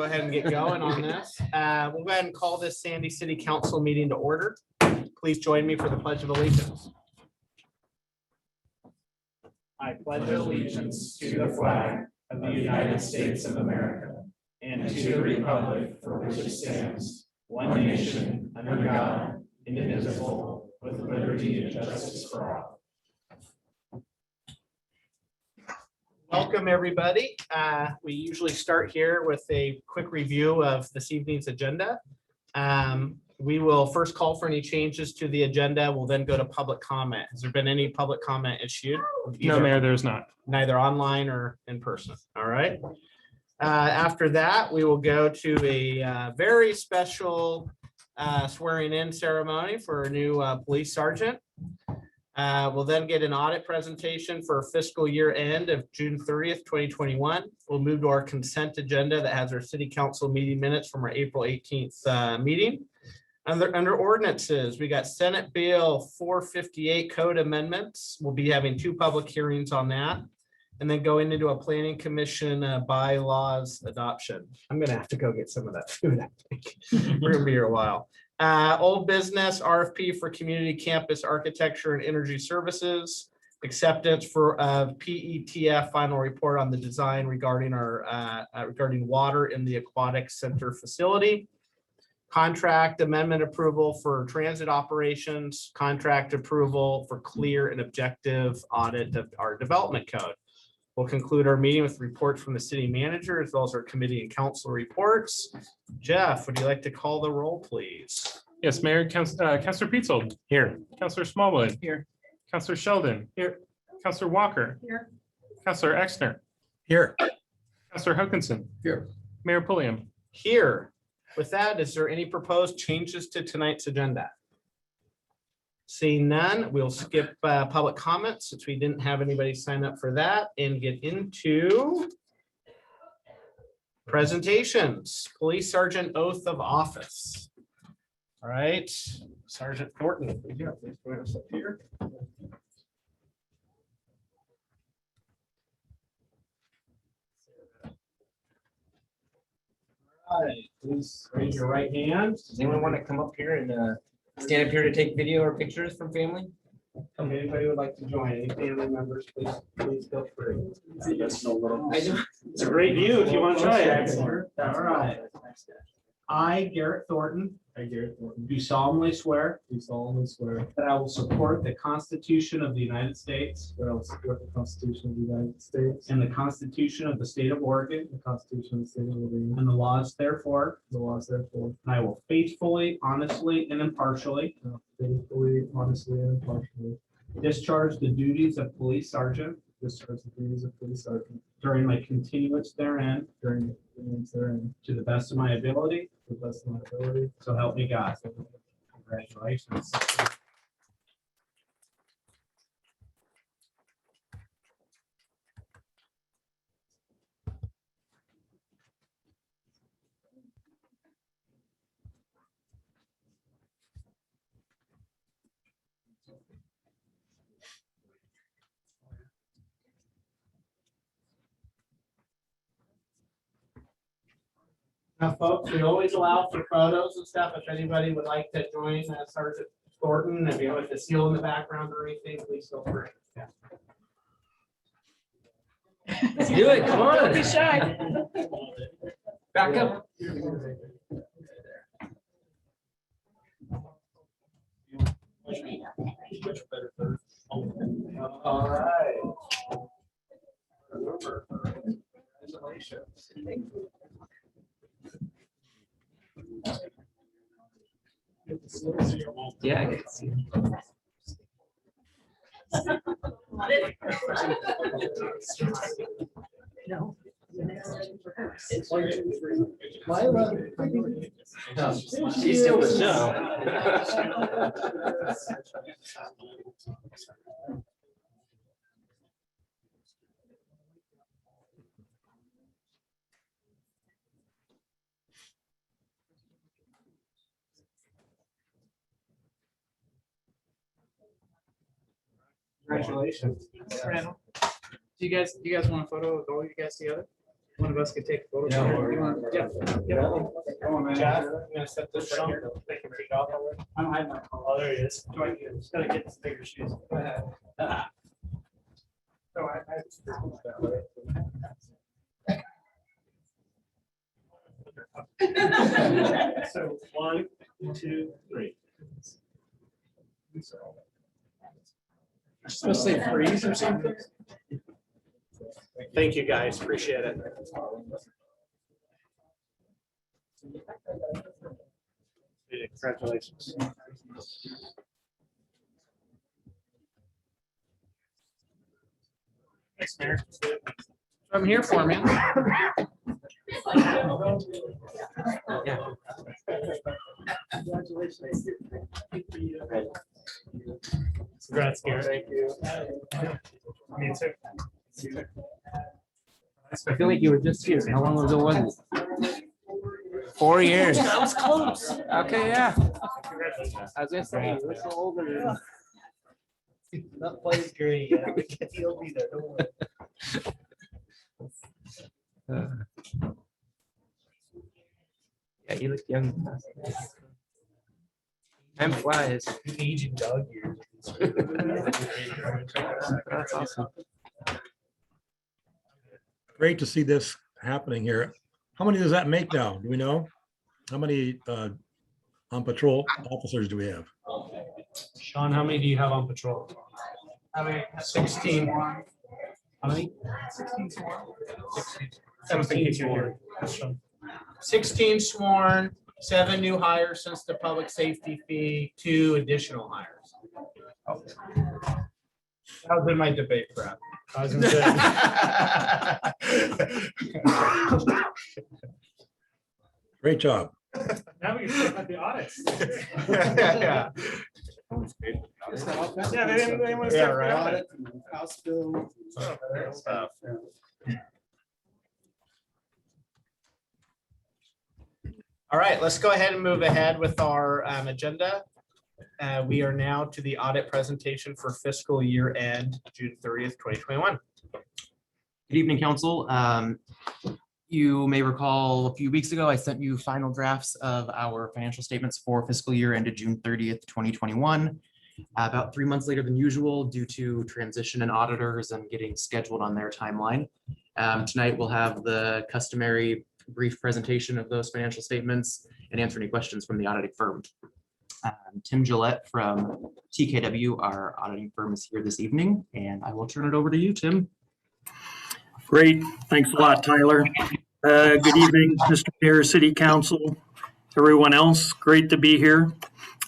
Go ahead and get going on this. We'll go ahead and call this Sandy City Council meeting to order. Please join me for the Pledge of Allegiance. I pledge allegiance to the flag of the United States of America and to the republic for which it stands, one nation, under God, indivisible, with liberty and justice for all. Welcome, everybody. We usually start here with a quick review of this evening's agenda. We will first call for any changes to the agenda. We'll then go to public comment. Has there been any public comment issued? No, Mayor, there's not. Neither online or in person. All right. After that, we will go to a very special swearing in ceremony for a new police sergeant. We'll then get an audit presentation for fiscal year end of June 30th, 2021. We'll move to our consent agenda that has our city council meeting minutes from our April 18th meeting. Under ordinances, we got Senate Bill 458 code amendments. We'll be having 2 public hearings on that. And then going into a planning commission bylaws adoption. I'm gonna have to go get some of that food, I think. We're gonna be here a while. Old business RFP for community campus architecture and energy services. Acceptance for PETF final report on the design regarding our regarding water in the Aquatic Center facility. Contract amendment approval for transit operations. Contract approval for clear and objective audit of our development code. We'll conclude our meeting with reports from the city manager as well as our committee and council reports. Jeff, would you like to call the roll, please? Yes, Mayor. Councilor Petzold. Here. Councilor Smallwood. Here. Councilor Sheldon. Here. Councilor Walker. Here. Councilor Exner. Here. Councilor Hokinson. Here. Mayor Pulliam. Here. With that, is there any proposed changes to tonight's agenda? Seeing none, we'll skip public comments since we didn't have anybody sign up for that and get into presentations. Police Sergeant Oath of Office. All right, Sergeant Thornton. Please join us up here. All right, please raise your right hand. Does anyone want to come up here and stand up here to take video or pictures from family? Okay, anybody would like to join? Any family members, please feel free. I know. It's a great view if you want to try it. All right. I, Garrett Thornton, do solemnly swear that I will support the Constitution of the United States That I will support the Constitution of the United States, and the Constitution of the State of Oregon the Constitution of the State of Oregon, and the laws therefore. the laws therefore, And I will faithfully, honestly, and impartially faithfully, honestly, and impartially discharge the duties of police sergeant discharge the duties of police sergeant during my continuance therein during the periods therein to the best of my ability. to the best of my ability. So help me God. Congratulations. Now, folks, we always allow for photos and stuff. If anybody would like to join Sergeant Thornton, if you have the seal in the background or anything, please feel free. Yeah. Let's do it. Come on. Don't be shy. Back up. All right. Remember, congratulations. Yeah, I can see. No. She's still the show. Congratulations. Do you guys want a photo of all you guys together? One of us could take a photo. Yeah. Come on, man. Jeff, I'm gonna set this right here. I'm hiding my phone. Oh, there he is. Just gotta get the bigger shoes. So 1, 2, 3. Supposed to say freeze or something? Thank you, guys. Appreciate it. Congratulations. Thanks, Mayor. I'm here for, man. Congrats, Garrett. Thank you. Me too. I feel like you were just here. How long ago was it? 4 years. That was close. Okay, yeah. Congratulations. I was gonna say, you're so older. That plays great. He'll be there. Don't worry. Yeah, you look young. Time flies. Aging dog years. That's awesome. Great to see this happening here. How many does that make now? Do we know? How many on patrol officers do we have? Sean, how many do you have on patrol? I mean, 16. How many? 16. I don't think you're here. That's Sean. 16 sworn, 7 new hires since the public safety fee, 2 additional hires. That was in my debate prep. I was gonna say, Great job. now we can talk about the audits. Yeah. Yeah, they didn't want to Yeah, start the right. audit. House bill. Stuff. All right, let's go ahead and move ahead with our agenda. We are now to the audit presentation for fiscal year end, June 30th, 2021. Good evening, council. You may recall a few weeks ago, I sent you final drafts of our financial statements for fiscal year ended June 30th, 2021. About 3 months later than usual due to transition in auditors and getting scheduled on their timeline. Tonight, we'll have the customary brief presentation of those financial statements and answer any questions from the auditing firm. Tim Gillette from TKW, our auditing firm, is here this evening, and I will turn it over to you, Tim. Great. Thanks a lot, Tyler. Good evening, Mr. Mayor, City Council, everyone else. Great to be here.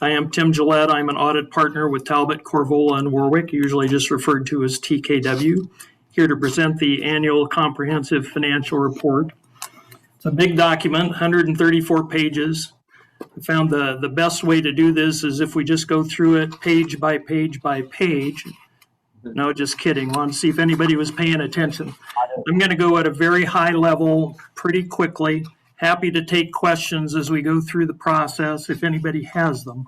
I am Tim Gillette. I'm an audit partner with Talbot, Corvola, and Warwick, usually just referred to as TKW, here to present the annual comprehensive financial report. It's a big document, 134 pages. I found the best way to do this is if we just go through it page by page by page. No, just kidding. Want to see if anybody was paying attention. I'm going to go at a very high level pretty quickly. Happy to take questions as we go through the process if anybody has them.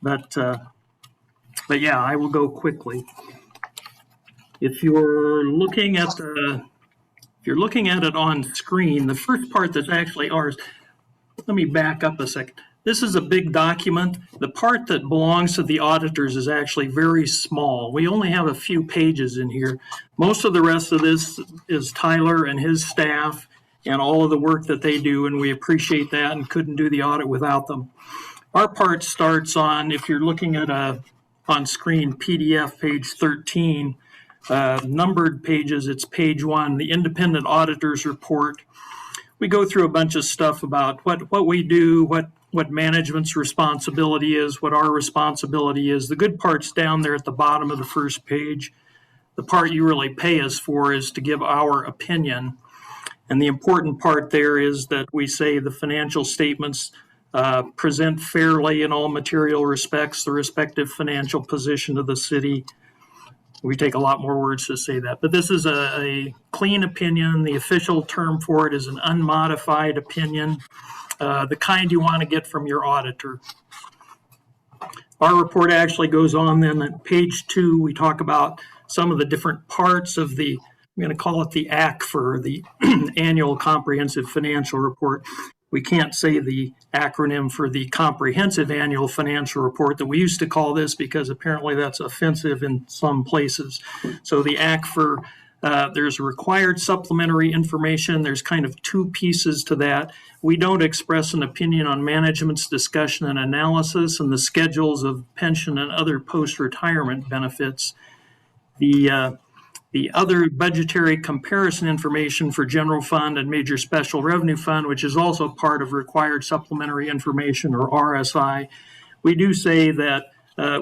But yeah, I will go quickly. If you're looking at it on screen, the first part that's actually ours. Let me back up a second. This is a big document. The part that belongs to the auditors is actually very small. We only have a few pages in here. Most of the rest of this is Tyler and his staff and all of the work that they do, and we appreciate that and couldn't do the audit without them. Our part starts on, if you're looking at on screen PDF page 13, numbered pages, it's page 1, the independent auditors report. We go through a bunch of stuff about what we do, what management's responsibility is, what our responsibility is. The good part's down there at the bottom of the first page. The part you really pay us for is to give our opinion. And the important part there is that we say the financial statements present fairly in all material respects the respective financial position of the city. We take a lot more words to say that, but this is a clean opinion. The official term for it is an unmodified opinion, the kind you want to get from your auditor. Our report actually goes on then at page 2. We talk about some of the different parts of the I'm going to call it the AC for the Annual Comprehensive Financial Report. We can't say the acronym for the Comprehensive Annual Financial Report that we used to call this because apparently that's offensive in some places. So the AC for there's required supplementary information. There's kind of two pieces to that. We don't express an opinion on management's discussion and analysis and the schedules of pension and other post-retirement benefits. The other budgetary comparison information for general fund and major special revenue fund, which is also part of required supplementary information or RSI, we do say that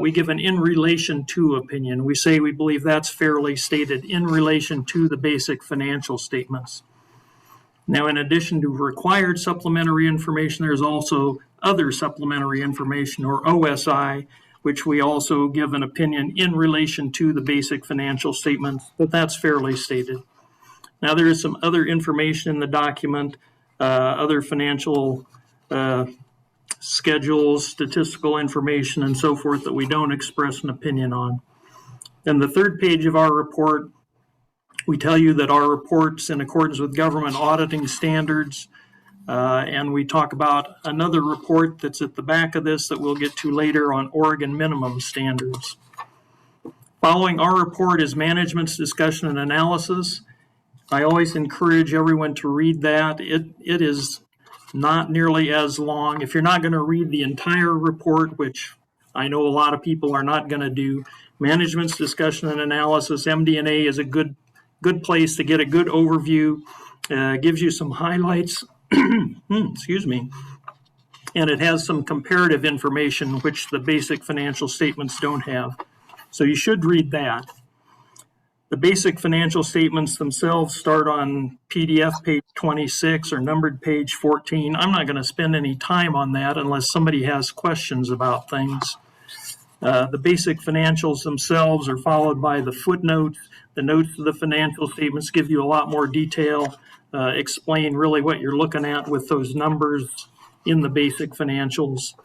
we give an in relation to opinion. We say we believe that's fairly stated in relation to the basic financial statements. Now, in addition to required supplementary information, there's also other supplementary information or OSI, which we also give an opinion in relation to the basic financial statements, but that's fairly stated. Now, there is some other information in the document, other financial schedules, statistical information, and so forth that we don't express an opinion on. And the third page of our report, we tell you that our report's in accordance with government auditing standards, and we talk about another report that's at the back of this that we'll get to later on Oregon minimum standards. Following our report is management's discussion and analysis. I always encourage everyone to read that. It is not nearly as long. If you're not going to read the entire report, which I know a lot of people are not going to do, management's discussion and analysis, MD&A, is a good place to get a good overview. Gives you some highlights. Excuse me. And it has some comparative information, which the basic financial statements don't have. So you should read that. The basic financial statements themselves start on PDF page 26 or numbered page 14. I'm not going to spend any time on that unless somebody has questions about things. The basic financials themselves are followed by the footnotes. The notes of the financial statements give you a lot more detail, explain really what you're looking at with those numbers in the basic financials.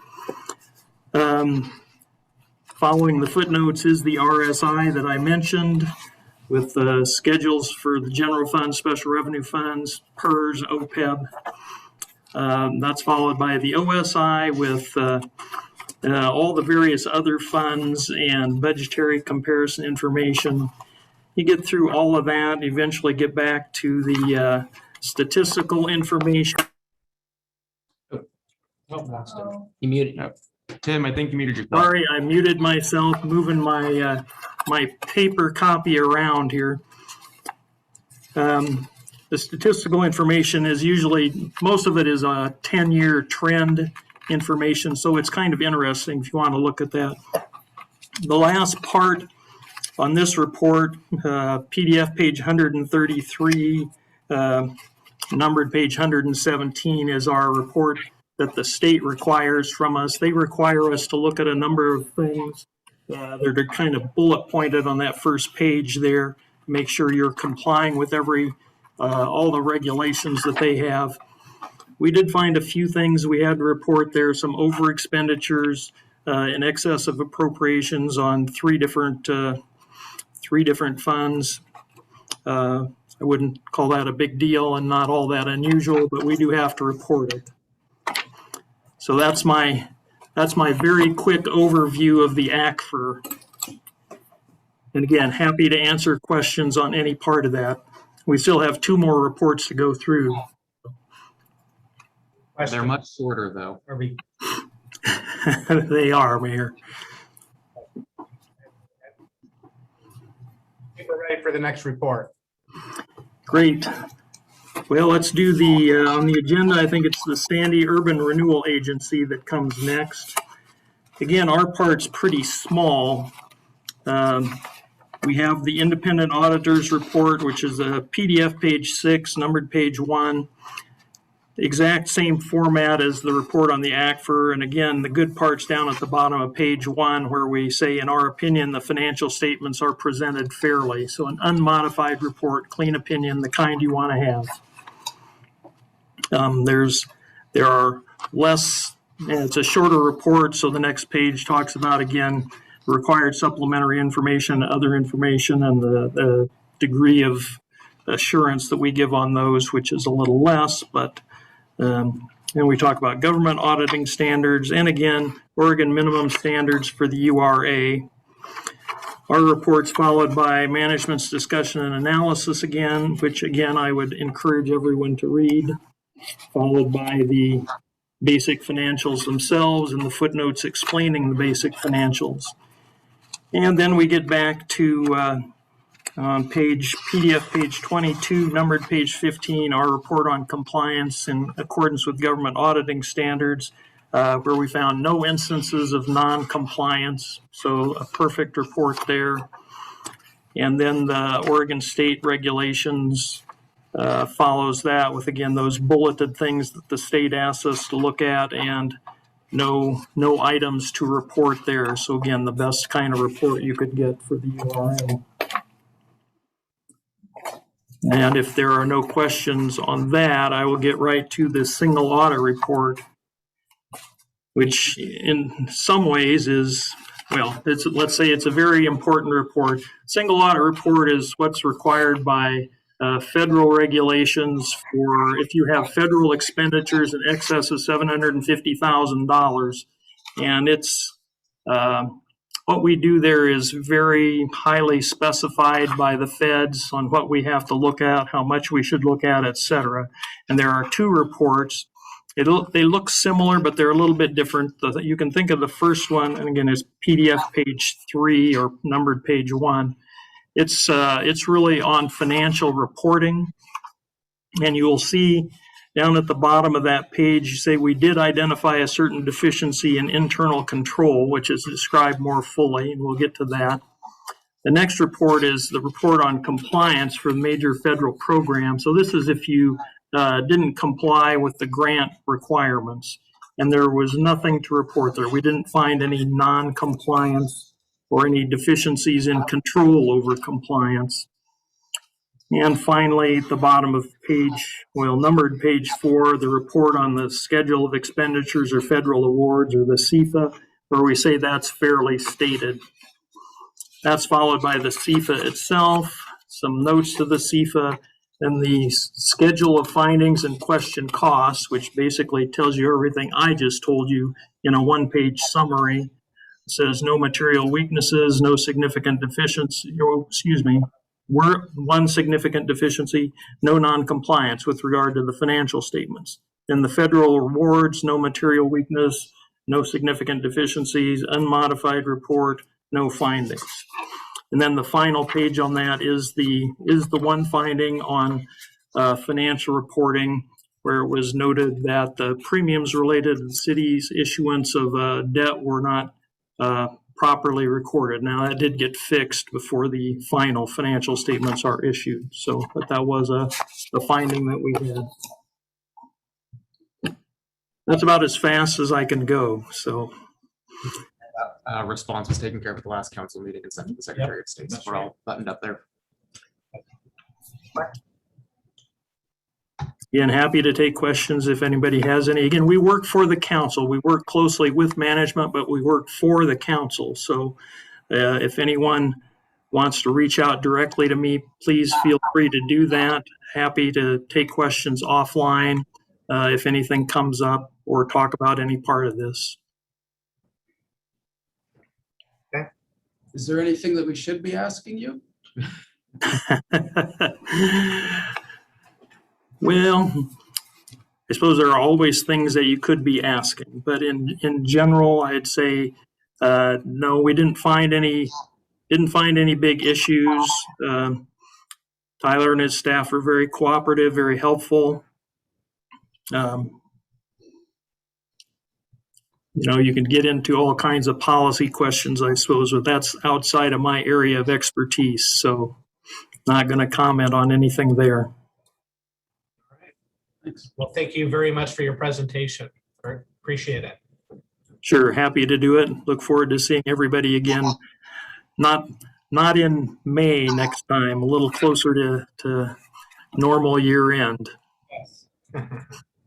Following the footnotes is the RSI that I mentioned, with the schedules for the general fund, special revenue funds, PERS, OPEB. That's followed by the OSI with all the various other funds and budgetary comparison information. You get through all of that, eventually get back to the statistical information. You muted. Tim, I think you muted yourself. Sorry, I muted myself, moving my my paper copy around here. The statistical information is usually, most of it is a 10-year trend information, so it's kind of interesting if you want to look at that. The last part on this report, PDF page 133, numbered page 117, is our report that the state requires from us. They require us to look at a number of things. They're kind of bullet pointed on that first page there. Make sure you're complying with all the regulations that they have. We did find a few things we had to report there, some over expenditures in excess of appropriations on three different funds. I wouldn't call that a big deal and not all that unusual, but we do have to report it. So that's my very quick overview of the ACFR. And again, happy to answer questions on any part of that. We still have 2 more reports to go through. They're much shorter, though. Are we They are, Mayor. think we're ready for the next report? Great. Well, let's do on the agenda, I think it's the Sandy Urban Renewal Agency that comes next. Again, our part's pretty small. We have the Independent Auditors Report, which is a PDF page 6, numbered page 1. Exact same format as the report on the ACFR. And again, the good part's down at the bottom of page 1, where we say, in our opinion, the financial statements are presented fairly. So an unmodified report, clean opinion, the kind you want to have. There are less, it's a shorter report, so the next page talks about, again, required supplementary information, other information, and the degree of assurance that we give on those, which is a little less, but and we talk about government auditing standards, and again, Oregon minimum standards for the URA. Our report's followed by management's discussion and analysis again, which again, I would encourage everyone to read, followed by the basic financials themselves and the footnotes explaining the basic financials. And then we get back to on PDF page 22, numbered page 15, our report on compliance in accordance with government auditing standards, where we found no instances of non-compliance. So a perfect report there. And then the Oregon state regulations follows that with, again, those bulleted things that the state asks us to look at, and no items to report there. So again, the best kind of report you could get for the URA. And if there are no questions on that, I will get right to the single audit report, which in some ways is, well, let's say it's a very important report. Single audit report is what's required by federal regulations for if you have federal expenditures in excess of $750,000. And it's what we do there is very highly specified by the feds on what we have to look at, how much we should look at, et cetera. And there are two reports. They look similar, but they're a little bit different. You can think of the first one, and again, it's PDF page 3 or numbered page 1. It's really on financial reporting. And you will see down at the bottom of that page, you say we did identify a certain deficiency in internal control, which is described more fully, and we'll get to that. The next report is the report on compliance for major federal programs. So this is if you didn't comply with the grant requirements, and there was nothing to report there. We didn't find any non-compliance or any deficiencies in control over compliance. And finally, at the bottom of page, well, numbered page 4, the report on the schedule of expenditures or federal awards, or the CFA, where we say that's fairly stated. That's followed by the CFA itself, some notes to the CFA, and the schedule of findings and question costs, which basically tells you everything I just told you in a one-page summary. It says no material weaknesses, no significant deficiency, one significant deficiency, no non-compliance with regard to the financial statements. In the federal awards, no material weakness, no significant deficiencies, unmodified report, no findings. And then the final page on that is the one finding on financial reporting, where it was noted that the premiums related to the city's issuance of debt were not properly recorded. Now, that did get fixed before the final financial statements are issued. So, but that was a finding that we had. That's about as fast as I can go. So, Response was taken care of at the last council meeting and sent to the Secretary of State. So we're all buttoned up there. Again, happy to take questions if anybody has any. Again, we work for the council. We work closely with management, but we work for the council. So if anyone wants to reach out directly to me, please feel free to do that. Happy to take questions offline if anything comes up, or talk about any part of this. Is there anything that we should be asking you? Well, I suppose there are always things that you could be asking, but in general, I'd say no. We didn't find any big issues. Tyler and his staff are very cooperative, very helpful. You can get into all kinds of policy questions, I suppose, but that's outside of my area of expertise. So, not going to comment on anything there. Thanks. Well, thank you very much for your presentation. Appreciate it. Sure, happy to do it. Look forward to seeing everybody again. Not in May next time, a little closer to normal year end. Yes. All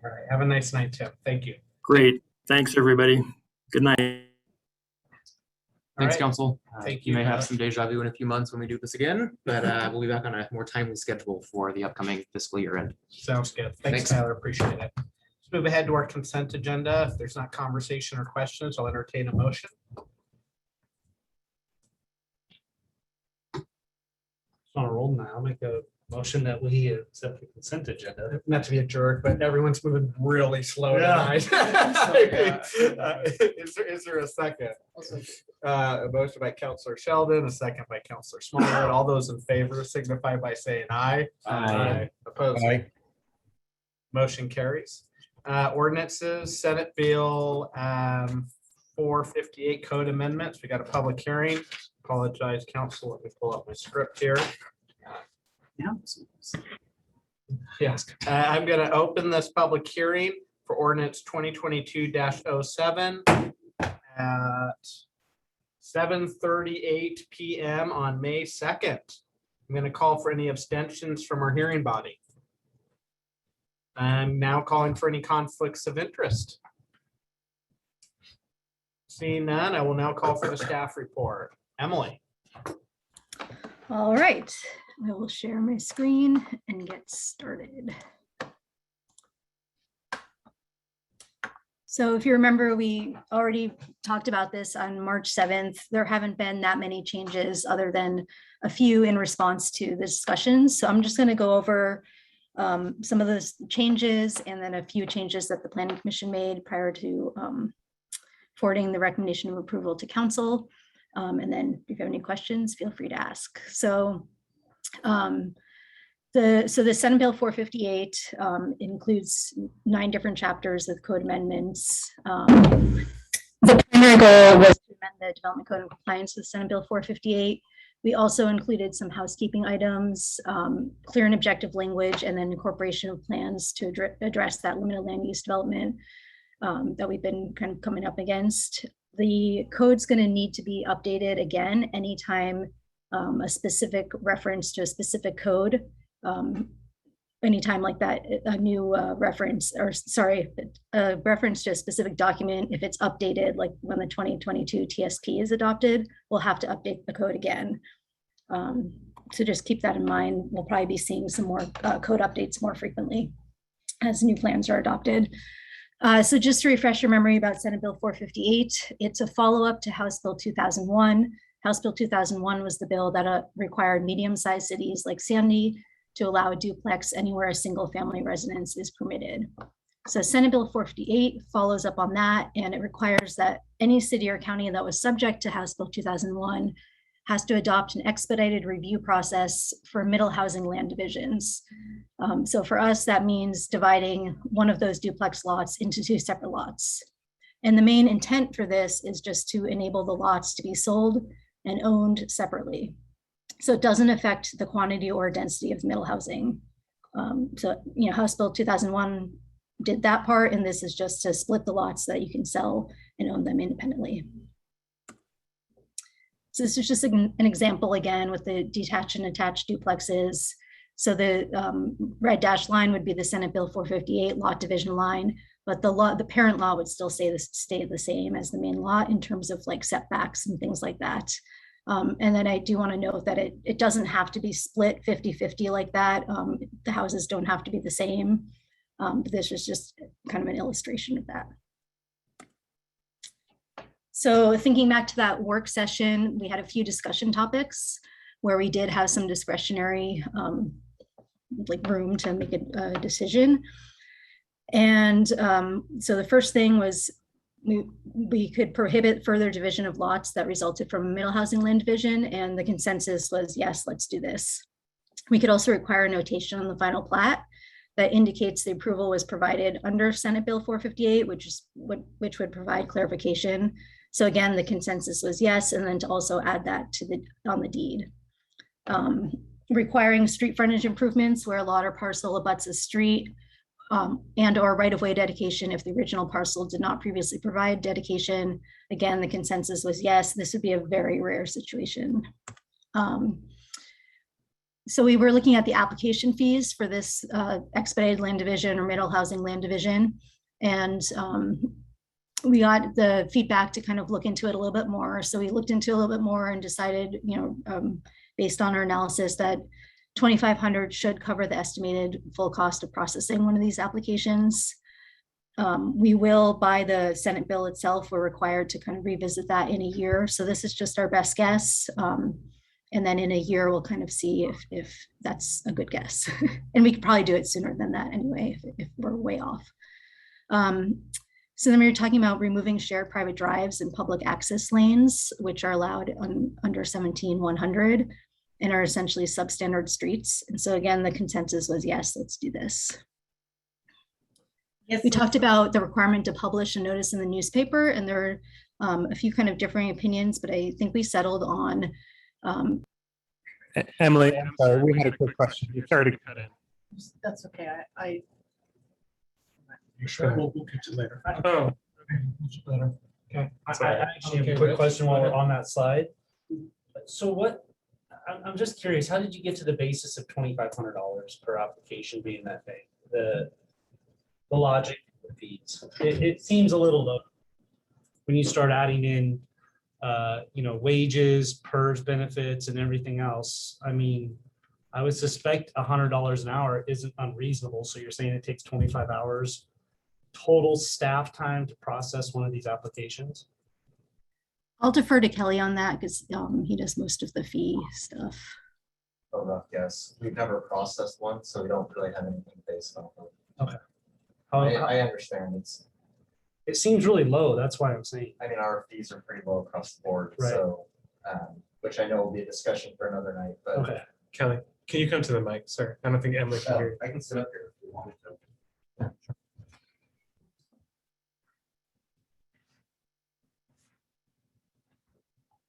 right. Have a nice night, Tim. Thank you. Great. Thanks, everybody. Good night. Thanks, right. council. Thank You you, may have Tyler. some deja vu in a few months when we do this again, but we'll be back on a more timely schedule for the upcoming fiscal year end. Sounds good. Thanks, Thanks. Tyler. Appreciate it. Let's move ahead to our consent agenda. If there's not conversation or questions, I'll entertain a motion. On a roll now. I'll make a motion that we accept the consent agenda. Not to be a jerk, but everyone's moving really slow tonight. Is there a second? A motion by Counselor Sheldon, a second by Counselor Smallwood. All those in favor signify by saying aye. Aye. Opposed? Aye. Motion carries. Ordinances, Senate Bill 458 code amendments. We got a public hearing. Apologize, council. Let me pull up my script here. Yes, I'm going to open this public hearing for ordinance 2022-07 at 7:38 PM on May 2nd. I'm going to call for any abstentions from our hearing body. I'm now calling for any conflicts of interest. Seeing none, I will now call for the staff report. Emily. All right, I will share my screen and get started. So if you remember, we already talked about this on March 7th. There haven't been that many changes other than a few in response to the discussions. So I'm just going to go over some of those changes and then a few changes that the Planning Commission made prior to forwarding the recommendation of approval to council. And then if you have any questions, feel free to ask. So the Senate Bill 458 includes 9 different chapters of code amendments. The primary goal was to amend the development code in compliance with Senate Bill 458. We also included some housekeeping items, clear and objective language, and then incorporation of plans to address that limited land use development that we've been kind of coming up against. The code's going to need to be updated again anytime a specific reference to a specific code, anytime like that, a new reference, or sorry, a reference to a specific document, if it's updated, like when the 2022 TSP is adopted, we'll have to update the code again. So just keep that in mind. We'll probably be seeing some more code updates more frequently as new plans are adopted. So just to refresh your memory about Senate Bill 458, it's a follow-up to House Bill 2001. House Bill 2001 was the bill that required medium-sized cities like Sandy to allow a duplex anywhere a single-family residence is permitted. So Senate Bill 458 follows up on that, and it requires that any city or county that was subject to House Bill 2001 has to adopt an expedited review process for middle housing land divisions. So for us, that means dividing one of those duplex lots into 2 separate lots. And the main intent for this is just to enable the lots to be sold and owned separately. So it doesn't affect the quantity or density of middle housing. So, you know, House Bill 2001 did that part, and this is just to split the lots so that you can sell and own them independently. So this is just an example again with the detached and attached duplexes. So the red dashed line would be the Senate Bill 458 lot division line, but the parent law would still stay the same as the main law in terms of like setbacks and things like that. And then I do want to note that it doesn't have to be split 50-50 like that. The houses don't have to be the same. But this is just kind of an illustration of that. So thinking back to that work session, we had a few discussion topics where we did have some discretionary like room to make a decision. And so the first thing was we could prohibit further division of lots that resulted from a middle housing land division, and the consensus was, yes, let's do this. We could also require a notation on the final plat that indicates the approval was provided under Senate Bill 458, which would provide clarification. So again, the consensus was yes, and then to also add that to on the deed. Requiring street frontage improvements where a lot or parcel abuts a street, and or right-of-way dedication if the original parcel did not previously provide dedication. Again, the consensus was yes, this would be a very rare situation. So we were looking at the application fees for this expedited land division or middle housing land division. And we got the feedback to kind of look into it a little bit more. So we looked into it a little bit more and decided, based on our analysis, that 2,500 should cover the estimated full cost of processing one of these applications. We will, by the Senate bill itself, we're required to kind of revisit that in a year. So this is just our best guess. And then in a year, we'll kind of see if that's a good guess. And we could probably do it sooner than that anyway, if we're way off. So then we were talking about removing shared private drives and public access lanes, which are allowed under 17-100 and are essentially substandard streets. And so again, the consensus was, yes, let's do this. Yes, we talked about the requirement to publish a notice in the newspaper, and there are a few kind of differing opinions, but I think we settled on. Emily, I'm sorry, we had a quick question. You started to cut in. That's okay. You sure? We'll get to later. Oh, Okay, Sorry. I actually have a quick question while we're on that slide. So what, I'm just curious, how did you get to the basis of $2,500 per application being that big? The logic of the fees. It seems a little low when you start adding in, wages, PERS benefits and everything else. I mean, I would suspect $100 an hour isn't unreasonable. So you're saying it takes 25 hours total staff time to process one of these applications? I'll defer to Kelly on that because he does most of the fee stuff. A rough guess. We've never processed one, so we don't really have anything based on it. Okay. I understand It seems really low. That's why I'm saying. I mean, our fees are pretty low across the board, Right. so, which I know will be a discussion for another night, but. Okay. Kelly, can you come to the mic, sir? I don't think Emily can hear you. I can sit up here if you want me to.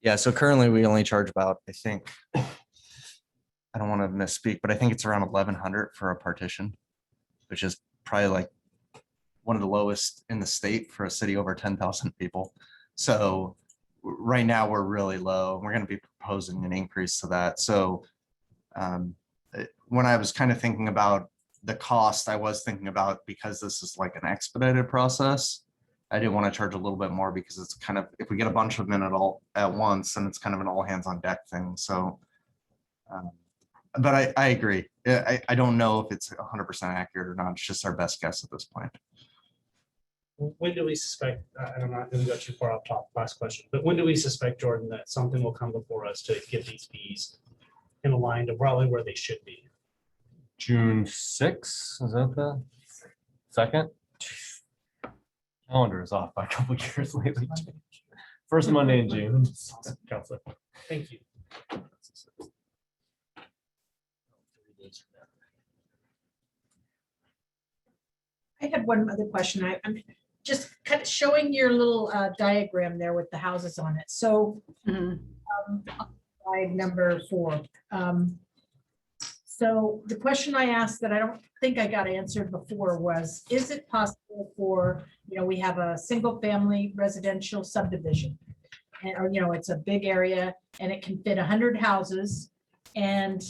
Yeah, so currently we only charge about, I think, I don't want to misspeak, but I think it's around 1,100 for a partition, which is probably like one of the lowest in the state for a city over 10,000 people. So right now we're really low. We're going to be proposing an increase to that. So when I was kind of thinking about the cost, I was thinking about, because this is like an expedited process, I didn't want to charge a little bit more because it's kind of, if we get a bunch of them at once, then it's kind of an all hands on deck thing. So, but I agree. I don't know if it's 100% accurate or not. It's just our best guess at this point. When do we suspect, and I'm not going to go too far off top, last question, but when do we suspect, Jordan, that something will come before us to get these fees in a line to probably where they should be? June 6th, is that the second? Calendar is off by a couple years lately. First Monday in June. Counselor. Thank you. I had one other question. I'm just kind of showing your little diagram there with the houses on it. So slide number 4. So the question I asked that I don't think I got answered before was, is it possible for, we have a single family residential subdivision, and, or, it's a big area and it can fit 100 houses and,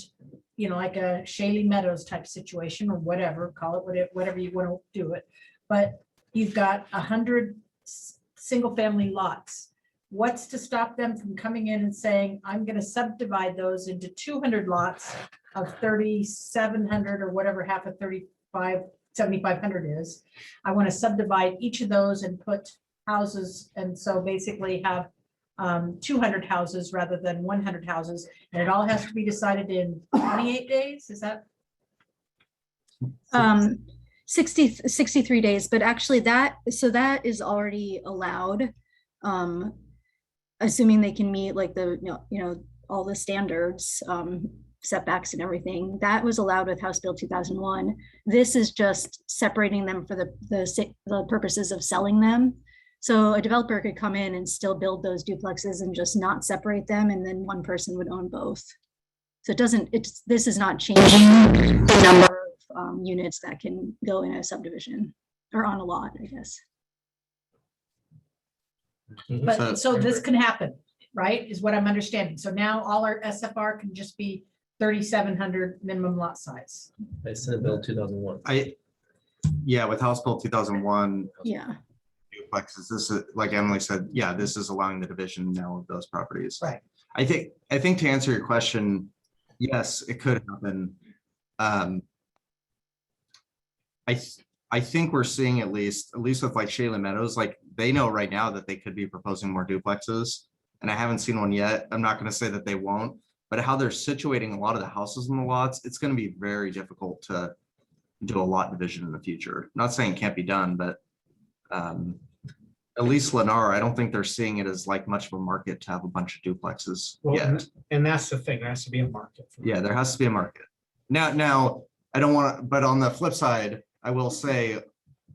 like a Shaley Meadows type situation or whatever, call it whatever you want to do it. But you've got 100 single family lots. What's to stop them from coming in and saying, I'm going to subdivide those into 200 lots of 3,700 or whatever half of 7,500 is. I want to subdivide each of those and put houses, and so basically have 200 houses rather than 100 houses, and it all has to be decided in 28 days. Is that 63 days, but actually that is already allowed, assuming they can meet like the all the standards, setbacks and everything. That was allowed with House Bill 2001. This is just separating them for the purposes of selling them. So a developer could come in and still build those duplexes and just not separate them, and then one person would own both. So this is not changing the number of units that can go in a subdivision or on a lot, I guess. But so this can happen, right? Is what I'm understanding. So now all our SFR can just be 3,700 minimum lot size. Senate Bill 2001. Yeah, with House Bill 2001. Yeah. duplexes. This is, like Emily said, yeah, this is allowing the division now of those properties. Right. I think to answer your question, yes, it could happen. I think we're seeing at least with like Shayla Meadows, like they know right now that they could be proposing more duplexes. And I haven't seen one yet. I'm not going to say that they won't, but how they're situating a lot of the houses in the lots, it's going to be very difficult to do a lot division in the future. Not saying it can't be done, but at least Lennar, I don't think they're seeing it as like much of a market to have a bunch of duplexes Well, yet. and that's the thing, there has to be a market. for Yeah, that. there has to be a market. Now, I don't want to, but on the flip side, I will say,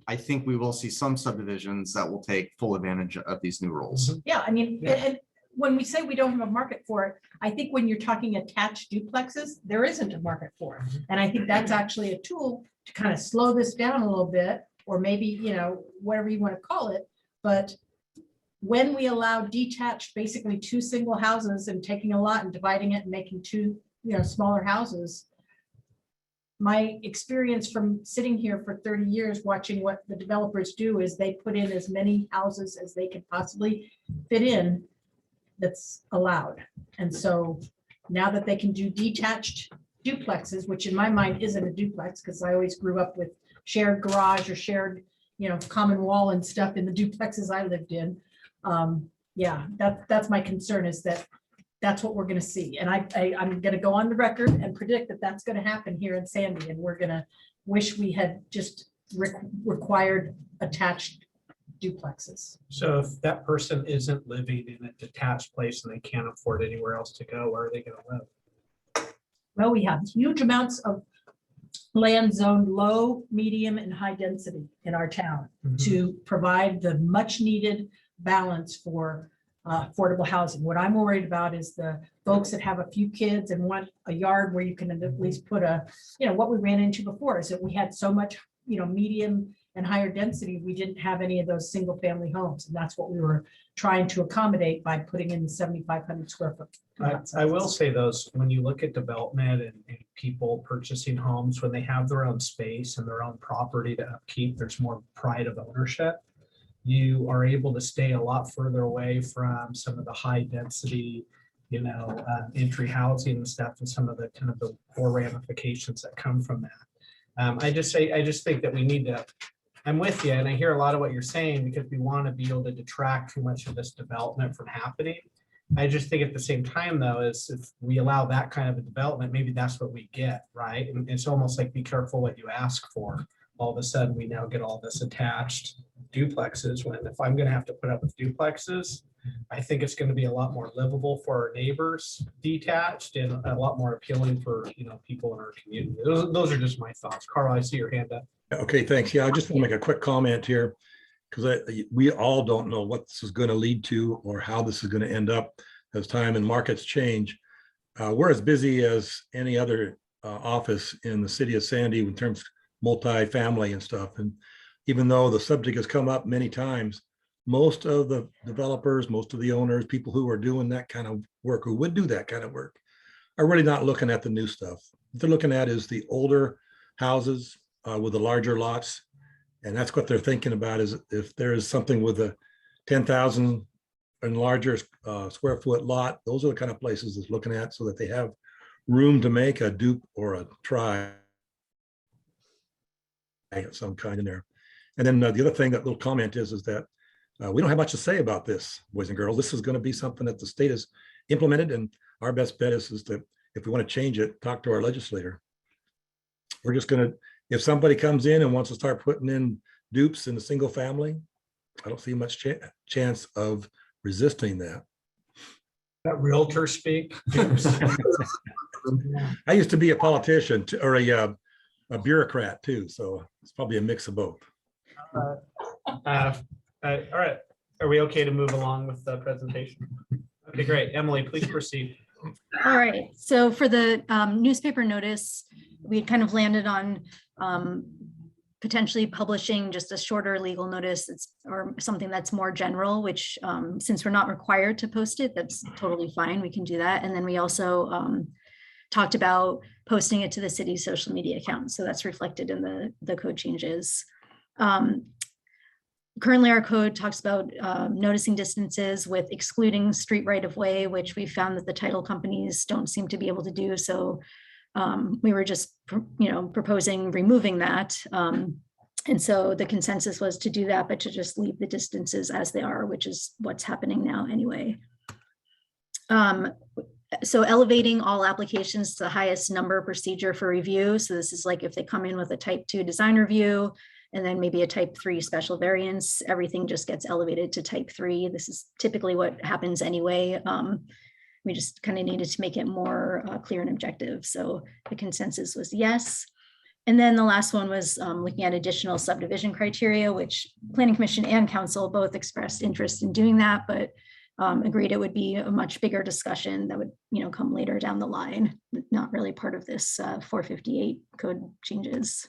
I think we will see some subdivisions that will take full advantage of these new rules. Yeah, I mean, Yeah. and when we say we don't have a market for it, I think when you're talking attached duplexes, there isn't a market for it. And I think that's actually a tool to kind of slow this down a little bit, or maybe, you know, whatever you want to call it. But when we allow detached, basically 2 single houses and taking a lot and dividing it and making 2, you know, smaller houses, my experience from sitting here for 30 years, watching what the developers do is they put in as many houses as they can possibly fit in that's allowed. And so now that they can do detached duplexes, which in my mind isn't a duplex, because I always grew up with shared garage or shared, you know, common wall and stuff in the duplexes I lived in. Yeah, that's my concern, is that that's what we're going to see. And I'm going to go on the record and predict that that's going to happen here in Sandy. And we're going to wish we had just required attached duplexes. So if that person isn't living in a detached place and they can't afford anywhere else to go, where are they gonna live? Well, we have huge amounts of land zoned low, medium, and high density in our town to provide the much needed balance for affordable housing. What I'm worried about is the folks that have a few kids and want a yard where you can at least put a, you know, what we ran into before is that we had so much, you know, medium and higher density, we didn't have any of those single family homes. And that's what we were trying to accommodate by putting in the 7,500 square foot. I will say those, when you look at development and people purchasing homes, when they have their own space and their own property to upkeep, there's more pride of ownership. You are able to stay a lot further away from some of the high density, you know, entry housing and stuff, and some of the kind of the poor ramifications that come from that. I just think that we need to, I'm with you, and I hear a lot of what you're saying, because we want to be able to detract too much of this development from happening. I just think at the same time, though, is if we allow that kind of a development, maybe that's what we get, right? And it's almost like, be careful what you ask for. All of a sudden, we now get all this attached duplexes, when if I'm going to have to put up with duplexes, I think it's going to be a lot more livable for our neighbors detached, and a lot more appealing for, you know, people in our community. Those are just my thoughts. Carl, I see your hand up. Okay, thanks. Yeah, I just want to make a quick comment here, because we all don't know what this is going to lead to or how this is going to end up as time and markets change. We're as busy as any other office in the city of Sandy in terms of multi-family and stuff. And even though the subject has come up many times, most of the developers, most of the owners, people who are doing that kind of work, who would do that kind of work, are really not looking at the new stuff. What they're looking at is the older houses with the larger lots. And that's what they're thinking about, is if there is something with a 10,000 and larger square foot lot, those are the kind of places it's looking at, so that they have room to make a dupe or a tri of some kind in there. And then the other thing, that little comment is that we don't have much to say about this, boys and girls. This is going to be something that the state has implemented, and our best bet is that if we want to change it, talk to our legislator. We're just going to, if somebody comes in and wants to start putting in dupes in a single family, I don't see much chance of resisting that. That realtor speak. I used to be a politician or a bureaucrat too, so it's probably a mix of both. All right. Are we okay to move along with the presentation? Okay, great. Emily, please proceed. All right, so for the newspaper notice, we had kind of landed on potentially publishing just a shorter legal notice, or something that's more general, which since we're not required to post it, that's totally fine. We can do that. And then we also talked about posting it to the city's social media account. So that's reflected in the code changes. Currently, our code talks about noticing distances with excluding street right of way, which we found that the title companies don't seem to be able to do. So we were just, proposing removing that. And so the consensus was to do that, but to just leave the distances as they are, which is what's happening now anyway. So elevating all applications to the highest number procedure for review. So this is like if they come in with a type 2 design review, and then maybe a type 3 special variance, everything just gets elevated to type 3. This is typically what happens anyway. We just kind of needed to make it more clear and objective. So the consensus was yes. And then the last one was looking at additional subdivision criteria, which Planning Commission and Council both expressed interest in doing that, but agreed it would be a much bigger discussion that would, come later down the line, not really part of this 458 code changes.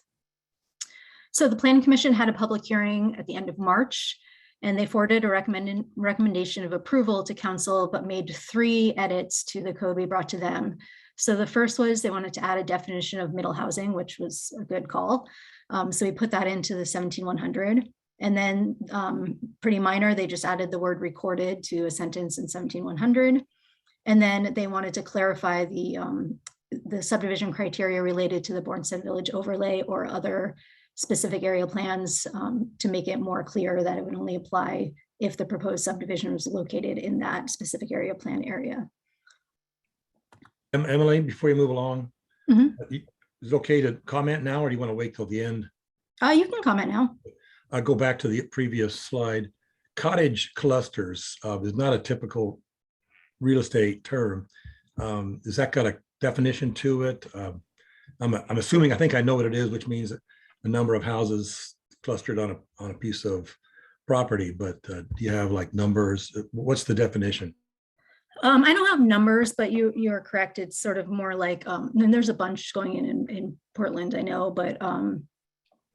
So the Planning Commission had a public hearing at the end of March, and they forwarded a recommendation of approval to Council, but made 3 edits to the code we brought to them. So the first was they wanted to add a definition of middle housing, which was a good call. So we put that into the 17100. And then pretty minor, they just added the word recorded to a sentence in 17100. And then they wanted to clarify the subdivision criteria related to the Bornstead Village overlay or other specific area plans to make it more clear that it would only apply if the proposed subdivision was located in that specific area plan area. Emily, before you move along, Mhm. is it okay to comment now, or do you want to wait till the end? You can comment now. I'll go back to the previous slide. Cottage clusters is not a typical real estate term. Has that got a definition to it? I'm assuming, I think I know what it is, which means a number of houses clustered on a piece of property, but do you have like numbers? What's the definition? I don't have numbers, but you're correct. It's sort of more like, and there's a bunch going in Portland, I know, but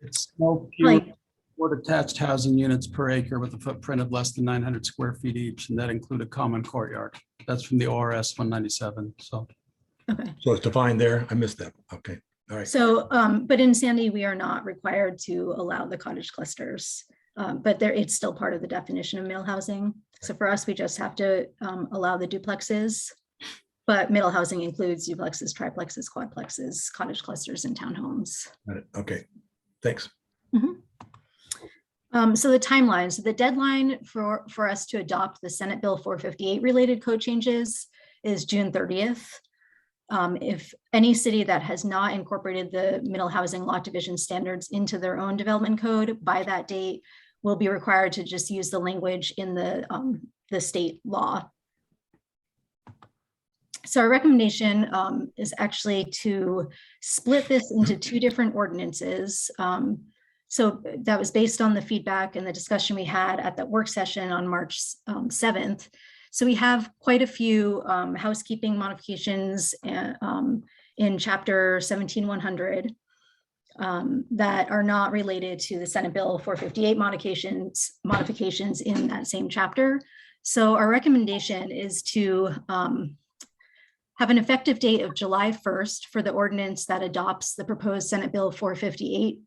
It's no fewer like, than 4 detached housing units per acre with a footprint of less than 900 square feet each, and that include a common courtyard. That's from the ORS 197, so. okay. So it's defined there. I missed that. Okay. All right. So, but in Sandy, we are not required to allow the cottage clusters, but it's still part of the definition of middle housing. So for us, we just have to allow the duplexes, but middle housing includes duplexes, triplexes, quadplexes, cottage clusters, and townhomes. Got it. Okay. Thanks. So the timeline, so the deadline for us to adopt the Senate Bill 458 related code changes is June 30th. If any city that has not incorporated the middle housing lot division standards into their own development code by that date will be required to just use the language in the state law. So our recommendation is actually to split this into 2 different ordinances. So that was based on the feedback and the discussion we had at that work session on March 7th. So we have quite a few housekeeping modifications in chapter 17100 that are not related to the Senate Bill 458 modifications in that same chapter. So our recommendation is to have an effective date of July 1st for the ordinance that adopts the proposed Senate Bill 458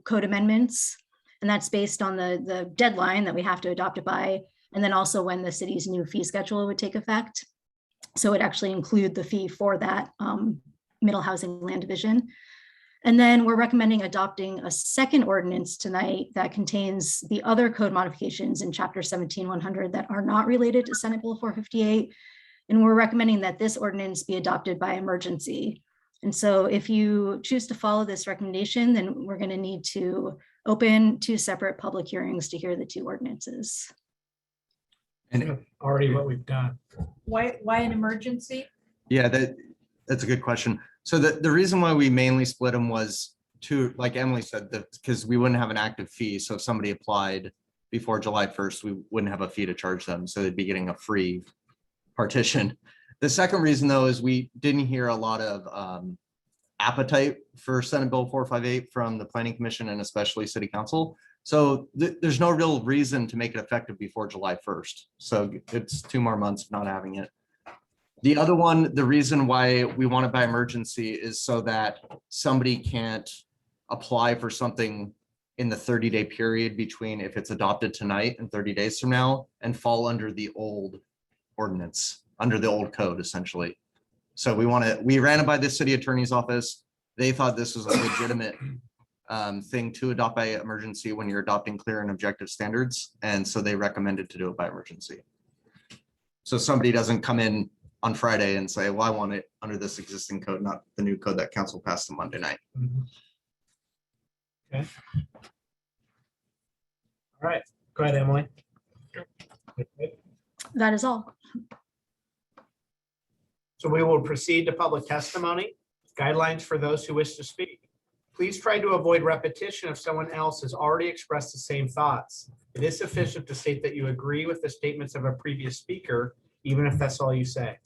code amendments. And that's based on the deadline that we have to adopt it by, and then also when the city's new fee schedule would take effect. So it actually include the fee for that middle housing land division. And then we're recommending adopting a second ordinance tonight that contains the other code modifications in chapter 17100 that are not related to Senate Bill 458. And we're recommending that this ordinance be adopted by emergency. And so if you choose to follow this recommendation, then we're going to need to open 2 separate public hearings to hear the 2 ordinances. And already what we've done. Why an emergency? Yeah, that's a good question. So the reason why we mainly split them was to, like Emily said, because we wouldn't have an active fee. So if somebody applied before July 1st, we wouldn't have a fee to charge them. So they'd be getting a free partition. The second reason, though, is we didn't hear a lot of appetite for Senate Bill 458 from the Planning Commission and especially City Council. So there's no real reason to make it effective before July 1st. So it's 2 more months of not having it. The other one, the reason why we want it by emergency is so that somebody can't apply for something in the 30-day period between if it's adopted tonight and 30 days from now, and fall under the old ordinance, under the old code essentially. So we ran it by the city attorney's office. They thought this was a legitimate thing to adopt by emergency when you're adopting clear and objective standards. And so they recommended to do it by emergency. So somebody doesn't come in on Friday and say, well, I want it under this existing code, not the new code that council passed on Monday night. Okay. All right, go ahead, Emily. That is all. So we will proceed to public testimony. Guidelines for those who wish to speak. Please try to avoid repetition if someone else has already expressed the same thoughts. It is sufficient to state that you agree with the statements of a previous speaker, even if that's all you say.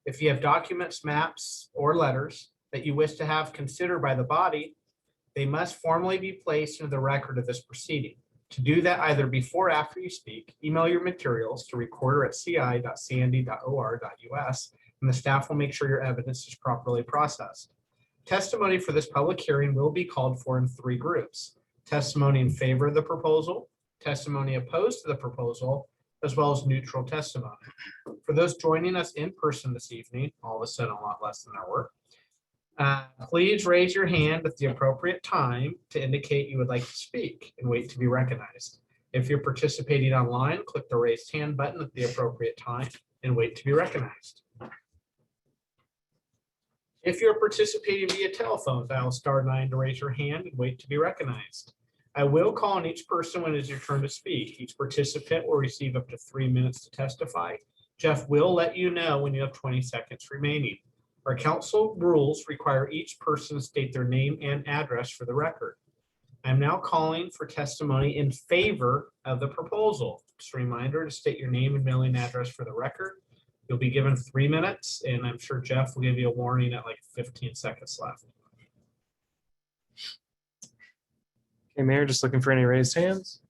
If you have documents, maps, or letters that you wish to have considered by the body, they must formally be placed into the record of this proceeding. To do that either before or after you speak, email your materials to recorder@ci.sandy.or.us, and the staff will make sure your evidence is properly processed. Testimony for this public hearing will be called for in 3 groups: testimony in favor of the proposal, testimony opposed to the proposal, as well as neutral testimony. For those joining us in person this evening, all of a sudden a lot less than our work, please raise your hand at the appropriate time to indicate you would like to speak and wait to be recognized. If you're participating online, click the raised hand button at the appropriate time and wait to be recognized. If you're participating via telephone, dial *9 to raise your hand and wait to be recognized. I will call on each person when it is your turn to speak. Each participant will receive up to 3 minutes to testify. Jeff will let you know when you have 20 seconds remaining. Our council rules require each person to state their name and address for the record. I'm now calling for testimony in favor of the proposal. Just a reminder to state your name and mailing address for the record. You'll be given 3 minutes, and I'm sure Jeff will give you a warning at like 15 seconds left. Okay, Mayor, just looking for any raised hands.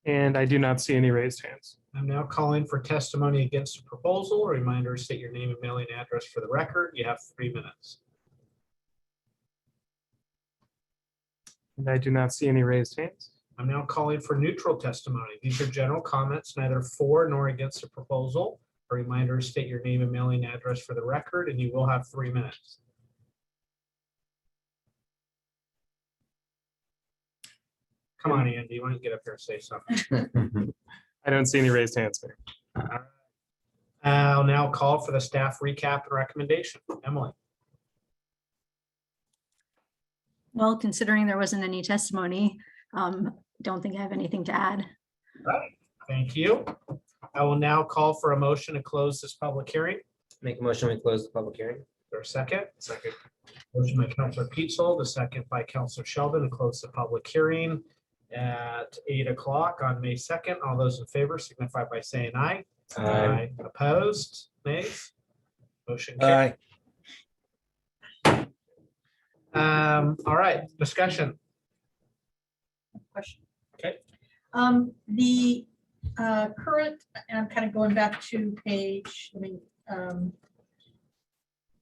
And I do not see any raised hands. I'm now calling for testimony against the proposal. A reminder to state your name and mailing address for the record. You have 3 minutes. And I do not see any raised hands. I'm now calling for neutral testimony. These are general comments, neither for nor against the proposal. A reminder to state your name and mailing address for the record, and you will have 3 minutes. Come on, Andy, why don't you get up here and say something? I don't see any raised hands, Mayor. I'll now call for the staff recap and recommendation. Emily. Well, considering there wasn't any testimony, don't think I have anything to add. Thank you. I will now call for a motion to close this public hearing. Make a motion, we close the public hearing. Is there a second? Second. Motion by Councilor Petzold, the second by Councilor Sheldon to close the public hearing at 8 o'clock on May 2nd. All those in favor signify by saying aye. Aye. Opposed, nays? Motion carried. All right, discussion. Question. Okay. The current, and I'm kind of going back to page, let me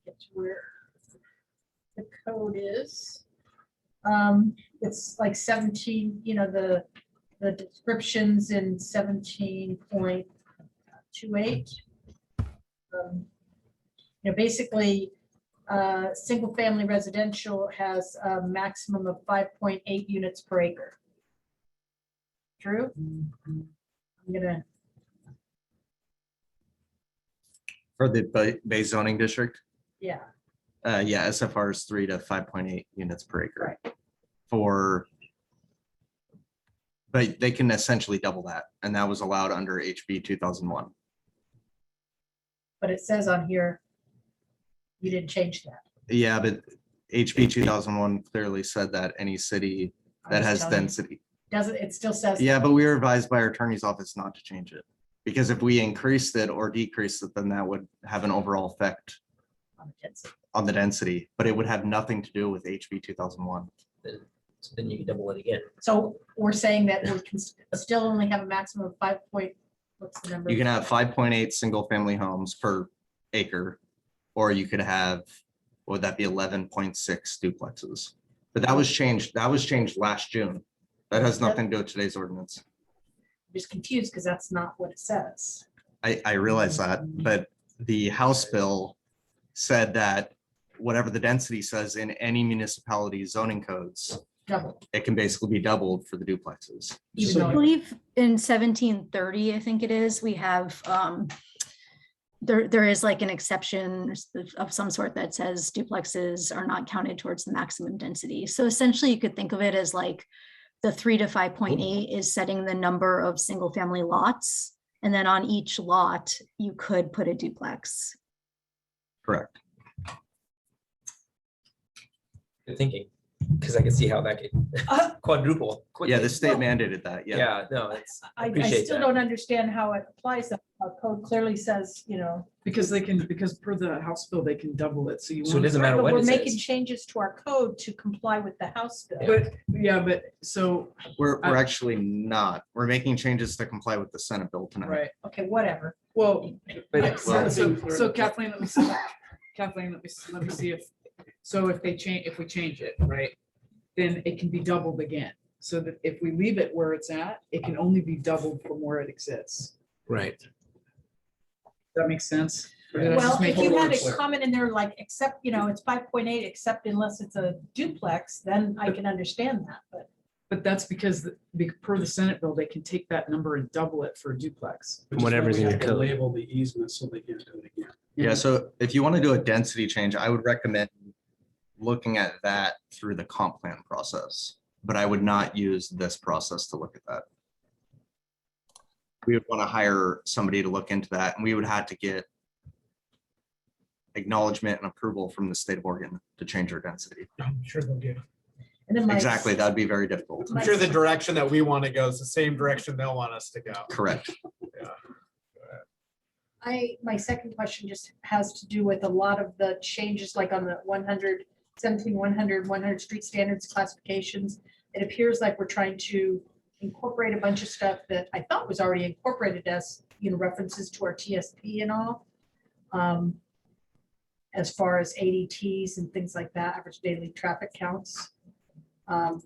get to where the code is. It's like 17, you know, the descriptions in 17.28. You know, basically, single family residential has a maximum of 5.8 units per acre. True? I'm gonna, For the Bay zoning district, yeah, yeah, SFR is 3 to 5.8 units per acre. Right. But they can essentially double that, and that was allowed under HB 2001. but it says on here, you didn't change that. Yeah, but HB 2001 clearly said that any city that has density. Doesn't, it still says. Yeah, but we were advised by our attorney's office not to change it. Because if we increased it or decreased it, then that would have an overall effect On the density. on the density, but it would have nothing to do with HB 2001. So then you can double it again. So we're saying that we can still only have a maximum of 5 point, what's the number? You can have 5.8 single family homes per acre, or you could have, would that be 11.6 duplexes? But that was changed last June. That has nothing to do with today's ordinance. I'm just confused because that's not what it says. I realize that, but the House bill said that whatever the density says in any municipality zoning codes, Double. it can basically be doubled for the duplexes. Even I though believe in 1730, I think it is, we have, there is like an exception of some sort that says duplexes are not counted towards the maximum density. So essentially you could think of it as like the 3 to 5.8 is setting the number of single family lots. And then on each lot, you could put a duplex. Correct. Good thinking, because I can see how that could quadruple. Yeah, quickly. the state mandated that. Yeah. Yeah, no, it's, I I appreciate still that. don't understand how it applies. Our code clearly says, you know. Because per the House bill, they can double it, so you. So it doesn't matter But what we're it making says. changes to our code to comply with the House bill. But, yeah, but, so, We're actually not. We're making changes to comply with the Senate bill tonight. right, Okay, whatever. well, But so Kathleen, let me see, Kathleen, let me see so if we change it, right? Then it can be doubled again, so that if we leave it where it's at, it can only be doubled from where it exists. right. That makes sense? Or did I Well, just make if you it had worse? a comment in there like, except, you know, it's 5.8, except unless it's a duplex, then I can understand that, but. But that's because per the Senate bill, they can take that number and double it for a duplex. Which is why Whatever's we in have your to code. Label the easement so they can't do it again. Yeah, so if you want to do a density change, I would recommend looking at that through the comp plan process, but I would not use this process to look at that. We would want to hire somebody to look into that, and we would have to get acknowledgement and approval from the state of Oregon to change our density. I'm sure they'll get. And then my- Exactly, that'd be very difficult. I'm sure the direction that we want to go is the same direction they'll want us to go. Correct. My second question just has to do with a lot of the changes, like on the 100, 17, 100 street standards classifications. It appears like we're trying to incorporate a bunch of stuff that I thought was already incorporated as, you know, references to our TSP and all. As far as ADTs and things like that, average daily traffic counts. And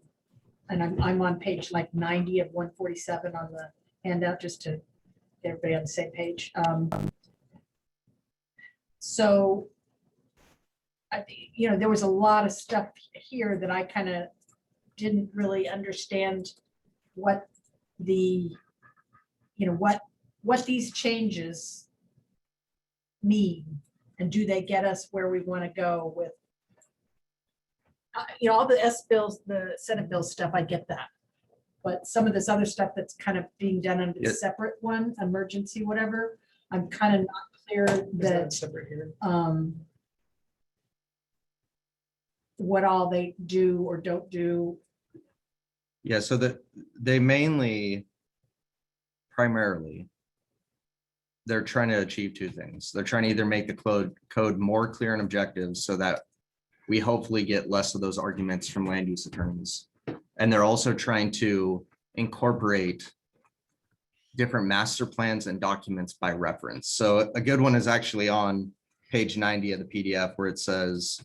I'm on page like 90 of 147 on the handout, just to get everybody on the same page. So, you know, there was a lot of stuff here that I kind of didn't really understand what the, you know, what these changes mean, and do they get us where we want to go with, you know, all the S bills, the Senate bill stuff, I get that. But some of this other stuff that's kind of being done under the Yeah. separate one, emergency, whatever, I'm kind of not clear that, Separate here. what all they do or don't do. Yeah, so that they mainly, primarily, they're trying to achieve two things. They're trying to either make the code more clear and objective so that we hopefully get less of those arguments from land use attorneys. And they're also trying to incorporate different master plans and documents by reference. So a good one is actually on page 90 of the PDF, where it says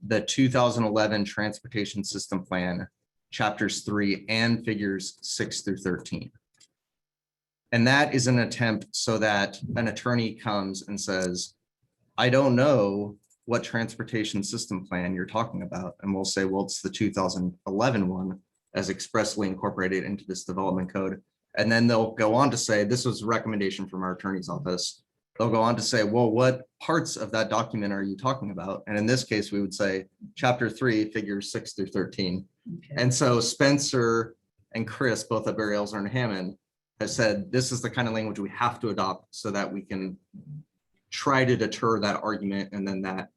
the 2011 Transportation System Plan, chapters 3 and figures 6 through 13. And that is an attempt so that an attorney comes and says, I don't know what transportation system plan you're talking about. And we'll say, well, it's the 2011 one as expressly incorporated into this development code. And then they'll go on to say, this was a recommendation from our attorney's office. They'll go on to say, well, what parts of that document are you talking about? And in this case, we would say chapter 3, figures 6 through 13. Okay. And so Spencer and Chris, both at Barry Elser and Hammond, have said, this is the kind of language we have to adopt so that we can try to deter that argument, and then that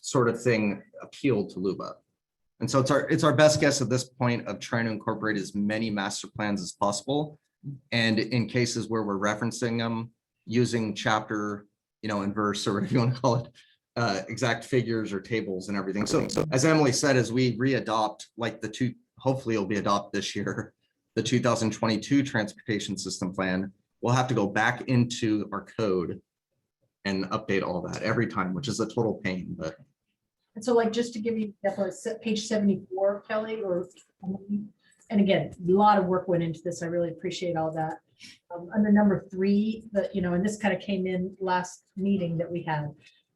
sort of thing appealed to LUBA. And so it's our best guess at this point of trying to incorporate as many master plans as possible. And in cases where we're referencing them, using chapter, you know, and verse, or whatever you want to call it, exact figures or tables and everything. So as Emily said, as we re-adopt, like hopefully it'll be adopted this year, the 2022 Transportation System Plan, we'll have to go back into our code and update all that every time, which is a total pain, but And so like, just to give you, page 74, Kelly, and again, a lot of work went into this. I really appreciate all that. Under number 3, and this kind of came in last meeting that we had.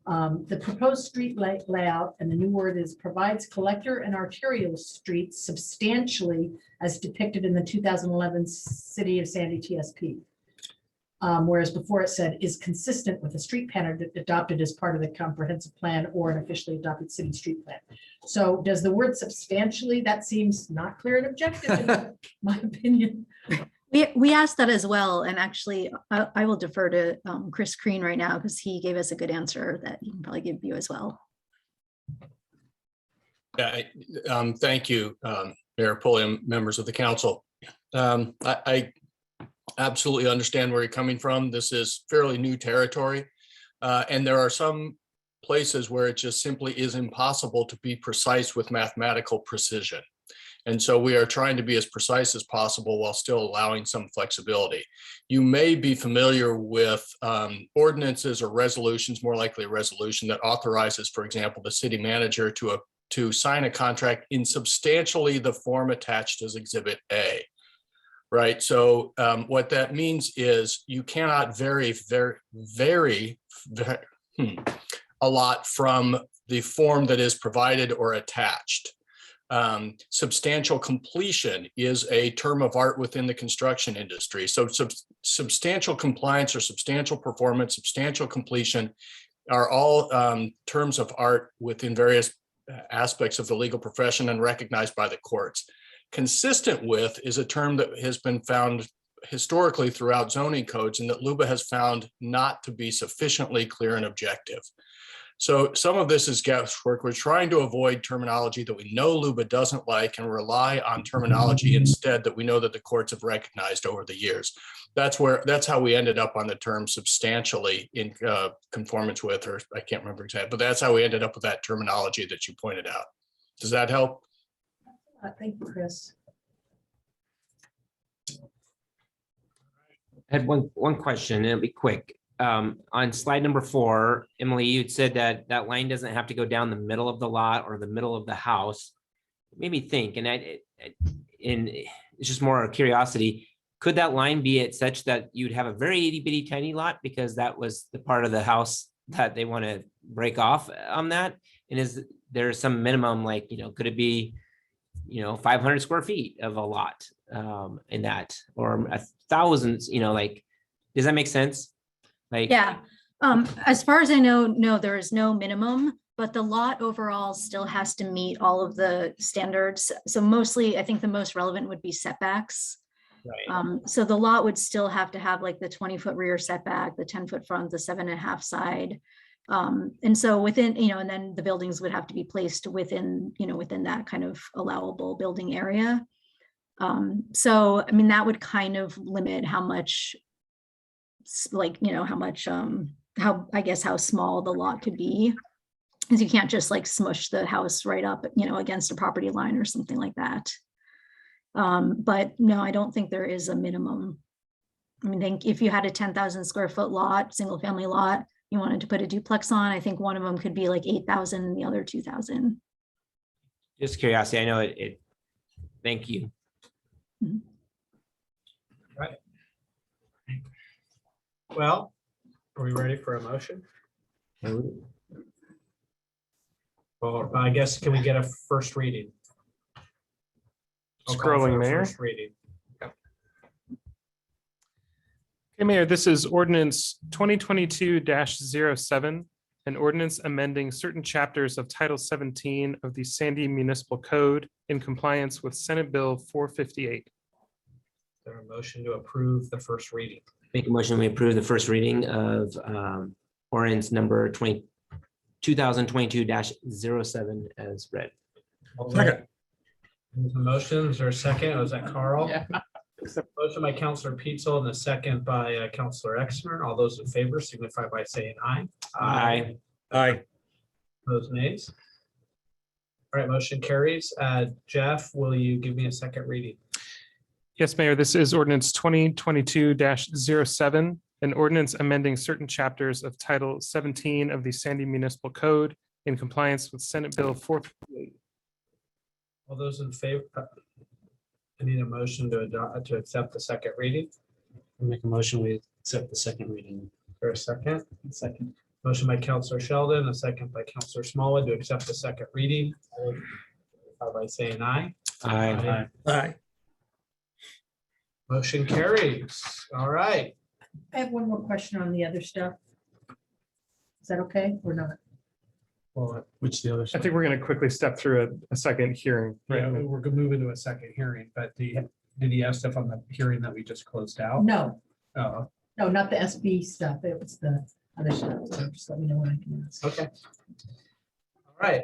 The proposed street layout, and the new word is provides collector and arterial streets substantially as depicted in the 2011 City of Sandy TSP. Whereas before it said is consistent with the street pattern adopted as part of the comprehensive plan or an officially adopted city street plan. So does the word substantially, that seems not clear and objective in my opinion. We asked that as well, and actually, I will defer to Chris Crean right now because he gave us a good answer that he can probably give you as well. Thank you, Mayor Pulliam, members of the council. I absolutely understand where you're coming from. This is fairly new territory, and there are some places where it just simply is impossible to be precise with mathematical precision. And so we are trying to be as precise as possible while still allowing some flexibility. You may be familiar with ordinances or resolutions, more likely a resolution that authorizes, for example, the city manager to sign a contract in substantially the form attached as Exhibit A. Right. So what that means is you cannot vary a lot from the form that is provided or attached. Substantial completion is a term of art within the construction industry. So substantial compliance or substantial performance, substantial completion are all terms of art within various aspects of the legal profession and recognized by the courts. Consistent with is a term that has been found historically throughout zoning codes and that LUBA has found not to be sufficiently clear and objective. So some of this is guesswork. We're trying to avoid terminology that we know LUBA doesn't like and rely on terminology instead that we know that the courts have recognized over the years. That's how we ended up on the term substantially in conformance with, or I can't remember exactly, but that's how we ended up with that terminology that you pointed out. Does that help? Thank you, Chris. I had one question, and it'll be quick. On slide number 4, Emily, you'd said that line doesn't have to go down the middle of the lot or the middle of the house. It made me think, and it's just more a curiosity. Could that line be at such that you'd have a very itty bitty tiny lot because that was the part of the house that they want to break off on that? And is there some minimum, like, could it be 500 square feet of a lot in that, or 1,000, like, does that make sense? Like, yeah, as far as I know, no, there is no minimum, but the lot overall still has to meet all of the standards. So mostly, I think the most relevant would be setbacks. Right. So the lot would still have to have like the 20-foot rear setback, the 10-foot front, the 7.5 side. And so within, and then the buildings would have to be placed within, within that kind of allowable building area. So, I mean, that would kind of limit how much, like, how small the lot could be. Because you can't just like smush the house right up, against a property line or something like that. But no, I don't think there is a minimum. I mean, think if you had a 10,000 square foot lot, single family lot, you wanted to put a duplex on, I think one of them could be like 8,000 and the other 2,000. just curiosity. I know it. Thank you. Right. Well, are we ready for a motion? Well, I guess, can we get a first reading? I'll call for Scrolling, a Mayor. first reading. Okay, Mayor, this is ordinance 2022-07, an ordinance amending certain chapters of Title 17 of the Sandy Municipal Code in compliance with Senate Bill 458. Is there a motion to approve the first reading? Make a motion, we approve the first reading of ordinance number 2022-07 as read. Second. There's a motion, is there a second? Was that Carl? Yeah. Motion by Counselor Pietzel and the second by Counselor Exner. All those in favor signify by saying aye. Aye. Aye. Those nays. All right, motion carries. Jeff, will you give me a second reading? Yes, Mayor, this is ordinance 2022-07, an ordinance amending certain chapters of Title 17 of the Sandy Municipal Code in compliance with Senate Bill 458. All those in favor? I need a motion to adopt, to accept the second reading. I'll make a motion, we accept the second reading. For a second, Second. motion by Counselor Sheldon, a second by Counselor Smallwood to accept the second reading. By saying aye. Aye. Aye. Motion carries. All right. I have one more question on the other stuff. Is that okay or not? Well, Which the other I side? think we're going to quickly step through a second hearing. yeah, Right. we're gonna move into a second hearing, but did he have stuff on the hearing that we just closed out? No, Oh, no, not the SB stuff. It was the other stuff. So just let me know when I can ask. okay. All right,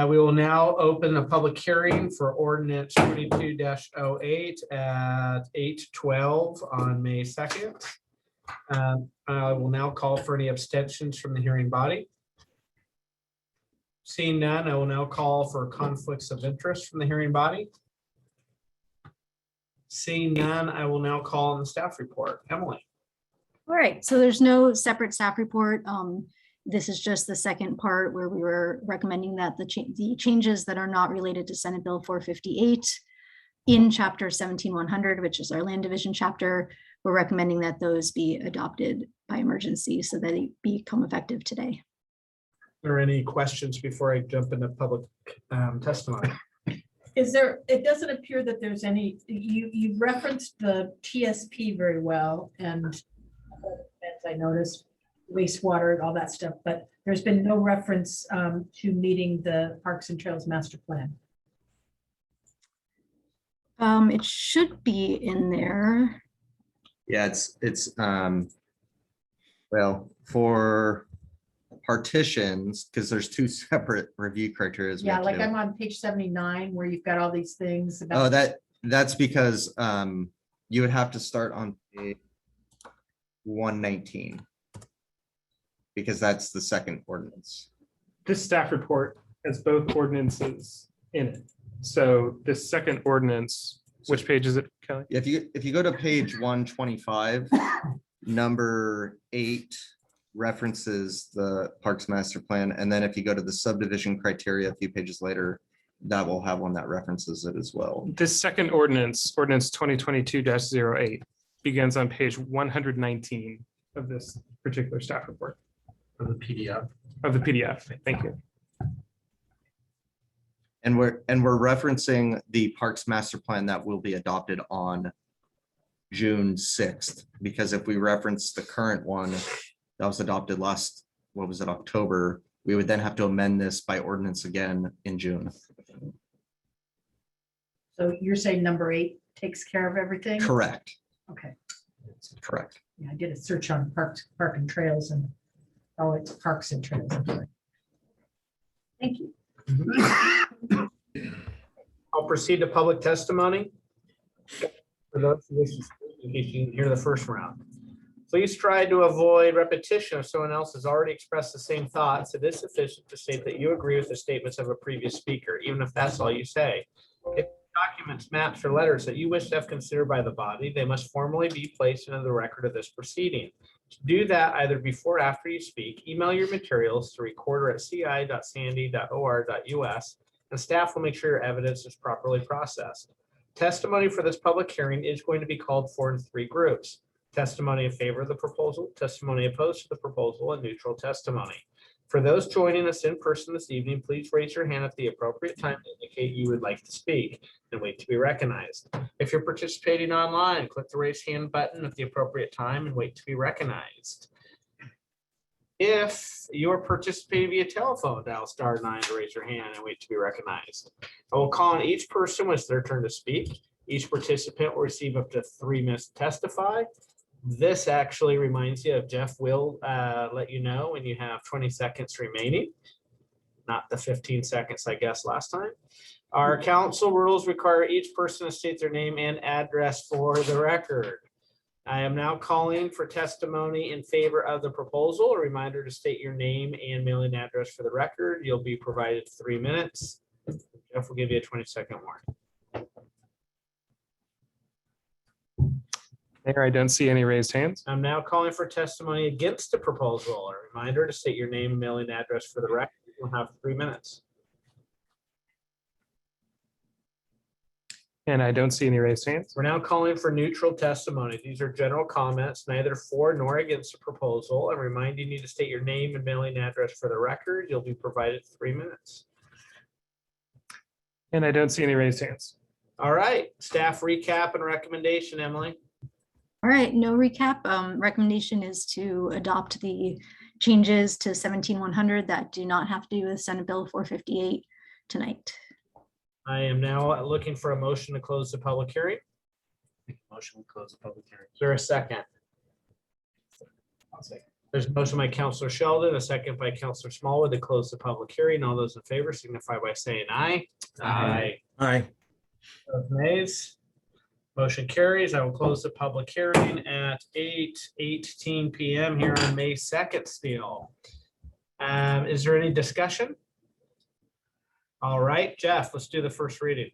we will now open a public hearing for ordinance 22-08 at 8:12 on May 2nd. I will now call for any abstentions from the hearing body. Seeing none, I will now call for conflicts of interest from the hearing body. Seeing none, I will now call on the staff report. Emily. All right, so there's no separate staff report. This is just the second part where we were recommending that the changes that are not related to Senate Bill 458 in chapter 17100, which is our land division chapter, we're recommending that those be adopted by emergency so that they become effective today. Are there any questions before I jump into public testimony? Is there, it doesn't appear that there's any, you referenced the TSP very well and as I noticed wastewater and all that stuff, but there's been no reference to meeting the Parks and Trails Master Plan. It should be in there. Yeah, well, for partitions, because there's two separate review criteria. we Yeah, have to like do. I'm on page 79 where you've got all these things about. Oh, that's because you would have to start on page 119. Because that's the second ordinance. This staff report has both ordinances in it. So this second ordinance, which page is it, Kelly? If you go to page 125, number 8 references the Parks Master Plan. And then if you go to the subdivision criteria a few pages later, that will have one that references it as well. This second ordinance, ordinance 2022-08, begins on page 119 of this particular staff report. Of the PDF. Of the PDF, thank you. And we're referencing the Parks Master Plan that will be adopted on June 6th, because if we reference the current one that was adopted last, what was it, October, we would then have to amend this by ordinance again in June. So you're saying number 8 takes care of everything? Correct, Okay. correct. Yeah, I did a search on park and trails and, oh, it's Parks and Trails. I'm sorry. Thank you. I'll proceed to public testimony. For those who wish to speak, in case you didn't hear the first round. Please try to avoid repetition if someone else has already expressed the same thoughts. It is sufficient to state that you agree with the statements of a previous speaker, even if that's all you say. If documents, maps, or letters that you wish to have considered by the body, they must formally be placed into the record of this proceeding. To do that, either before or after you speak, email your materials to recorder@ci.sandy.or.us, and staff will make sure your evidence is properly processed. Testimony for this public hearing is going to be called for in 3 groups: testimony in favor of the proposal, testimony opposed to the proposal, and neutral testimony. For those joining us in person this evening, please raise your hand at the appropriate time to indicate you would like to speak and wait to be recognized. If you're participating online, click the raise hand button at the appropriate time and wait to be recognized. If you're participating via telephone, dial *9 to raise your hand and wait to be recognized. I will call on each person when it's their turn to speak. Each participant will receive up to 3 minutes to testify. This actually reminds you of Jeff will let you know when you have 20 seconds remaining, not the 15 seconds, I guess, last time. Our council rules require each person to state their name and address for the record. I am now calling for testimony in favor of the proposal. A reminder to state your name and mailing address for the record. You'll be provided 3 minutes. Jeff will give you a 20-second warning. Mayor, I don't see any raised hands. I'm now calling for testimony against the proposal. A reminder to state your name and mailing address for the record. We'll have 3 minutes. And I don't see any raised hands. We're now calling for neutral testimony. These are general comments, neither for nor against the proposal. I'm reminding you to state your name and mailing address for the record. You'll be provided 3 minutes. And I don't see any raised hands. All right, staff recap and recommendation, Emily. All right, no recap. Recommendation is to adopt the changes to 17-100 that do not have to do with Senate Bill 458 tonight. I am now looking for a motion to close the public hearing. Motion to close the public hearing. Is there a second? I'll say. There's a motion by Counselor Sheldon, a second by Counselor Smallwood to close the public hearing. All those in favor signify by saying aye. Aye. Aye. Those nays. Motion carries. I will close the public hearing at 8:18 PM here on May 2nd still. Is there any discussion? All right, Jeff, let's do the first reading.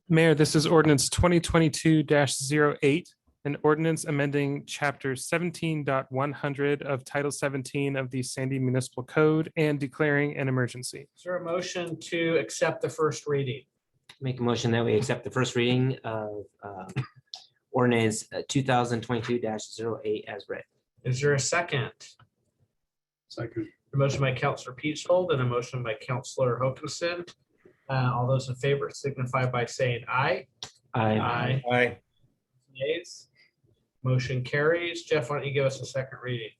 Mayor, this is ordinance 2022-08, an ordinance amending chapter 17.100 of Title 17 of the Sandy Municipal Code and declaring an emergency. Is there a motion to accept the first reading? Make a motion that we accept the first reading of ordinance 2022-08 as read. Is there a second? Second. A motion by Counselor Peatsold and a motion by Counselor Hokinson. All those in favor signify by saying aye. Aye. Aye. Nays. Motion carries. Jeff, why don't you give us a second reading?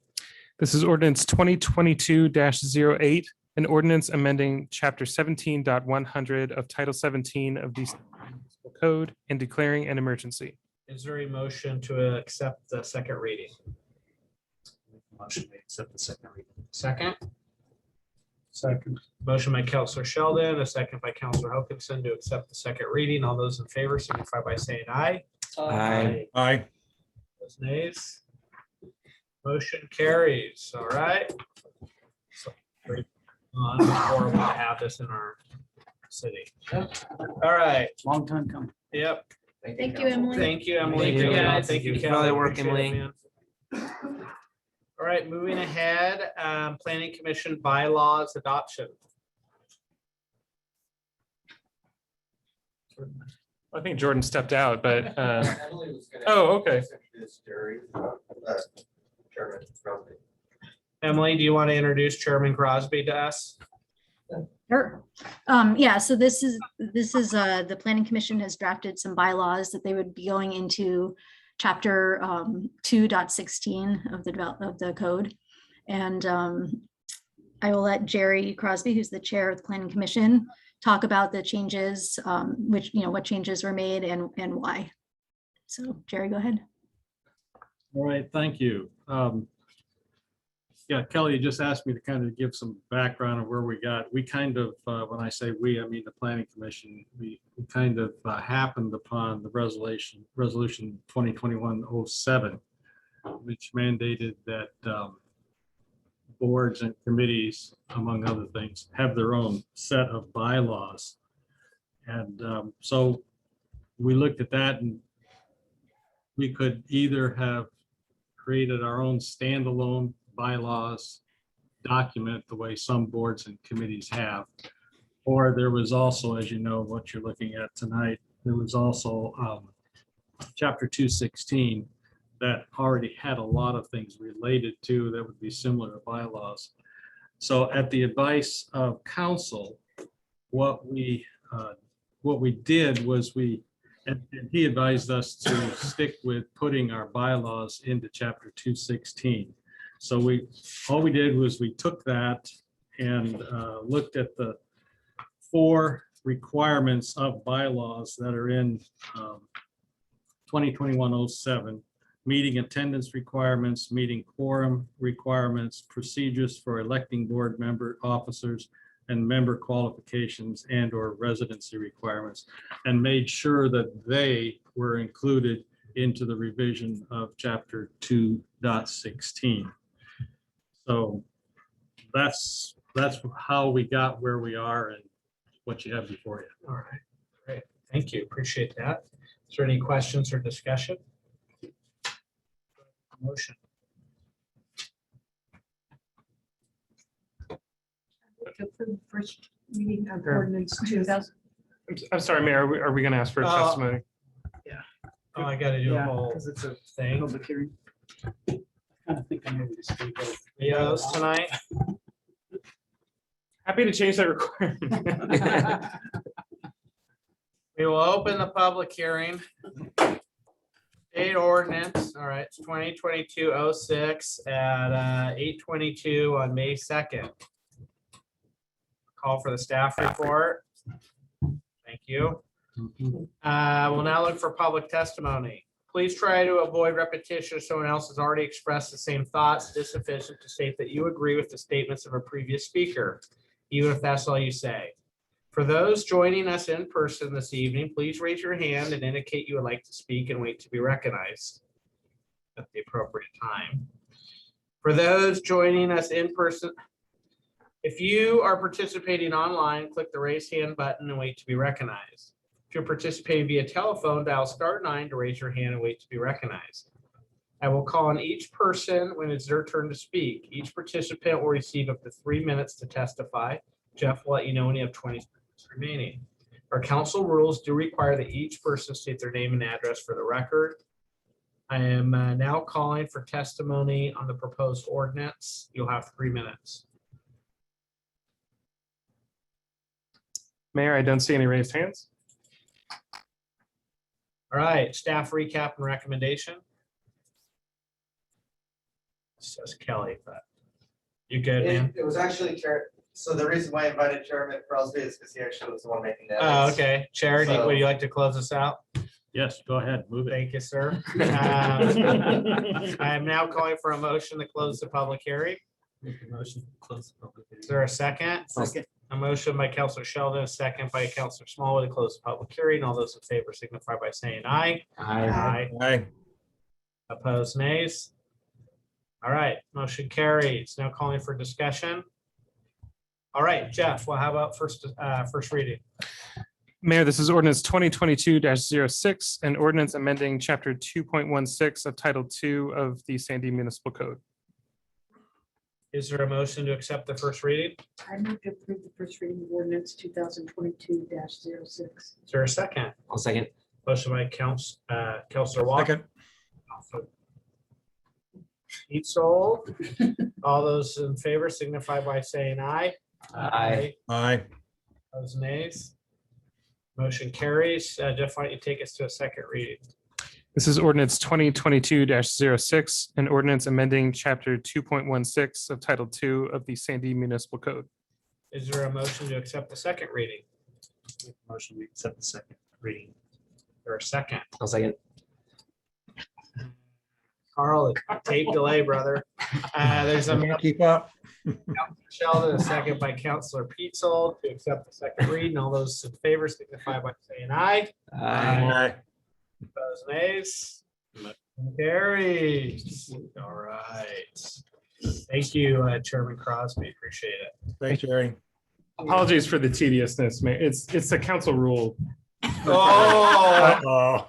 This is ordinance 2022-08, an ordinance amending chapter 17.100 of Title 17 of the Municipal Code and declaring an emergency. Is there a motion to accept the second reading? Motion to accept the second reading. Second. Second. Motion by Counselor Sheldon, a second by Counselor Hokinson to accept the second reading. All those in favor signify by saying aye. Aye. Aye. Those nays. Motion carries. All right. So, it's horrible to have this in our city. All right. Long time coming. Yep. Thank you, Emily. Thank you, Emily. Thank you, Thank you, Thank you for all Kelly. that work, Appreciate it, Emily. man. All right, moving ahead, Planning Commission bylaws adoption. I think Jordan stepped out, but, oh, okay. Emily, do you want to introduce Chairman Crosby to us? Sure. Yeah, so this is the Planning Commission has drafted some bylaws that they would be going into chapter 2.16 of the code. And I will let Jerry Crosby, who's the chair of the Planning Commission, talk about the changes, what changes were made and why. So Jerry, go ahead. All right, thank you. Yeah, Kelly, you just asked me to kind of give some background of where we got. We kind of, when I say we, I mean the Planning Commission, we kind of happened upon the resolution 2021-07, which mandated that boards and committees, among other things, have their own set of bylaws. And so we looked at that and we could either have created our own standalone bylaws document the way some boards and committees have. Or there was also, as you know, what you're looking at tonight, there was also chapter 216 that already had a lot of things related to that would be similar to bylaws. So at the advice of counsel, what we did was and he advised us to stick with putting our bylaws into chapter 216. So all we did was we took that and looked at the 4 requirements of bylaws that are in 2021-07, meeting attendance requirements, meeting quorum requirements, procedures for electing board member officers, and member qualifications and or residency requirements, and made sure that they were included into the revision of chapter 2.16. So that's how we got where we are and what you have before you. All right, great. Thank you. Appreciate that. Is there any questions or discussion? Motion. First reading of Sure. ordinance 2000. I'm sorry, Mayor, are we going to ask for testimony? Oh, I gotta do a Yeah, whole because it's a thing. public hearing. I kind of think I know what to speak of. Videos tonight. Happy to change that requirement. We will open the public hearing. State ordinance, all right, it's 2022-06 at 8:22 on May 2nd. Call for the staff report. Thank you. We'll now look for public testimony. Please try to avoid repetition if someone else has already expressed the same thoughts. It is sufficient to state that you agree with the statements of a previous speaker, even if that's all you say. For those joining us in person this evening, please raise your hand and indicate you would like to speak and wait to be recognized at the appropriate time. For those joining us in person, if you are participating online, click the raise hand button and wait to be recognized. If you're participating via telephone, dial *9 to raise your hand and wait to be recognized. I will call on each person when it's their turn to speak. Each participant will receive up to 3 minutes to testify. Jeff will let you know when you have 20 seconds remaining. Our council rules do require that each person state their name and address for the record. I am now calling for testimony on the proposed ordinance. You'll have 3 minutes. Mayor, I don't see any raised hands. All right, staff recap and recommendation. Says Kelly, but you good, man? It was actually Chair, so the reason why I invited Chairman Crosby is because he actually was the one making that. Oh, okay. Chair, So- would you like to close us out? Yes, go ahead, move it. Thank you, sir. I am now calling for a motion to close the public hearing. Motion to close the public hearing. Is there a second? Second. A motion by Counselor Sheldon, a second by Counselor Smallwood to close the public hearing. All those in favor signify by saying aye. Aye. Aye. Opposed, nays. All right, motion carries. Now calling for discussion. All right, Jeff, well, how about first reading? Mayor, this is ordinance 2022-06, an ordinance amending chapter 2.16 of title 2 of the Sandy Municipal Code. Is there a motion to accept the first reading? I move to approve the first reading of ordinance 2022-06. Is there a second? I'll second. Motion by Counselor Walker. Second. Petzold. All those in favor signify by saying aye. Aye. Aye. Those nays. Motion carries. Jeff, why don't you take us to a second reading? This is ordinance 2022-06, an ordinance amending chapter 2.16 of title 2 of the Sandy Municipal Code. Is there a motion to accept the second reading? Motion to accept the second reading. Or a second? I'll second. Carl, tape delay, brother. There's a Can't keep up. Sheldon, a second by Counselor Petzold to accept the second reading. All those in favor signify by saying aye. Aye. Those nays. Motion carries. All right. Thank you, Chairman Crosby. Appreciate it. Thanks, Jerry. Apologies for the tediousness, Mayor. It's a council rule. Oh, Oh,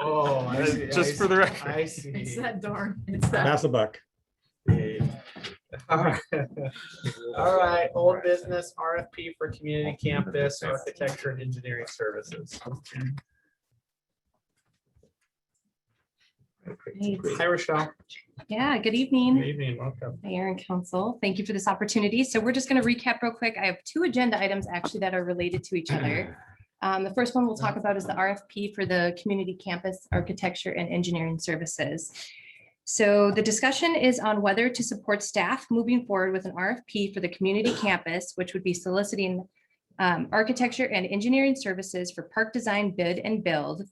oh, I see, Just for the record. I see. It's that darn, it's that. pass a buck. All right. All right, old business RFP for community campus architecture and engineering services. Hi, Rochelle. Yeah, good Good evening, evening. Welcome. Mayor and Council. Thank you for this opportunity. So we're just going to recap real quick. I have two agenda items actually that are related to each other. The first one we'll talk about is the RFP for the community campus architecture and engineering services. So the discussion is on whether to support staff moving forward with an RFP for the community campus, which would be soliciting architecture and engineering services for park design, bid and build.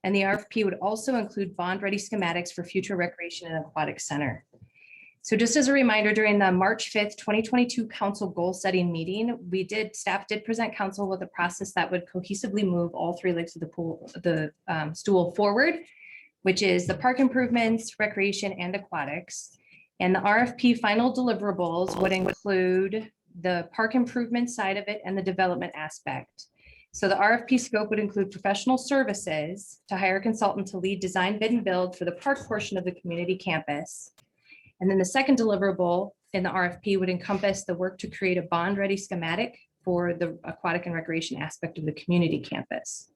And the RFP would also include bond-ready schematics for future recreation and aquatic center. So just as a reminder, during the March 5th, 2022 council goal setting meeting, staff did present council with a process that would cohesively move all three legs of the stool forward, which is the park improvements, recreation and aquatics. And the RFP final deliverables would include the park improvement side of it and the development aspect. So the RFP scope would include professional services to hire a consultant to lead design, bid and build for the park portion of the community campus. And then the second deliverable in the RFP would encompass the work to create a bond-ready schematic for the aquatic and recreation aspect of the community campus.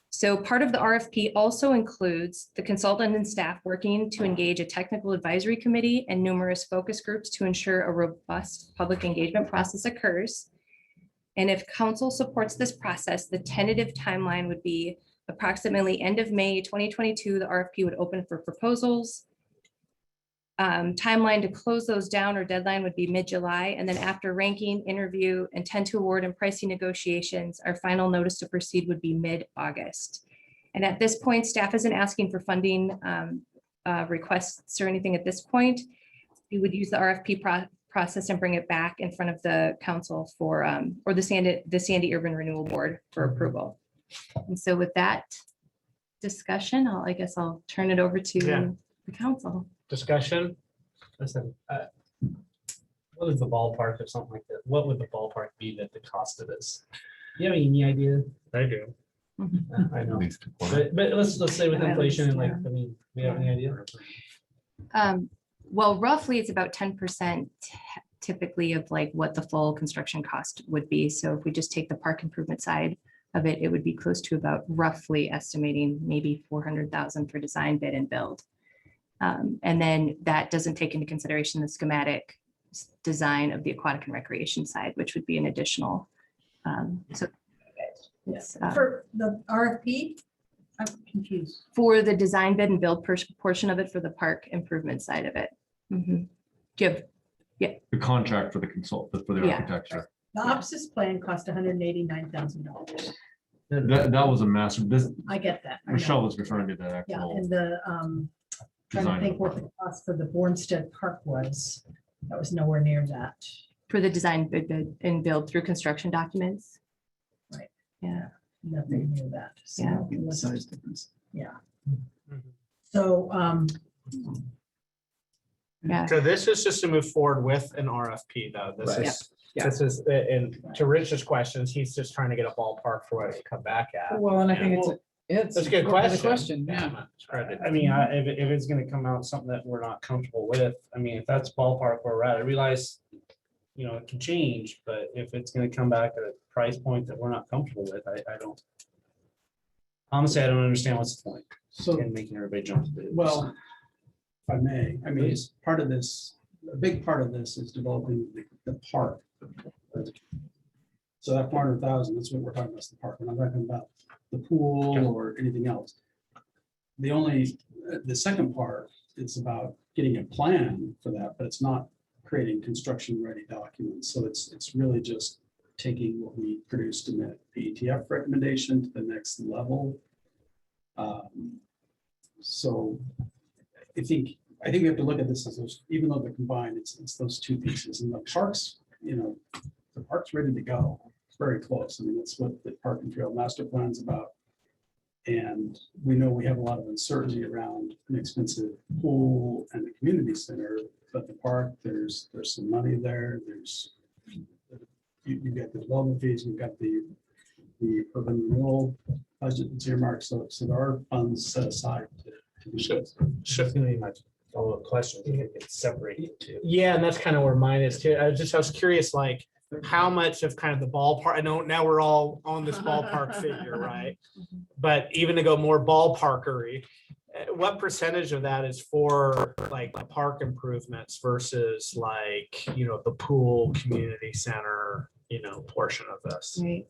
So part of the RFP also includes the consultant and staff working to engage a technical advisory committee and numerous focus groups to ensure a robust public engagement process occurs. And if council supports this process, the tentative timeline would be approximately end of May 2022, the RFP would open for proposals. Timeline to close those down or deadline would be mid-July. And then after ranking, interview, intent to award and pricing negotiations, our final notice to proceed would be mid-August. And at this point, staff isn't asking for funding requests or anything at this point. We would use the RFP process and bring it back in front of the council for, or the Sandy Urban Renewal Board for approval. And so with that discussion, I guess I'll turn it over to the council. Discussion? Listen, what is the ballpark of something like that? What would the ballpark be that the cost of this? Do you have any idea? I do. I know. But let's say with inflation and like, I mean, we have any idea? Well, roughly it's about 10% typically of like what the full construction cost would be. So if we just take the park improvement side of it, it would be close to about roughly estimating maybe 400,000 for design, bid and build. And then that doesn't take into consideration the schematic design of the aquatic and recreation side, which would be an additional. So it's, For the RFP, I'm confused. for the design, bid and build portion of it for the park improvement side of it. Mhm. Give, The contract for the consultant, for the Yeah. architecture. The OPSIS plan cost $189,000. That was a massive, this, I get that. I know. Michelle was referring to the Yeah, actual. and the, trying to design think of what the cost for the Bornstead Park was. That was nowhere near that. for the design, bid and build through construction documents. Right. Yeah. Nothing near that. So Yeah. it was- Size difference. Yeah. So, Yeah. So this is just to move forward with an RFP though. This is, and to Rich's questions, he's just trying to get a ballpark for what it could come back at. Well, and I think Yeah. it's. That's a good question. Yeah. I mean, if it's gonna come out something that we're not comfortable with, I mean, if that's ballpark where we're at, I realize, you know, it can change, but if it's gonna come back at a price point that we're not comfortable with, I don't. Honestly, I don't understand what's the point So, in making everybody jump to bid. well, if I may, I mean, Please. part of this, a big part of this is developing the park. So that 400,000, that's what we're talking about, is the park. We're not talking about the pool or anything else. The second part is about getting a plan for that, but it's not creating construction-ready documents. So it's really just taking what we produced in that PETF recommendation to the next level. So I think we have to look at this as those, even though they're combined, it's those two pieces. And the parks, the park's ready to go. It's very close. I mean, that's what the Park and Trail Master Plan is about. And we know we have a lot of uncertainty around an expensive pool and the community center, but the park, there's some money there. You've got the development fees, you've got the urban renewal budget that's earmarked. So there are funds set aside to do this. That's gonna be my follow-up question. It's separated too. Yeah, and that's kind of where mine is too. I was curious, like, how much of kind of the ballpark, I know now we're all on this ballpark figure, right? But even to go more ballparkery, what percentage of that is for like the park improvements versus like, the pool, community center, portion of this? Right.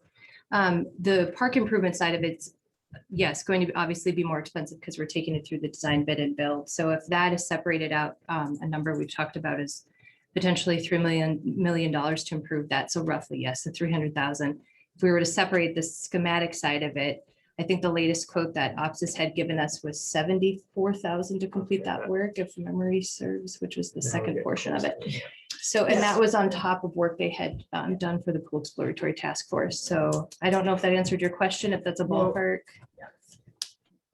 The park improvement side of it's, yes, going to obviously be more expensive because we're taking it through the design, bid and build. So if that is separated out, a number we've talked about is potentially $3 million to improve that. So roughly, yes, the 300,000. If we were to separate the schematic side of it, I think the latest quote that OPSIS had given us was 74,000 to complete that work, if memory serves, which was the second portion of it. So, and that was on top of work they had done for the pool exploratory task force. So I don't know if that answered your question, if that's a ballpark.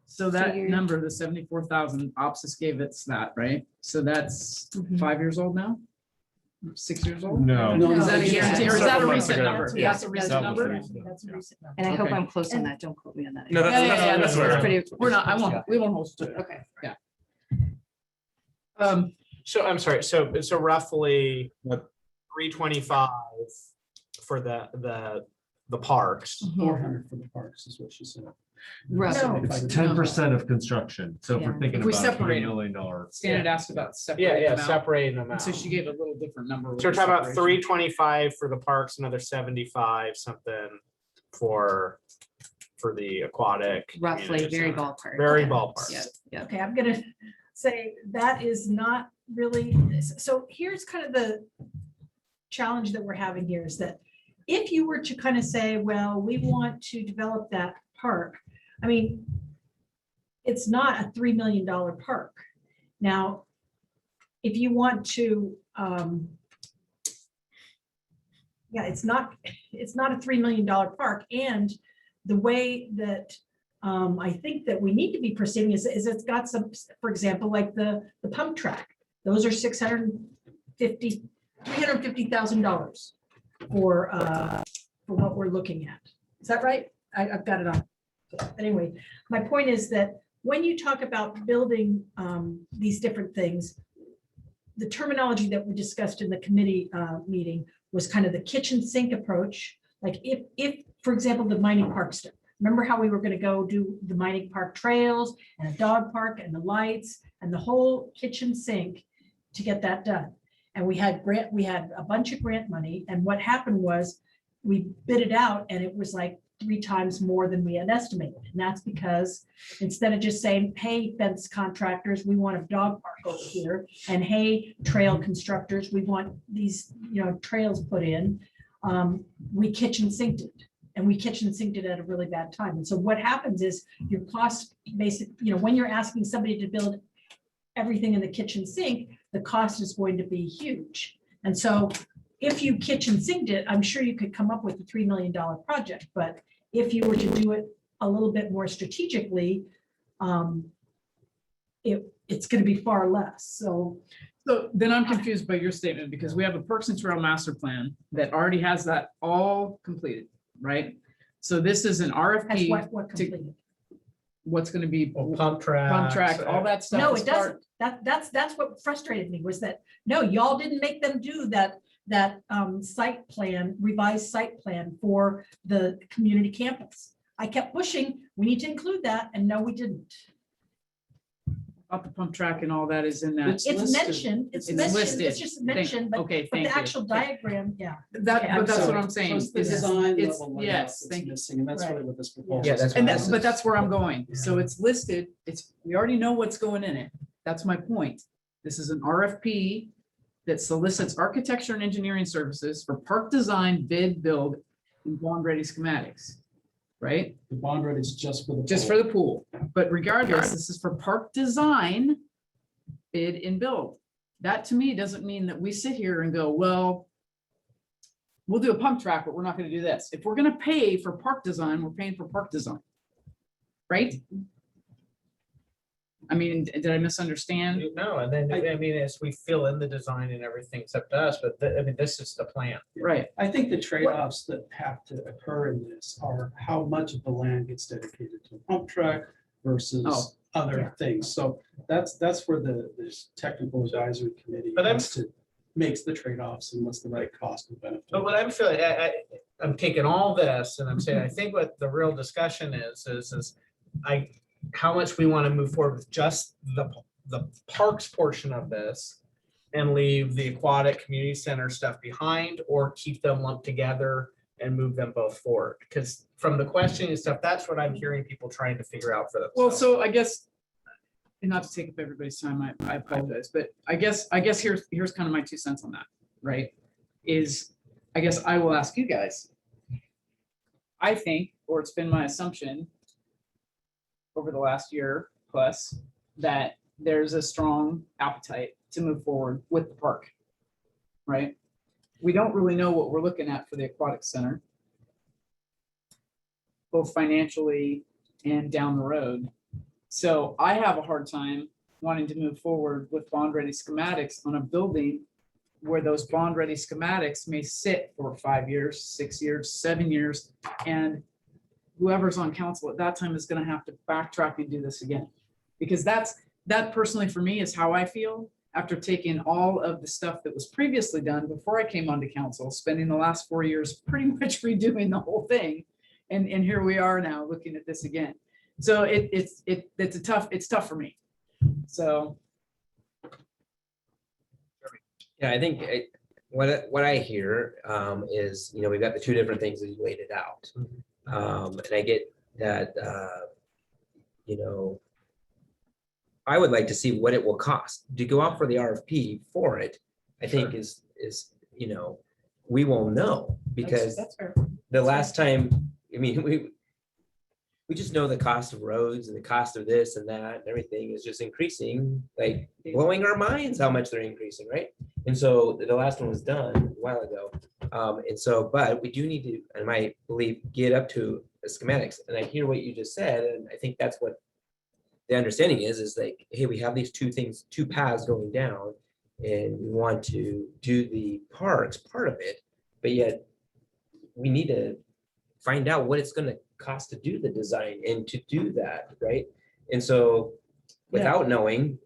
So that Figure. number, the 74,000, OPSIS gave us that, right? So that's 5 years old now? 6 years old? No. Is that a guarantee or is that a Several months recent ago. number? Yeah. That's a recent number? that's a recent number. And I hope Okay. I'm close on that. Don't quote me on that. No, that's- Yeah, that's that's fair. pretty, we're not, we won't hold you to it. Okay. Yeah. So I'm sorry, so roughly What? 325 for the parks. 400 for the parks is what she said. Roughly. It's 10% of construction. So if Yeah. we're thinking If we about separate $3 them. million. Standard asked about separating Yeah, them out. separating them And out. so she gave a little different number. with So we're the talking about separation. 325 for the parks, another 75 something for the aquatic. Roughly, community very center. ballpark. Very yeah. ballpark. Yeah, yeah. Okay, I'm gonna say that is not really, so here's kind of the challenge that we're having here is that if you were to kind of say, well, we want to develop that park, I mean, it's not a $3 million park. Now, if you want to, yeah, it's not a $3 million park. And the way that I think that we need to be proceeding is it's got some, for example, like the pump track. Those are $350,000 for what we're looking at. Is that right? I've got it on. Anyway, my point is that when you talk about building these different things, the terminology that we discussed in the committee meeting was kind of the kitchen sink approach. Like if, for example, the mining park stuff, remember how we were going to go do the mining park trails and a dog park and the lights and the whole kitchen sink to get that done. And we had a bunch of grant money. And what happened was we bid it out and it was like 3 times more than we had estimated. And that's because instead of just saying, hey, fence contractors, we want a dog park over here, and hey, trail constructors, we want these, trails put in, we kitchen sinked it. And we kitchen sinked it at a really bad time. And so what happens is your cost when you're asking somebody to build everything in the kitchen sink, the cost is going to be huge. And so if you kitchen sinked it, I'm sure you could come up with a $3 million project. But if you were to do it a little bit more strategically, it's going to be far less. So then I'm confused by your statement because we have a Parks and Trail master plan that already has that all completed, right? So this is an that's RFP. what completed. What's going to be Pump track. all that stuff. No, is it part- doesn't. That's what frustrated me was that, no, y'all didn't make them do that site plan, revised site plan for the community campus. I kept pushing, we need to include that, and no, we didn't. About the pump track and all that is in that. It's mentioned, it's just mentioned, but Okay, the thank you. actual diagram, yeah. But that's sorry. what I'm saying. It's the is design it's- level layout Yes, that's thank you. missing, and that's Right. really what this proposal Yeah, is. that's And what that's, but that's where I'm going. So it's listed, we already know what's going in it. That's my point. This is an RFP that solicits architecture and engineering services for park design, bid, build, and bond-ready schematics, right? The bond rate is just for the. Just for the pool. But regardless, this is for park design, bid and build. That to me doesn't mean that we sit here and go, well, we'll do a pump track, but we're not going to do this. If we're going to pay for park design, we're paying for park design. Right? I mean, did I misunderstand? No, and then, I mean, as we fill in the design and everything, it's up to us, but this is the plan. Right. I think the trade-offs that have to occur in this are how much of the land gets dedicated to a pump track versus other things. So that's where this technical advisory committee makes the trade-offs and what's the right cost and benefit. But what I'm feeling, I'm taking all this and I'm saying, I think what the real discussion is how much we want to move forward with just the parks portion of this and leave the aquatic community center stuff behind, or keep them lumped together and move them both forward. Because from the questioning and stuff, that's what I'm hearing people trying to figure out for themselves. Well, so I guess, and not to take up everybody's time, I apologize, but I guess here's kind of my 2 cents on that, right? Is I guess I will ask you guys. I think, or it's been my assumption over the last year plus, that there's a strong appetite to move forward with the park, right? We don't really know what we're looking at for the aquatic center, both financially and down the road. So I have a hard time wanting to move forward with bond-ready schematics on a building where those bond-ready schematics may sit for 5 years, 6 years, 7 years, and whoever's on council at that time is going to have to backtrack and do this again. Because that personally for me is how I feel. after taking all of the stuff that was previously done before I came onto council, spending the last 4 years pretty much redoing the whole thing. And here we are now looking at this again. So it's tough for me. So. Yeah, I think what I hear is, we've got the two different things that you laid it out. And I get that, I would like to see what it will cost to go out for the RFP for it. I think is we will know, because That's fair. the last time, we just know the cost of roads and the cost of this and that and everything is just increasing, like blowing our minds how much they're increasing, right? And so the last one was done a while ago. But we do need to, and I believe, get up to schematics. And I hear what you just said, and I think that's what the understanding is like, hey, we have these two paths going down, and we want to do the parks part of it, but yet we need to find out what it's going to cost to do the design and to do that, right? And so without knowing,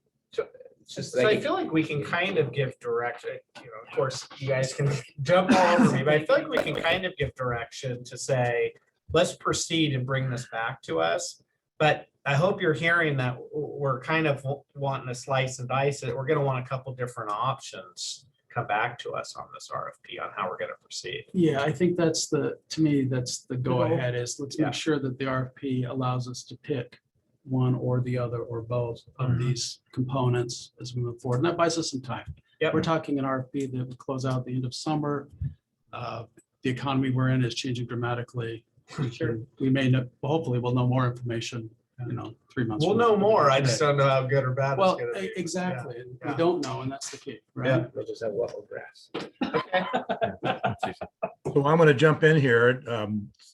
it's just So I feel like we can kind of give direction, of course, you guys can jump all over me, but I feel like we can kind of give direction to say, let's proceed and bring this back to us. But I hope you're hearing that we're kind of wanting to slice and dice it. We're going to want a couple different options come back to us on this RFP on how we're going to proceed. Yeah, I think to me, that's the go ahead is let's make sure that the RFP allows us to pick one or the other or both of these components as we move forward. And that buys us some time. We're talking an RFP that would close out at the end of summer. The economy we're in is changing dramatically. We may know, hopefully we'll know more information, 3 months. We'll know more. I just don't know how good or bad Well, it's going to be. exactly. Yeah. We don't know, and that's the key, right? Yeah. we'll just have level grass. So I'm going to jump in here,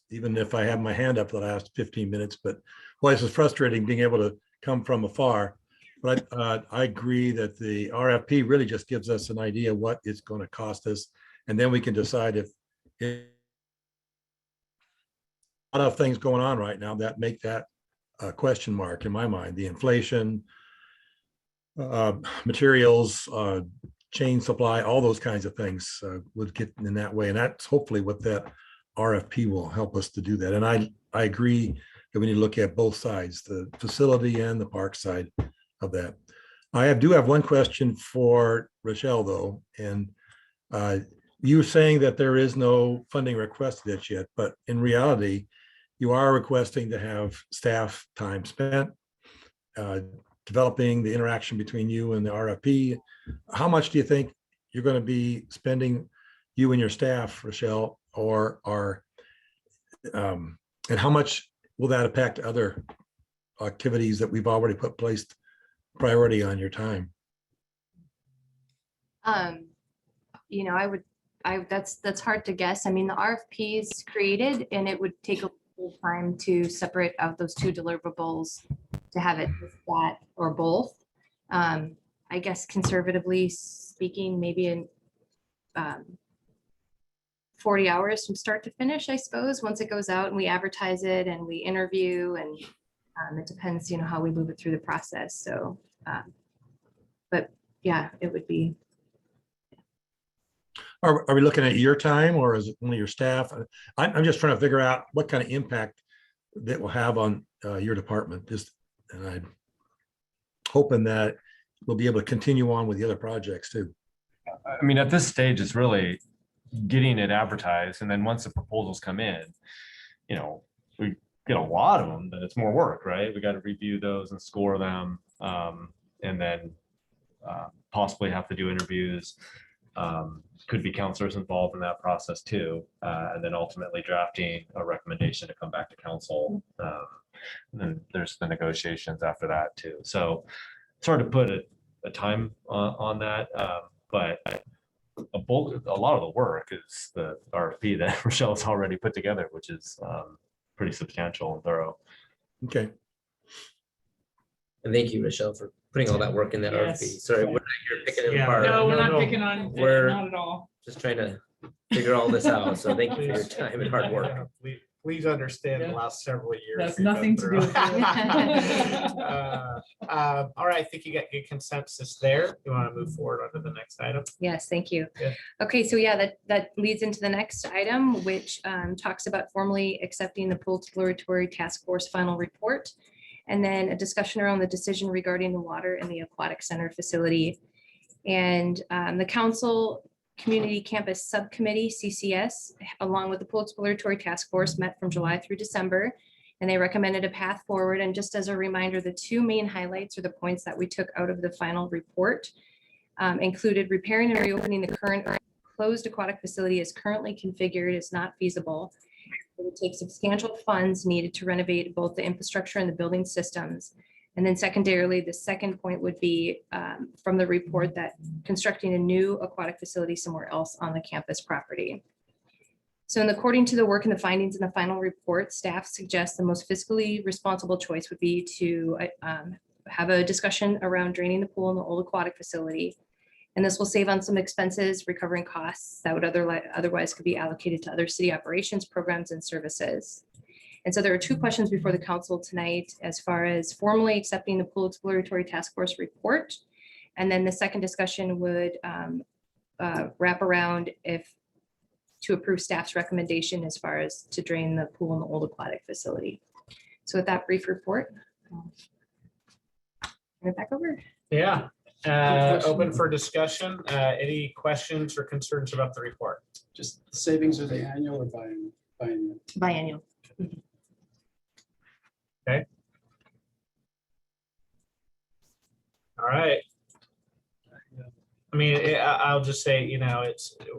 even if I have my hand up the last 15 minutes, but boy, this is frustrating being able to come from afar. But I agree that the RFP really just gives us an idea what it's going to cost us. And then we can decide if a lot of things going on right now that make that a question mark in my mind. The inflation, materials, chain supply, all those kinds of things would get in that way. And that's hopefully what that RFP will help us to do that. And I agree that we need to look at both sides, the facility and the park side of that. I do have one question for Rochelle though. And you were saying that there is no funding requested yet, but in reality, you are requesting to have staff time spent developing the interaction between you and the RFP. How much do you think you're going to be spending, you and your staff, Rochelle, and how much will that impact other activities that we've already placed priority on your time? That's hard to guess. I mean, the RFP is created and it would take a little time to separate out those two deliverables to have it that or both. I guess conservatively speaking, maybe in 40 hours from start to finish, I suppose, once it goes out and we advertise it and we interview, and it depends, how we move it through the process. So, but yeah, it would be. Are we looking at your time or is it only your staff? I'm just trying to figure out what kind of impact that will have on your department. And I'm hoping that we'll be able to continue on with the other projects too. I mean, at this stage, it's really getting it advertised. And then once the proposals come in, we get a lot of them, but it's more work, right? We got to review those and score them. And then possibly have to do interviews. Could be counselors involved in that process too. And then ultimately drafting a recommendation to come back to council. And then there's the negotiations after that too. So it's hard to put a time on that. But a lot of the work is the RFP that Rochelle's already put together, which is pretty substantial and thorough. Okay. And thank you, Rochelle, for putting all that work in that Yes. RFP. Sorry, we're not here picking it apart. No, we're not picking on, We're not at all. just trying to figure all this out. So thank you for your time and hard work. please understand the last several years. That's we've been nothing to do through. with you. All right, I think you got good consensus there. You want to move forward onto the next item? Yes, thank you. Yeah. Okay, so yeah, that leads into the next item, which talks about formally accepting the Pool Exploratory Task Force final report. And then a discussion around the decision regarding the water in the Aquatic Center facility. And the Council Community Campus Subcommittee, CCS, along with the Pool Exploratory Task Force, met from July through December. And they recommended a path forward. And just as a reminder, the two main highlights or the points that we took out of the final report included repairing and reopening the current closed aquatic facility as currently configured is not feasible. It would take substantial funds needed to renovate both the infrastructure and the building systems. And then secondarily, the second point would be from the report that constructing a new aquatic facility somewhere else on the campus property. So according to the work and the findings in the final report, staff suggests the most fiscally responsible choice would be to have a discussion around draining the pool in the old aquatic facility. And this will save on some expenses, recovering costs that would otherwise could be allocated to other city operations, programs, and services. And so there are two questions before the council tonight as far as formally accepting the Pool Exploratory Task Force report. And then the second discussion would wrap around if to approve staff's recommendation as far as to drain the pool in the old aquatic facility. So with that brief report, I'll turn it back over. Yeah, open for discussion. Any questions or concerns about the report? Just the savings, are they annual or biannual? Biannual. Okay. All right. I mean, I'll just say,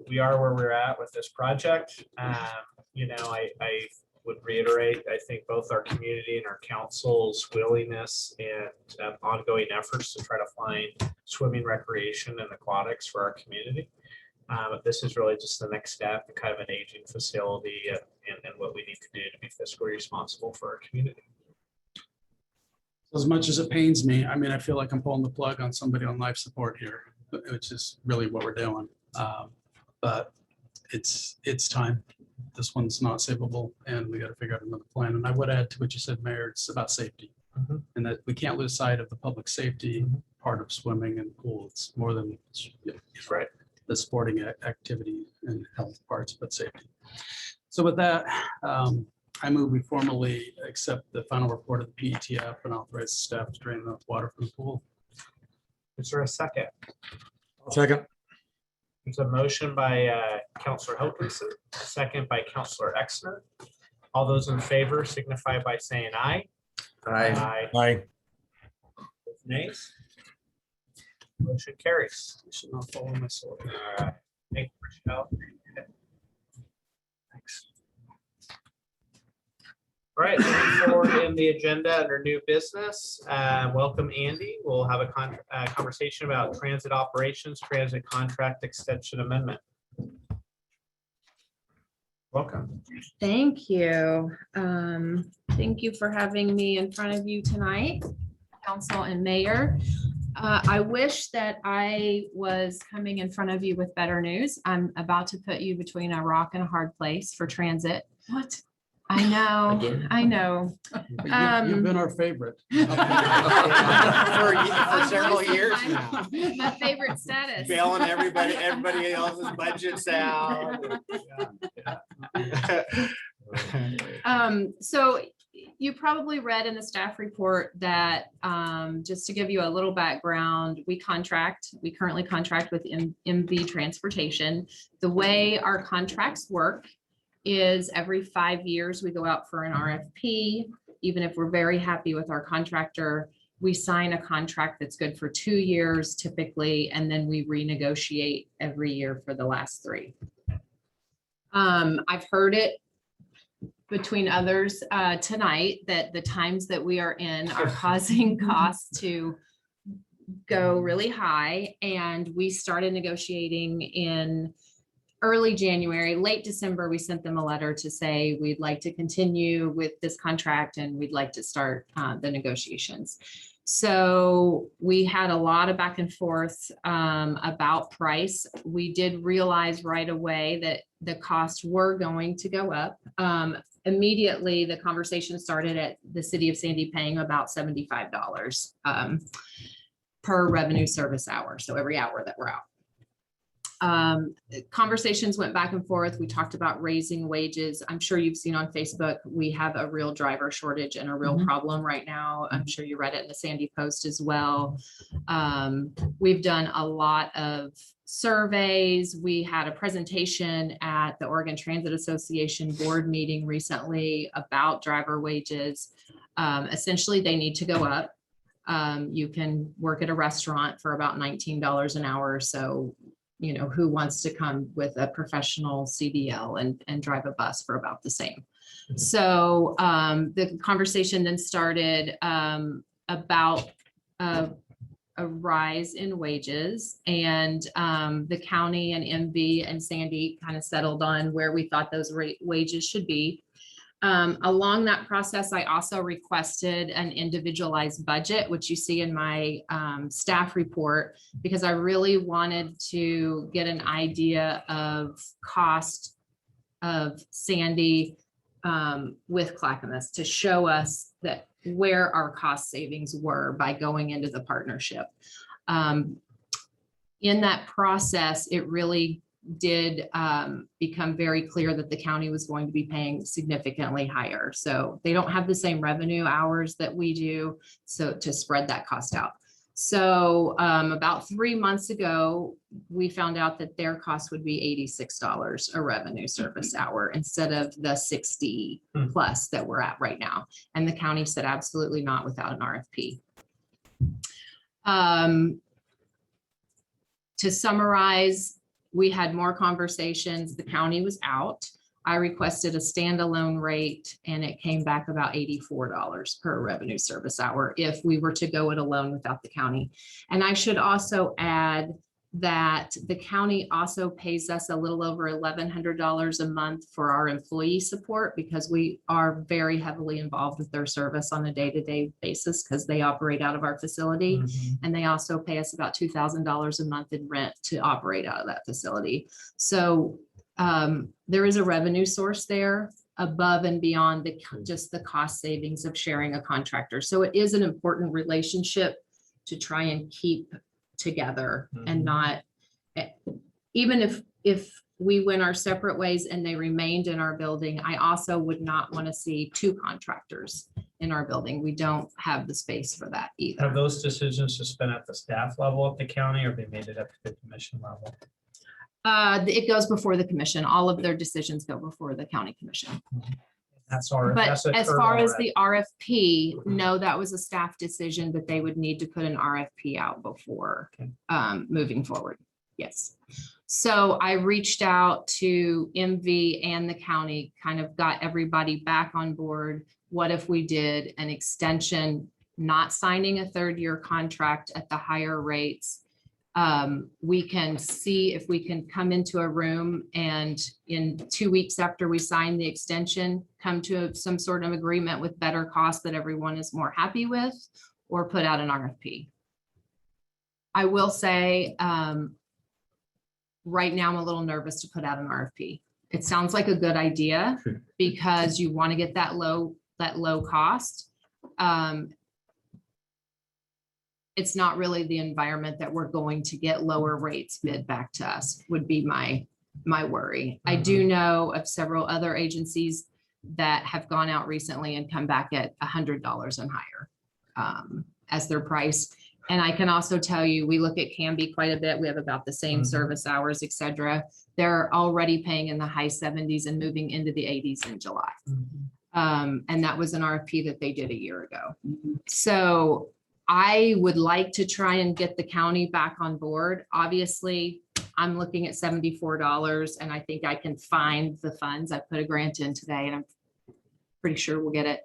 we are where we're at with this project. I would reiterate, I think both our community and our council's willingness and ongoing efforts to try to find swimming, recreation, and aquatics for our community. But this is really just the next step in kind of an aging facility and what we need to do to be fiscally responsible for our community. As much as it pains me, I mean, I feel like I'm pulling the plug on somebody on life support here, which is really what we're doing. But it's time. This one's not savable and we got to figure out another plan. And I would add to what you said, Mayor, it's about safety. And that we can't lose sight of the public safety part of swimming and pool. It's more than right. The sporting activity and health parts, but safety. So with that, I move we formally accept the final report of the PETF and authorize staff to drain the water from the pool. Is there a second? Second. There's a motion by Councilor Hilkinson, a second by Councilor Exner. All those in favor signify by saying aye. Aye. Aye. Nays. Motion carries. You should not follow my sword. All right. Thank you, Michelle. Thanks. All right, moving forward in the agenda under new business. Welcome, Andy. We'll have a conversation about transit operations, transit contract extension amendment. Welcome. Thank you. Thank you for having me in front of you tonight, council and mayor. I wish that I was coming in front of you with better news. I'm about to put you between a rock and a hard place for transit. What? I know, Again? I know. You've been our favorite. For several years now. My favorite status. Bailing everybody else's budgets out. So you probably read in the staff report that, just to give you a little background, we currently contract with MV Transportation. The way our contracts work is every 5 years, we go out for an RFP. Even if we're very happy with our contractor, we sign a contract that's good for 2 years typically, and then we renegotiate every year for the last 3. I've heard it between others tonight that the times that we are in are causing costs to go really high. And we started negotiating in early January, late December. We sent them a letter to say we'd like to continue with this contract and we'd like to start the negotiations. So we had a lot of back and forth about price. We did realize right away that the costs were going to go up. Immediately, the conversation started at the city of Sandy paying about $75 per revenue service hour. So every hour that we're out. Conversations went back and forth. We talked about raising wages. I'm sure you've seen on Facebook, we have a real driver shortage and a real problem right now. I'm sure you read it in the Sandy Post as well. We've done a lot of surveys. We had a presentation at the Oregon Transit Association board meeting recently about driver wages. Essentially, they need to go up. You can work at a restaurant for about $19 an hour. So, you know, who wants to come with a professional CDL and drive a bus for about the same? So the conversation then started about a rise in wages, and the county and MV and Sandy kind of settled on where we thought those wages should be. Along that process, I also requested an individualized budget, which you see in my staff report, because I really wanted to get an idea of cost of Sandy with Clackamas to show us that where our cost savings were by going into the partnership. In that process, it really did become very clear that the county was going to be paying significantly higher. So they don't have the same revenue hours that we do, so to spread that cost out. So about 3 months ago, we found out that their cost would be $86 a revenue service hour instead of the 60 plus that we're at right now. And the county said absolutely not without an RFP. To summarize, we had more conversations. The county was out. I requested a standalone rate and it came back about $84 per revenue service hour if we were to go it alone without the county. And I should also add that the county also pays us a little over $1,100 a month for our employee support, because we are very heavily involved with their service on a day-to-day basis because they operate out of our facility. And they also pay us about $2,000 a month in rent to operate out of that facility. So there is a revenue source there above and beyond just the cost savings of sharing a contractor. So it is an important relationship to try and keep together and not, even if we went our separate ways and they remained in our building, I also would not want to see 2 contractors in our building. We don't have the space for that either. Have those decisions just been at the staff level of the county, or they made it up to the commission level? It goes before the commission. All of their decisions go before the county commission. That's our. But that's as occurred far as already. the RFP, no, that was a staff decision, but they would need to put an RFP out before moving forward. Yes. So I reached out to MV and the county, kind of got everybody back on board. What if we did an extension, not signing a 3rd-year contract at the higher rates? We can see if we can come into a room and in 2 weeks after we sign the extension, come to some sort of agreement with better costs that everyone is more happy with, or put out an RFP. I will say, right now I'm a little nervous to put out an RFP. It sounds like a good idea because you want to get that low cost. It's not really the environment that we're going to get lower rates bid back to us, would be my worry. I do know of several other agencies that have gone out recently and come back at $100 and higher as their price. And I can also tell you, we look at Canby quite a bit. We have about the same service hours, et cetera. They're already paying in the high 70s and moving into the 80s in July. And that was an RFP that they did a year ago. So I would like to try and get the county back on board. Obviously, I'm looking at $74 and I think I can find the funds. I put a grant in today and I'm pretty sure we'll get it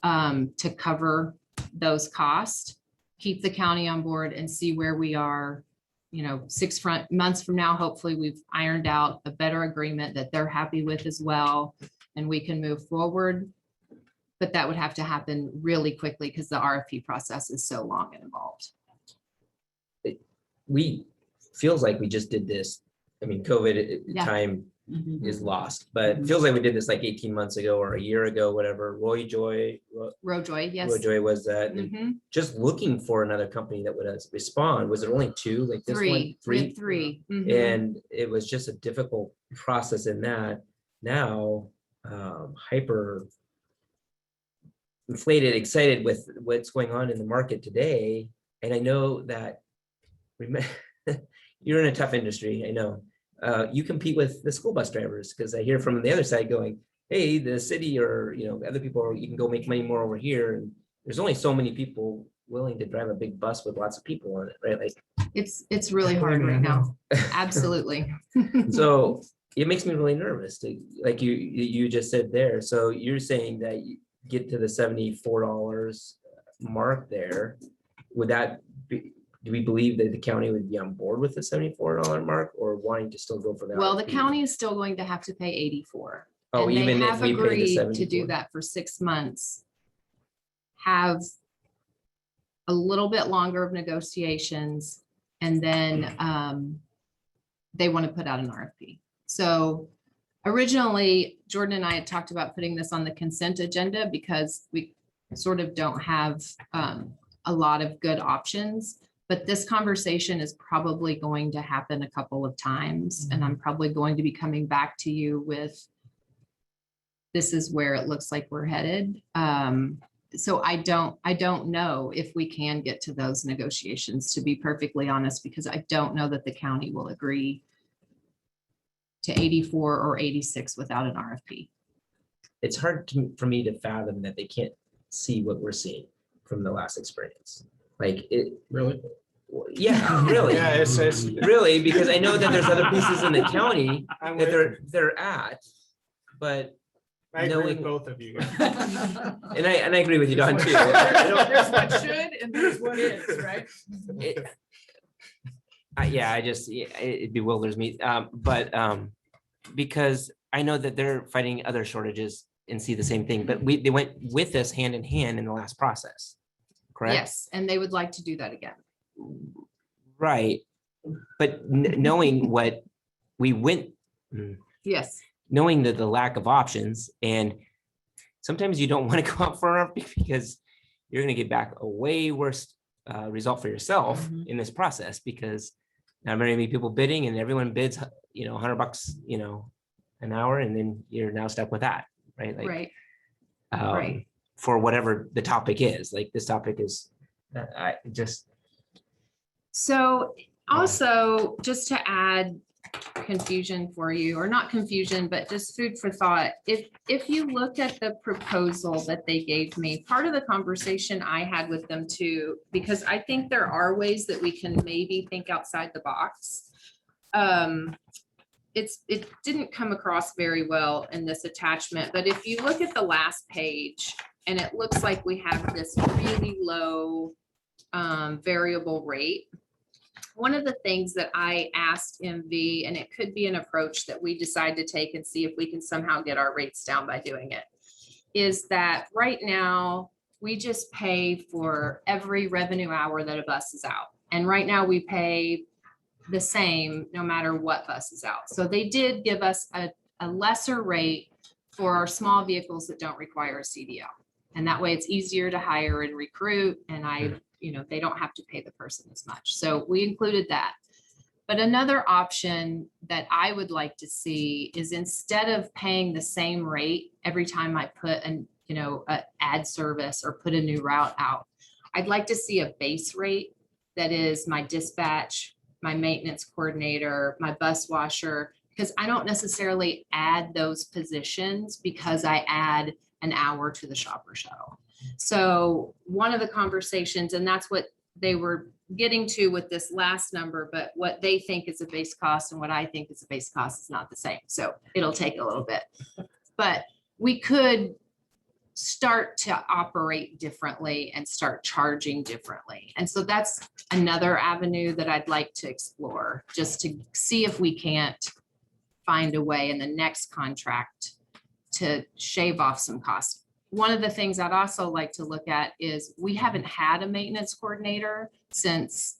to cover those costs, keep the county on board and see where we are, 6 months from now. Hopefully we've ironed out a better agreement that they're happy with as well, and we can move forward. But that would have to happen really quickly because the RFP process is so long and involved. Feels like we just did this. I mean, COVID Yeah. time is lost, but it feels like we did this like 18 months ago or a year ago, whatever. Royjoy Rojoy, yes. Royjoy was that. And Mhm. just looking for another company that would respond. Was it only two? Like this one? We had three. Mhm. And it was just a difficult process in that. Now, hyper inflated, excited with what's going on in the market today. And I know that you're in a tough industry. I know. You compete with the school bus drivers because I hear from the other side going, hey, the city or, you know, other people, you can go make money more over here. And there's only so many people willing to drive a big bus with lots of people on it, right? Like It's really hard right now. Absolutely. so it makes me really nervous to, like you just said there. So you're saying that you get to the $74 mark there. Would that be, do we believe that the county would be on board with the $74 mark or wanting to still go for that? Well, the county is still going to have to pay 84. Oh, and they even if have we pay the agreed 74? to do that for 6 months. Have a little bit longer of negotiations, and then they want to put out an RFP. So originally, Jordan and I had talked about putting this on the consent agenda because we sort of don't have a lot of good options. But this conversation is probably going to happen a couple of times, and I'm probably going to be coming back to you with, this is where it looks like we're headed. So I don't know if we can get to those negotiations, to be perfectly honest, because I don't know that the county will agree to 84 or 86 without an RFP. It's hard for me to fathom that they can't see what we're seeing from the last experience. Like it really? Yeah, really. Yeah, it's really, because I know that there's other pieces in the county that they're at, but I agree with both of you. and I agree with you, Don, too. There's what should and there's what is, right? It bewilders me. Because I know that they're fighting other shortages and see the same thing, but they went with us hand in hand in the last process, correct? Yes, and they would like to do that again. Right, but knowing what we went, yes, knowing that the lack of options, and sometimes you don't want to go out for an RFP because you're going to get back a way worse result for yourself in this process, because not very many people bidding and everyone bids, $100, an hour, and then you're now stuck with that, right? Like, right. Right. For whatever the topic is, like this topic is, I just. So also, just to add confusion for you, or not confusion, but just food for thought. If you look at the proposal that they gave me, part of the conversation I had with them too, because I think there are ways that we can maybe think outside the box. It didn't come across very well in this attachment, but if you look at the last page, and it looks like we have this really low variable rate. One of the things that I asked MV, and it could be an approach that we decide to take and see if we can somehow get our rates down by doing it, is that right now we just pay for every revenue hour that a bus is out. And right now we pay the same no matter what bus is out. So they did give us a lesser rate for our small vehicles that don't require a CDL. And that way it's easier to hire and recruit, and they don't have to pay the person as much. So we included that. But another option that I would like to see is, instead of paying the same rate every time I put an ad service or put a new route out, I'd like to see a base rate that is my dispatch, my maintenance coordinator, my bus washer, because I don't necessarily add those positions because I add an hour to the shopper shuttle. So one of the conversations, and that's what they were getting to with this last number, but what they think is a base cost and what I think is a base cost is not the same. So it'll take a little bit, but we could start to operate differently and start charging differently. And so that's another avenue that I'd like to explore, just to see if we can't find a way in the next contract to shave off some costs. one of the things I'd also like to look at is we haven't had a maintenance coordinator since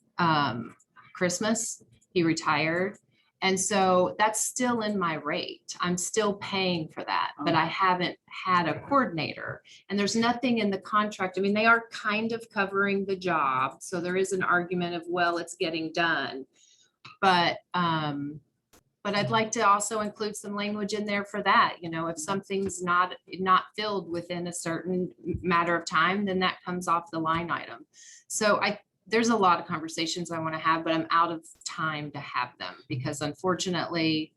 Christmas. He retired. And so that's still in my rate. I'm still paying for that, but I haven't had a coordinator. And there's nothing in the contract. I mean, they are kind of covering the job. So there is an argument of, well, it's getting done. But I'd like to also include some language in there for that. You know, if something's not filled within a certain matter of time, then that comes off the line item. So there's a lot of conversations I want to have, but I'm out of time to have them because unfortunately,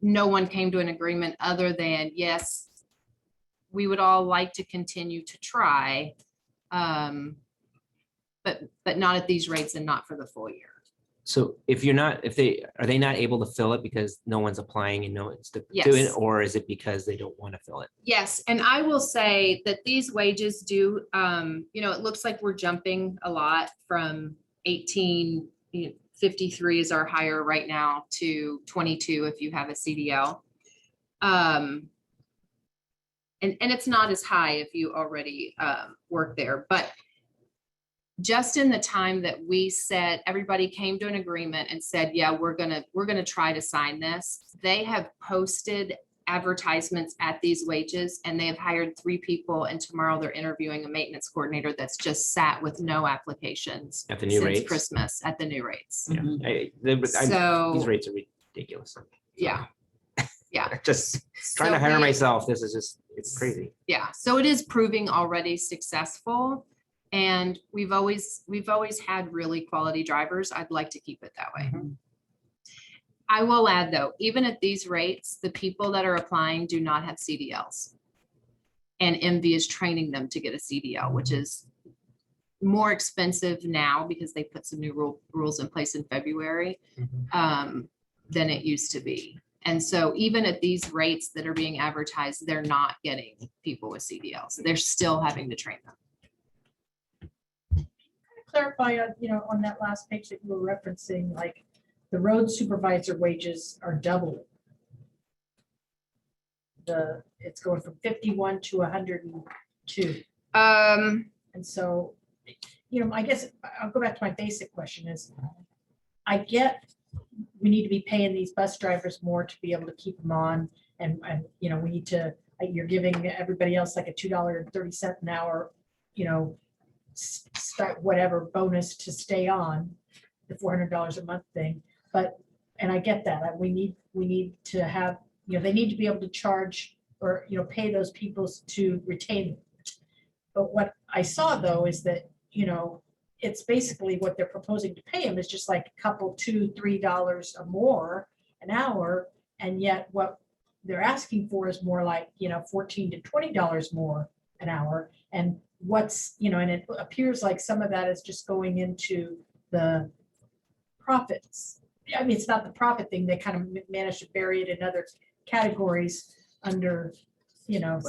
no one came to an agreement other than, yes, we would all like to continue to try, but not at these rates and not for the full year. So are they not able to fill it because no one's applying and no one's doing Yes. it, or is it because they don't want to fill it? Yes, and I will say that these wages do, it looks like we're jumping a lot from 1853 is our hire right now to 22 if you have a CDL. And it's not as high if you already work there, but just in the time that we said, everybody came to an agreement and said, yeah, we're gonna try to sign this. They have posted advertisements at these wages and they have hired 3 people and tomorrow they're interviewing a maintenance coordinator that's just sat with no applications At the new since rates? Christmas at the new rates. Yeah. So- These rates are ridiculous. Yeah. Yeah. Just trying to So hire we- myself. This is just, it's crazy. Yeah, so it is proving already successful. And we've always had really quality drivers. I'd like to keep it that way. I will add though, even at these rates, the people that are applying do not have CDLs. And MV is training them to get a CDL, which is more expensive now because they put some new rules in place in February than it used to be. And so even at these rates that are being advertised, they're not getting people with CDLs. They're still having to train them. Clarify, on that last page that you were referencing, like the road supervisor wages are doubling. It's going from 51 to 102. And so, I guess I'll go back to my basic question is, I get we need to be paying these bus drivers more to be able to keep them on. And we need to, you're giving everybody else like a $2.30 an hour, whatever bonus to stay on the $400 a month thing. And I get that we need to have, they need to be able to charge or, pay those people to retain them. But what I saw though, is that, it's basically what they're proposing to pay them is just like a couple, $2, $3 or more an hour. And yet what they're asking for is more like, $14 to $20 more an hour. And and it appears like some of that is just going into the profits. I mean, it's not the profit thing. They kind of manage to bury it in other categories under,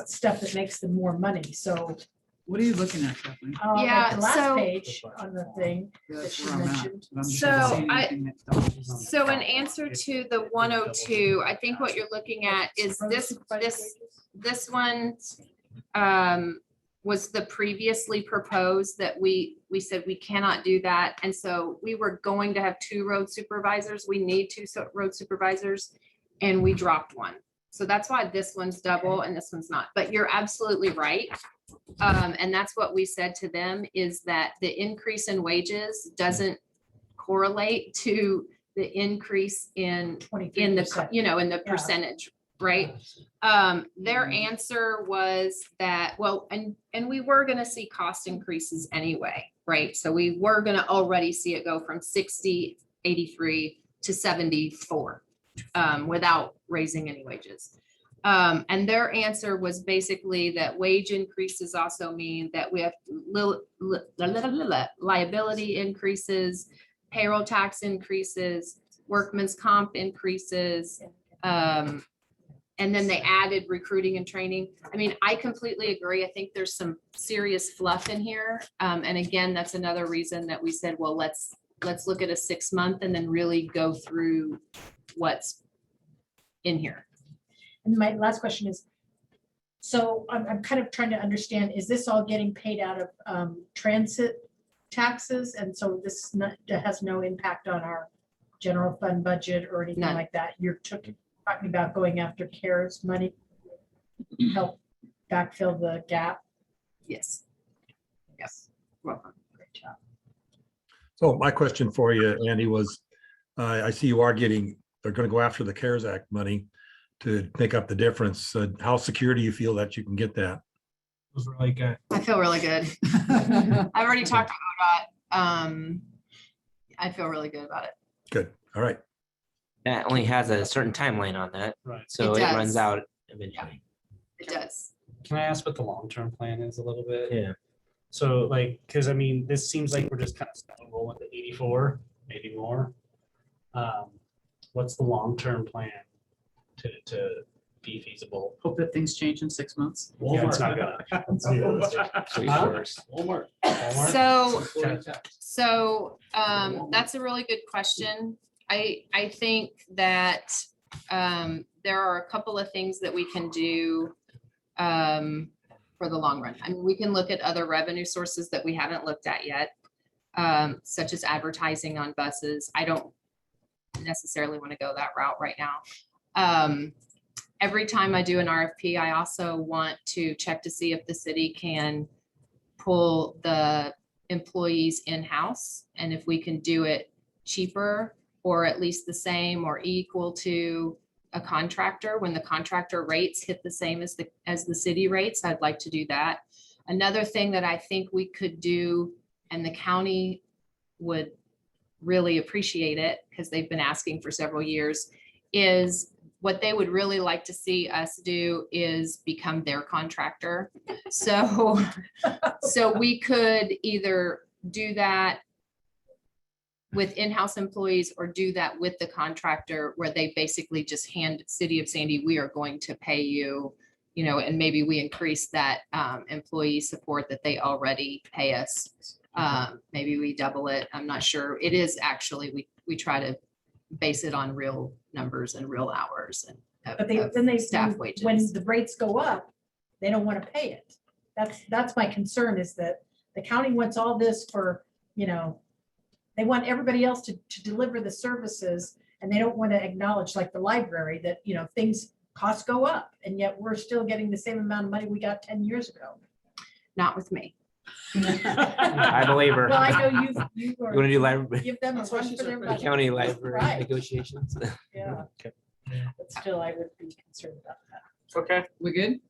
stuff that makes them more money. So what are you looking at, Kathleen? Yeah, the last so- page on the thing that That's she where I'm at, mentioned. but I'm just So not seeing I- anything that doubles on So it. in answer to the 102, I think what you're looking at is this one was the previously proposed that we said we cannot do that. And so we were going to have 2 road supervisors. We need 2 road supervisors and we dropped one. So that's why this one's double and this one's not. But you're absolutely right. And that's what we said to them is that the increase in wages doesn't correlate to the increase in the, 23%. in the Yeah. percentage, right? Their answer was that, well, and we were gonna see cost increases anyway, right? So we were gonna already see it go from 83 to 74 without raising any wages. And their answer was basically that wage increases also mean that we have liability increases, payroll tax increases, workman's comp increases, and then they added recruiting and training. I mean, I completely agree. I think there's some serious fluff in here. And again, that's another reason that we said, well, let's look at a 6-month and then really go through what's in here. And my last question is, So I'm kind of trying to understand, is this all getting paid out of transit taxes? And so this has no impact on our general fund budget or anything None. like that? You're talking about going after CARES money, help backfill the gap? Yes. Yes. Welcome. Great job. So my question for you, Andy, was, I see you are they're going to go after the CARES Act money to make up the difference. How secure do you feel that you can get that? Was really good. I feel really good. I've already talked about it. I feel really good about it. Good. All right. That only has a certain timeline on that. Right. So It it does. runs out eventually. It does. Can I ask what the long-term plan is a little bit? Yeah. So like, because I mean, this seems like we're just kind of rolling to 84, maybe more. What's the long-term plan to be feasible? Hope that things change in 6 months. Yeah, it's not gonna. Walmart. So that's a really good question. I think that there are a couple of things that we can do for the long run. I mean, we can look at other revenue sources that we haven't looked at yet, such as advertising on buses. I don't necessarily want to go that route right now. Every time I do an RFP, I also want to check to see if the city can pull the employees in-house, and if we can do it cheaper or at least the same or equal to a contractor. When the contractor rates hit the same as the city rates, I'd like to do that. Another thing that I think we could do, and the county would really appreciate it because they've been asking for several years, is what they would really like to see us do is become their contractor. So we could either do that with in-house employees or do that with the contractor, where they basically just hand City of Sandy, we are going to pay you, and maybe we increase that employee support that they already pay us. Maybe we double it. I'm not sure. It is actually, we try to base it on real numbers and real hours and Then they staff wages. When the rates go up, they don't want to pay it. That's my concern, is that the county wants all this for, they want everybody else to deliver the services, and they don't want to acknowledge, like the library, that, costs go up, and yet we're still getting the same amount of money we got 10 years ago. Not with me. I believe her. Well, I know you want to do library, give them a run for their the money. county library Right. negotiations? Yeah. But still, I would be concerned about that. Okay. We good?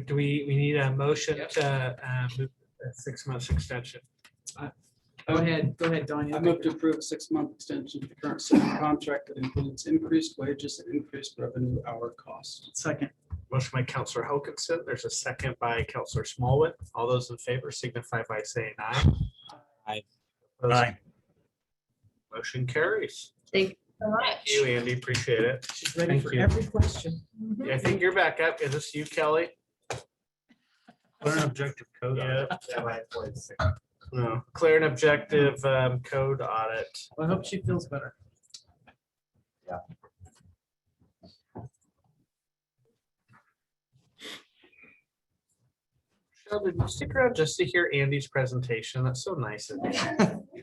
Do we need a motion to move a 6 months extension? Go ahead, Donnie. I move to approve a 6-month extension to the current city contract that includes increased wages and increased revenue hour costs. Second. Motion by Counselor Hokinson. There's a second by Counselor Smallwood. All those in favor signify by saying aye. Aye. Opposed? Aye. Motion carries. Thank you so much. Thank you, Andy. Appreciate it. She's ready Thank for you. every question. I think you're back up. Is this you, Kelly? Clear and objective code. Yeah. Yeah. No. Clear and objective code audit. I hope she feels better. Yeah. Michelle, did you stick around just to hear Andy's presentation? That's so nice of you.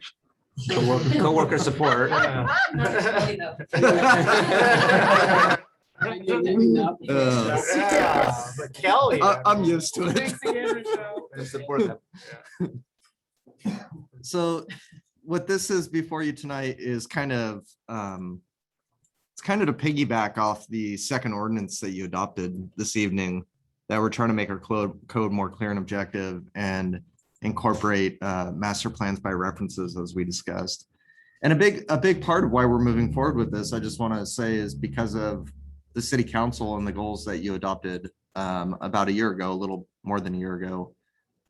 Co-worker support. Yeah. Yeah, but Kelly. I'm used to it. Thanks again, Michelle. Support them. So what this is before you tonight is kind of, it's kind of to piggyback off the second ordinance that you adopted this evening, that we're trying to make our code more clear and objective and incorporate master plans by references, as we discussed. And a big part of why we're moving forward with this, I just want to say, is because of the city council and the goals that you adopted about a year ago, a little more than a year ago.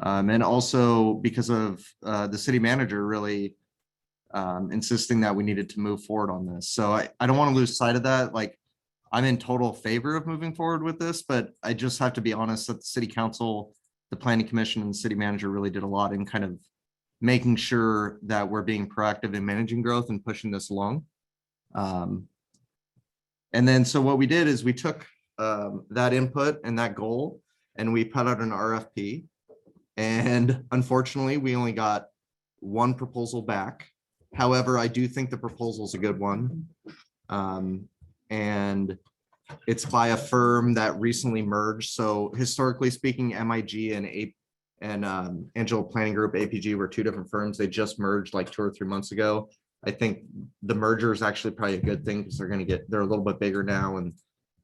And also because of the city manager really insisting that we needed to move forward on this. So I don't want to lose sight of that. Like, I'm in total favor of moving forward with this, but I just have to be honest that the city council, the planning commission, and the city manager really did a lot in kind of making sure that we're being proactive in managing growth and pushing this along. And then, so what we did is we took that input and that goal, and we put out an RFP. And unfortunately, we only got one proposal back. However, I do think the proposal is a good one. And it's by a firm that recently merged. So historically speaking, MIG and Angelo Planning Group, APG, were two different firms. They just merged like 2 or 3 months ago. I think the merger is actually probably a good thing because they're a little bit bigger now and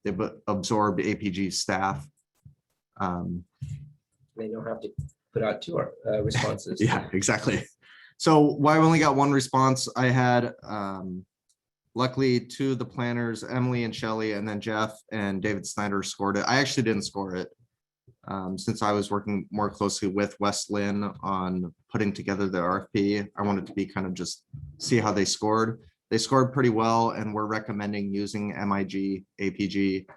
they've absorbed APG's staff. They don't have to put out 2 responses. Yeah, exactly. So why I only got one response, I had luckily 2 of the planners, Emily and Shelley, and then Jeff and David Snyder scored it. I actually didn't score it since I was working more closely with Wes Lynn on putting together the RFP. I wanted to be kind of just see how they scored. They scored pretty well, and we're recommending using MIG, APG.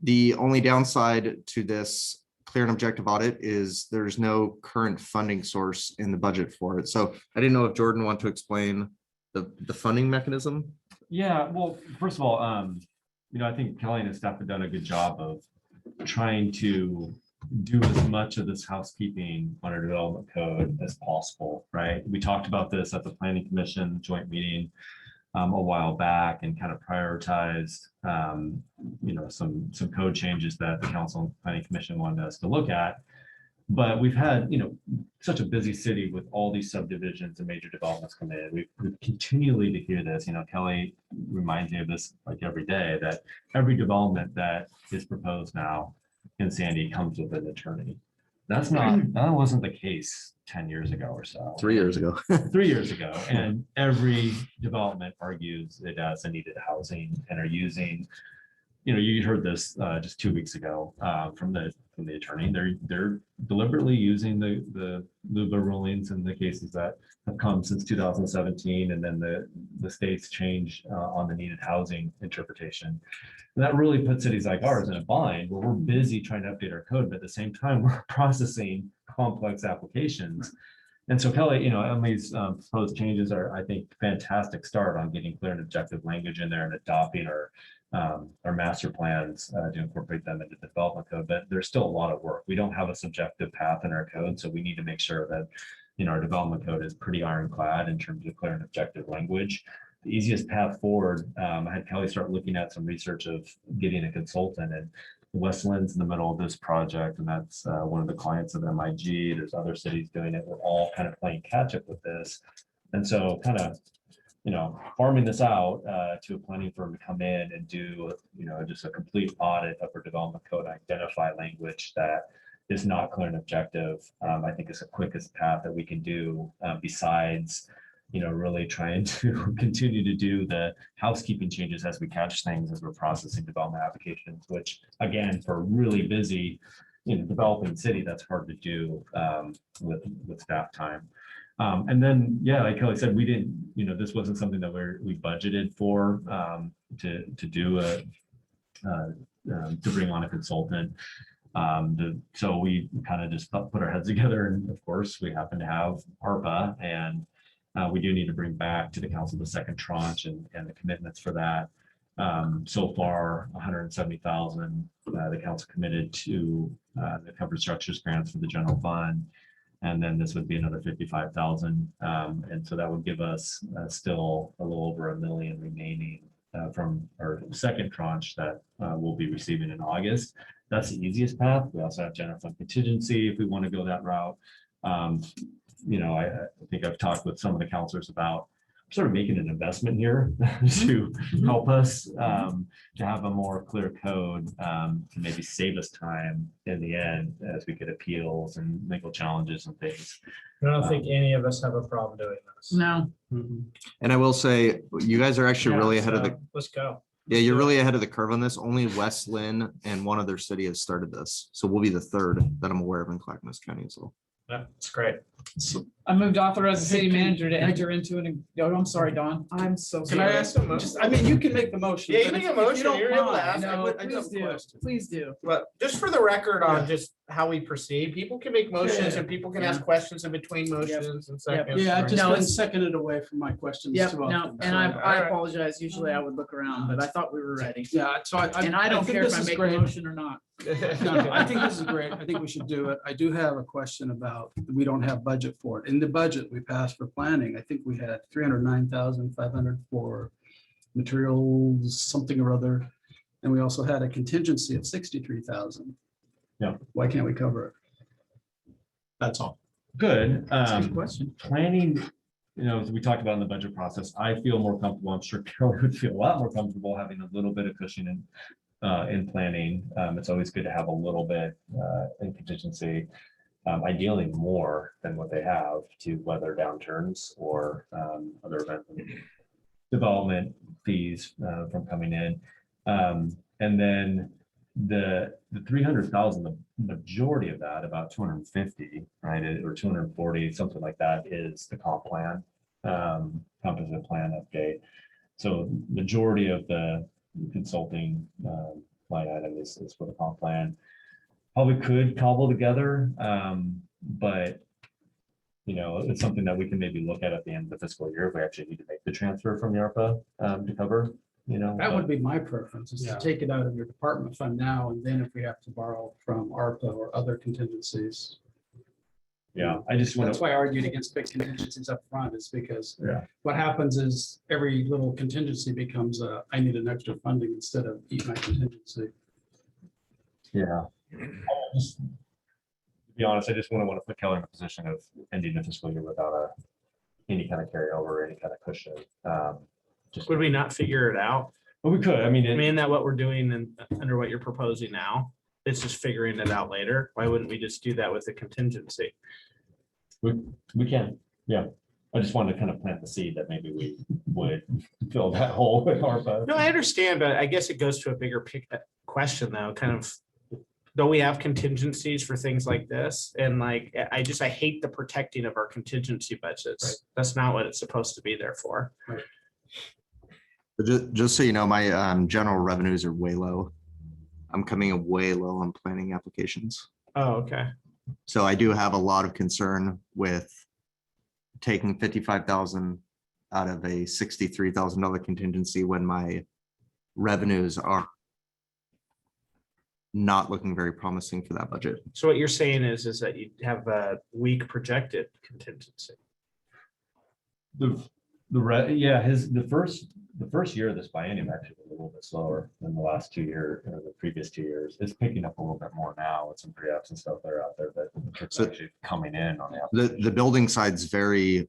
The only downside to this clear and objective audit is there's no current funding source in the budget for it. So I didn't know if Jordan wanted to explain the funding mechanism. Yeah, well, first of all, I think Kelly and his staff have done a good job of trying to do as much of this housekeeping on our development code as possible, right? We talked about this at the Planning Commission joint meeting a while back and kind of prioritized, some code changes that the Council and Planning Commission wanted us to look at. But we've had, such a busy city with all these subdivisions and major developments come in. We've continually to hear this, Kelly reminds me of this like every day, that every development that is proposed now in Sandy comes with an attorney. That wasn't the case 10 years ago or so. 3 years ago. 3 years ago. And every development argues it has a needed housing and are using, you heard this just 2 weeks ago from the attorney. They're deliberately using the LUBA rulings in the cases that have come since 2017, and then the state's change on the needed housing interpretation. And that really puts cities like ours in a bind where we're busy trying to update our code, but at the same time we're processing complex applications. And so Kelly, Emily's proposed changes are, I think, fantastic start on getting clear and objective language in there and adopting our master plans to incorporate them into the development code. But there's still a lot of work. We don't have a subjective path in our code, so we need to make sure that our development code is pretty ironclad in terms of clear and objective language. The easiest path forward, I had Kelly start looking at some research of getting a consultant, and West Lynn's in the middle of this project, and that's one of the clients of MIG. There's other cities doing it. We're all kind of playing catch up with this. And so kind of, farming this out to a planning firm to come in and do, just a complete audit of our development code, identify language that is not clear and objective. I think is the quickest path that we can do besides, really trying to continue to do the housekeeping changes as we catch things as we're processing development applications, which again, for a really busy, developing city, that's hard to do with staff time. And then, like Kelly said, we didn't, this wasn't something that we budgeted for to do to bring on a consultant. So we kind of just put our heads together, and of course we happen to have ARPA, and we do need to bring back to the council the second tranche and the commitments for that. So far, 170,000, the council committed to the covered structures grants for the general fund. And then this would be another 55,000. And so that would give us still a little over $1 million remaining from our second tranche that we'll be receiving in August. That's the easiest path. We also have general fund contingency if we want to go that route. I think I've talked with some of the counselors about sort of making an investment here to help us to have a more clear code to maybe save us time in the end as we get appeals and legal challenges and things. I don't think any of us have a problem doing this. No. And I will say, you guys are actually really ahead of the. Let's go. Yeah, you're really ahead of the curve on this. Only West Lynn and one other city has started this. So we'll be the third that I'm aware of in Clackamas County as well. That's great. I moved to authorize the city manager to enter into an, I'm sorry, Don. I'm so Can sorry. I ask a motion? You can make the motion. Yeah, you but make if- a if motion, don't you're able to mind, ask. no, I do have please a do. question. Please do. But just for the record on just how we proceed. People can make motions Yeah. and people can ask questions in between motions and seconds. Yeah, I've just No, been it's- seconded away from my questions Yep, too no, often. and so- I apologize. Usually I would look around, but I thought we were ready. Yeah, so And I don't think care if this I is make a great. motion or not. No, I think this is great. I think we should do it. I do have a question about, we don't have budget for it. In the budget we passed for planning, I think we had 309,500 for materials, something or other. And we also had a contingency of 63,000. Yeah. Why can't we cover it? That's all. Good. That's a good question. Planning, as we talked about in the budget process, I feel more comfortable. I'm sure Carol would feel a lot more comfortable having a little bit of cushion in planning. It's always good to have a little bit in contingency, ideally more than what they have to weather downturns or other events, development fees from coming in. And then the 300,000, the majority of that, about 250, right, or 240, something like that, is the comp plan, composite plan update. So majority of the consulting line item is for the comp plan. Probably could cobble together, but it's something that we can maybe look at the end of the fiscal year if we actually need to make the transfer from the ARPA to cover. That would be my preference, is to Yeah. take it out of your department fund now, and then if we have to borrow from ARPA or other contingencies. Yeah, I just want That's to. why I argued against big contingencies up front, is because Yeah. what happens is every little contingency becomes I need an extra funding instead of eat my contingency. Yeah. To be honest, I just want to put Keller in a position of ending the fiscal year without any kind of carryover, any kind of cushion. Would we not figure it out? Well, we could. I mean, Isn't that what we're doing under what you're proposing now? It's just figuring it out later. Why wouldn't we just do that with the contingency? we can. Yeah. I just wanted to kind of plant the seed that maybe we would fill that hole with ARPA. No, I understand, but I guess it goes to a bigger question though, kind of, don't we have contingencies for things like this? And I hate the protecting of our contingency budgets. Right. That's not what it's supposed to be there for. But just so you know, my general revenues are way low. I'm coming in way low on planning applications. Oh, okay. So I do have a lot of concern with taking 55,000 out of a $63,000 contingency when my revenues are not looking very promising for that budget. So what you're saying is that you have a weak projected contingency. The first year of this biennium actually was a little bit slower than the last 2 years, the previous 2 years. It's picking up a little bit more now with some pre-apps and stuff that are out there, but it's actually coming in on The building side's doing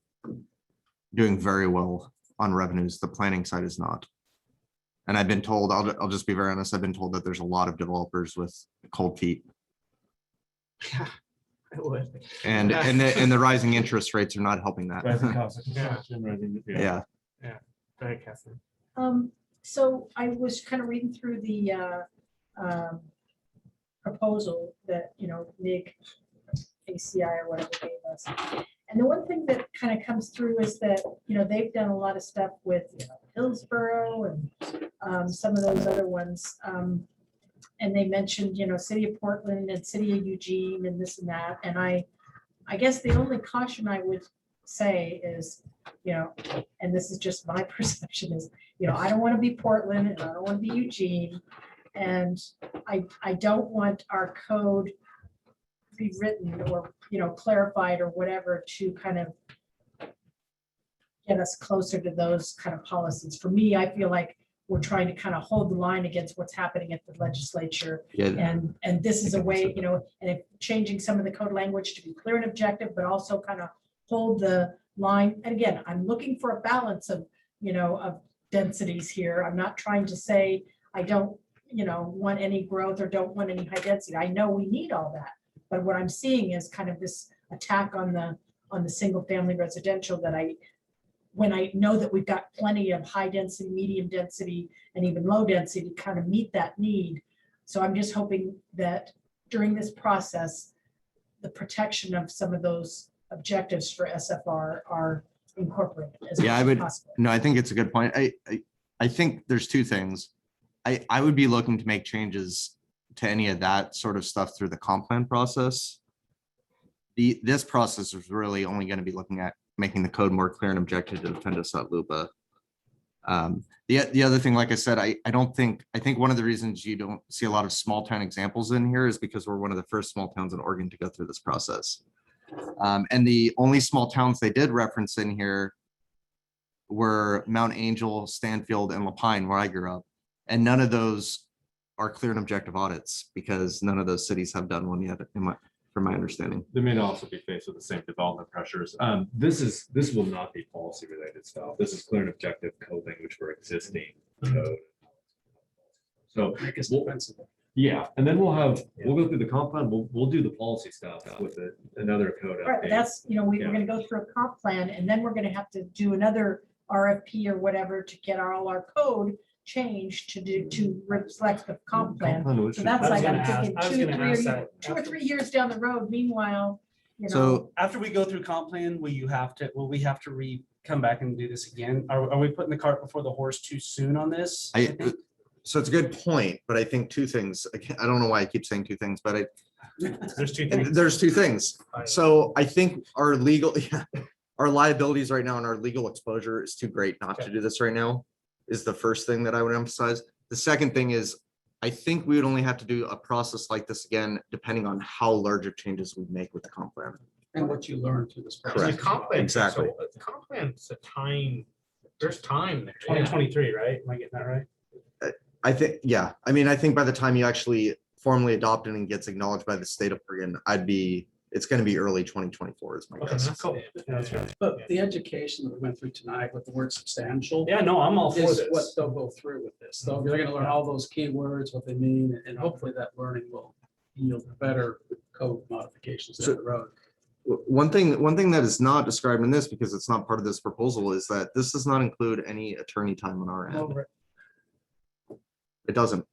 very well on revenues. The planning side is not. And I've been told, I'll just be very honest, I've been told that there's a lot of developers with cold feet. Yeah, I would. And the rising interest rates are not helping that. Rising cost of Yeah. construction, Yeah. Yeah. Go ahead, Catherine. So I was kind of reading through the proposal that, Nick, ACI or whatever gave us. And the one thing that kind of comes through is that, they've done a lot of stuff with Hillsborough and some of those other ones. And they mentioned, City of Portland and City of Eugene and this and that. And I guess the only caution I would say is, and this is just my perception is, I don't want to be Portland and I don't want to be Eugene. And I don't want our code be written or, clarified or whatever to kind of get us closer to those kind of policies. For me, I feel like we're trying to kind of hold the line against what's happening at the legislature. Yeah. And this is a way, and if changing some of the code language to be clear and objective, but also kind of hold the line. And again, I'm looking for a balance of, of densities here. I'm not trying to say I don't, want any growth or don't want any high density. I know we need all that. But what I'm seeing is kind of this attack on the single family residential that when I know that we've got plenty of high density, medium density, and even low density to kind of meet that need. So I'm just hoping that during this process, the protection of some of those objectives for SFR are incorporated as much as possible. No, I think it's a good point. I think there's two things. I would be looking to make changes to any of that sort of stuff through the comp plan process. This process is really only going to be looking at making the code more clear and objective to defendants at LUPA. The other thing, like I said, I think one of the reasons you don't see a lot of small town examples in here is because we're one of the first small towns in Oregon to go through this process. And the only small towns they did reference in here were Mount Angel, Stanfield, and Lapine, where I grew up. And none of those are clear and objective audits because none of those cities have done one yet, from my understanding. They may also be faced with the same development pressures. This will not be policy related stuff. This is clear and objective code language for existing code. So yeah, and then we'll go through the comp plan. We'll do the policy stuff with another code Right, update. that's, we're gonna go through a comp plan and then we're gonna have to do another RFP or whatever to get all our code changed to reflect the comp plan. So that's like, I'm thinking 2 or 3 years down the road. Meanwhile, So After we go through comp plan, will we have to come back and do this again? Are we putting the cart before the horse too soon on this? So it's a good point, but I think two things. I don't know why I keep saying two things, but There's two things. there's two things. So I think our our liabilities right now and our legal exposure is too great not to do this right now, is the first thing that I would emphasize. The second thing is, I think we would only have to do a process like this again, depending on how large of changes we make with the comp plan. And what you learn through this. Correct. The comp plan, Exactly. so the comp plan's a time, there's time there. 2023, right? Am I getting that right? I think, yeah. I mean, I think by the time you actually formally adopt it and gets acknowledged by the state of Oregon, it's going to be early 2024 is my guess. Cool. But the education that we went through tonight with the word substantial. Yeah, no, I'm all for is this. what they'll go through with this. So they're gonna learn all those keywords, what they mean, and hopefully that learning will yield better code modifications down the road. One thing that is not described in this, because it's not part of this proposal, is that this does not include any attorney time on our end. It doesn't.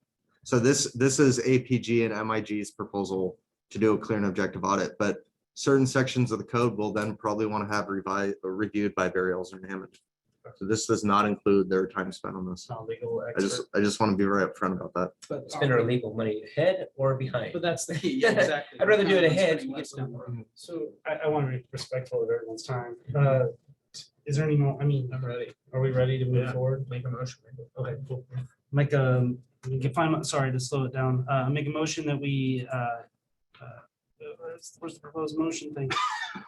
So this is APG and MIG's proposal to do a clear and objective audit, but certain sections of the code will then probably want to have reviewed by Barry Elser and Hammond. So this does not include their time spent on this. I just want to be very upfront about that. But Spend our legal money ahead or behind. But that's the key. Exactly. I'd rather do it ahead. So I want to be respectful of everyone's time. Is there any more? I mean, I'm ready. Are we ready to move forward? Make a motion. Okay, cool. You can find, sorry to slow it down. Make a motion that we, where's the proposed motion thing?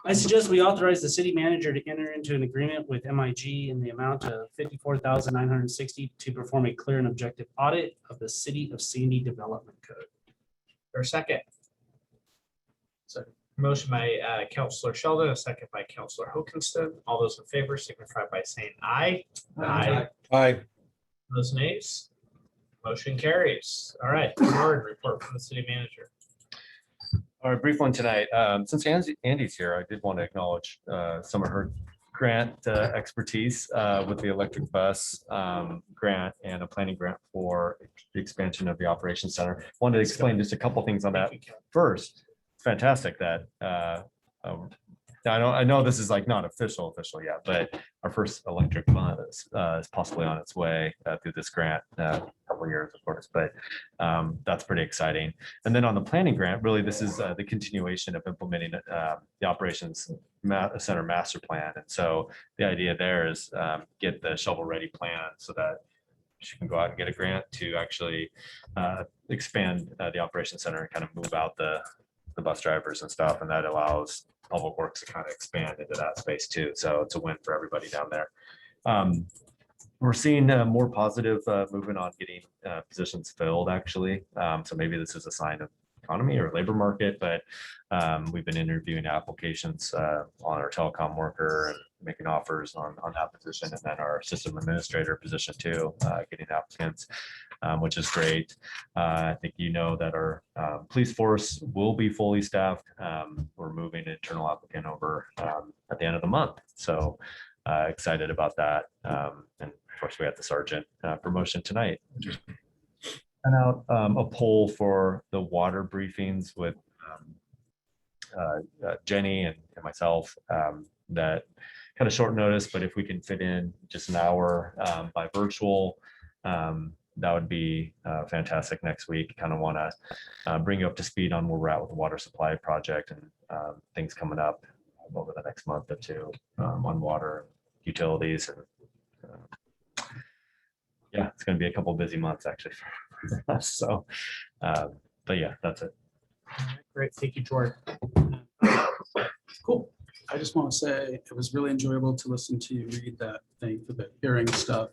I suggest we authorize the city manager to enter into an agreement with MIG in the amount of $54,960 to perform a clear and objective audit of the City of Sandy Development Code. For a second. Motion by Counselor Sheldon, a second by Counselor Hokinston. All those in favor signify by saying aye. Aye. Those nays. Motion carries. All right, Bernard, report from the city manager. All right, brief one tonight. Since Andy's here, I did want to acknowledge some of her grant expertise with the electric bus grant and a planning grant for the expansion of the operations center. Wanted to explain just a couple things on that. First, it's fantastic that I know this is like not official yet, but our first electric bus is possibly on its way through this grant. A couple of years, of course, but that's pretty exciting. And then on the planning grant, really, this is the continuation of implementing the operations center master plan. And so the idea there is get the shovel-ready plan so that she can go out and get a grant to actually expand the operations center and kind of move out the bus drivers and stuff, and that allows Public Works to kind of expand into that space too. So it's a win for everybody down there. We're seeing more positive movement on getting positions filled, actually. So maybe this is a sign of economy or labor market, but we've been interviewing applications on our telecom worker and making offers on that position, and then our system administrator position too, getting applicants, which is great. I think you know that our police force will be fully staffed. We're moving an internal applicant over at the end of the month, so excited about that. And of course, we had the sergeant promotion tonight. And out a poll for the water briefings with Jenny and myself, that kind of short notice, but if we can fit in just an hour by virtual, that would be fantastic next week. Kind of want to bring you up to speed on where we're at with the water supply project and things coming up over the next month or two on water utilities. And yeah, it's going to be a couple of busy months actually for us. So, but yeah, that's it. Great, thank you, Jordan. Cool. I just want to say it was really enjoyable to listen to you read that thing for the hearing stuff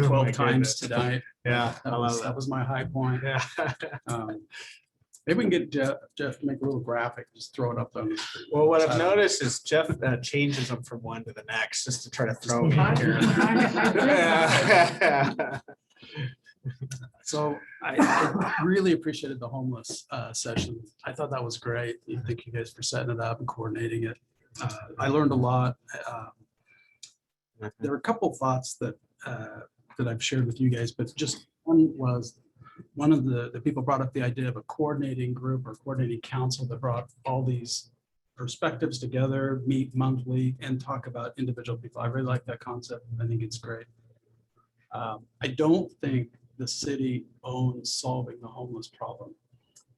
Oh 12 my times goodness. tonight. Yeah, I That love was, that. was my high point. Yeah. Maybe we can get Jeff to make a little graphic, just throw it up on the screen. Well, what I've noticed is Jeff changes them from one to the next just to try to throw me I- here. I- So I really appreciated the homeless session. I thought that was great. Thank you guys for setting it up and coordinating it. I learned a lot. There were a couple thoughts that I've shared with you guys, but just one was, one of the people brought up the idea of a coordinating group or coordinating council that brought all these perspectives together, meet monthly and talk about individual people. I really like that concept. I think it's great. I don't think the city owns solving the homeless problem.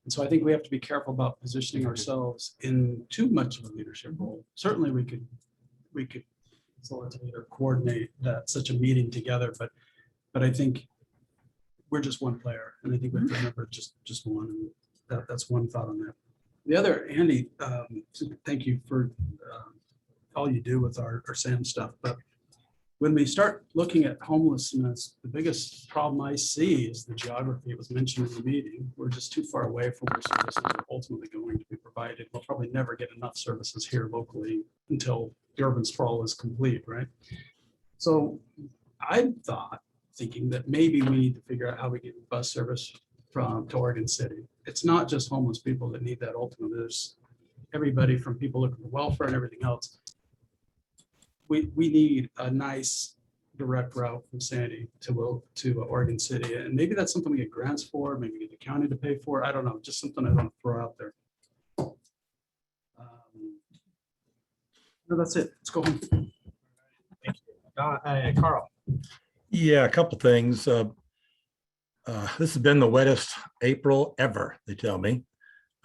And so I think we have to be careful about positioning ourselves in too much of a leadership role. Certainly we could facilitate or coordinate that, such a meeting together, but I think we're just one player, and I think we have to remember just one, and that's one thought on that. The other, Andy, thank you for all you do with our SAM stuff, but when we start looking at homelessness, the biggest problem I see is the geography. It was mentioned in the meeting. We're just too far away from where services are ultimately going to be provided. We'll probably never get enough services here locally until the urban sprawl is complete, right? So I thought, thinking that maybe we need to figure out how we get bus service to Oregon City. It's not just homeless people that need that ultimately. There's everybody from people looking for welfare and everything else. We need a nice direct route from Sandy to Oregon City. And maybe that's something we get grants for, maybe get the county to pay for. I don't know, just something I want to throw out there. No, that's it. Let's go home. Thank you. Carl. Yeah, a couple things. This has been the wettest April ever, they tell me.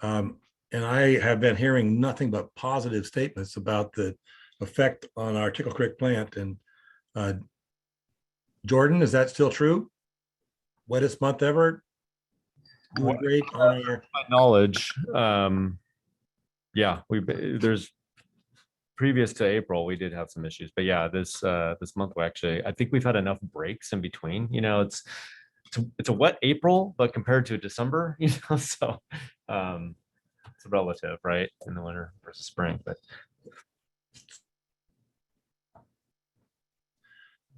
And I have been hearing nothing but positive statements about the effect on our Tickle Creek plant. And Jordan, is that still true? Wettest month ever? Doing great on our My knowledge, yeah, there's previous to April, we did have some issues, but yeah, this month we actually, I think we've had enough breaks in between. You know, it's a wet April, but compared to December, you know, so it's relative, right, in the winter versus spring, but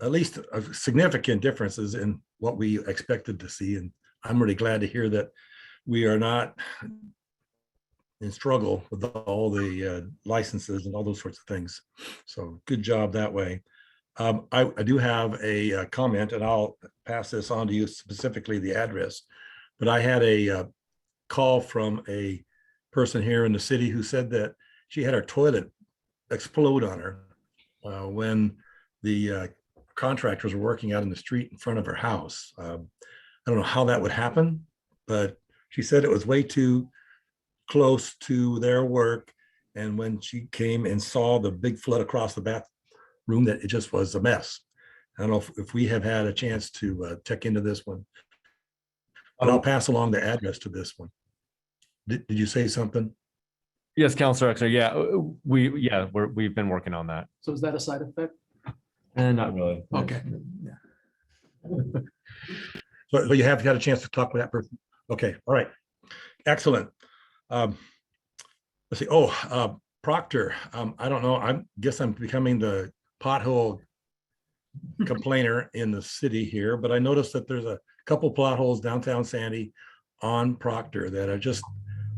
at least significant differences in what we expected to see. And I'm really glad to hear that we are not in struggle with all the licenses and all those sorts of things. So good job that way. I do have a comment, and I'll pass this on to you, specifically the address. But I had a call from a person here in the city who said that she had her toilet explode on her when the contractors were working out in the street in front of her house. I don't know how that would happen, but she said it was way too close to their work. And when she came and saw the big flood across the bathroom, that it just was a mess. I don't know if we have had a chance to check into this one, but I'll pass along the address to this one. Did you say something? yes, Councilor Exner, yeah, we've been working on that. So is that a side effect? And not really. Okay. So you have had a chance to talk with that person? Okay, all right, excellent. Let's see, Proctor, I don't know, I guess I'm becoming the pothole complainer in the city here, but I noticed that there's a couple potholes downtown Sandy on Proctor that are just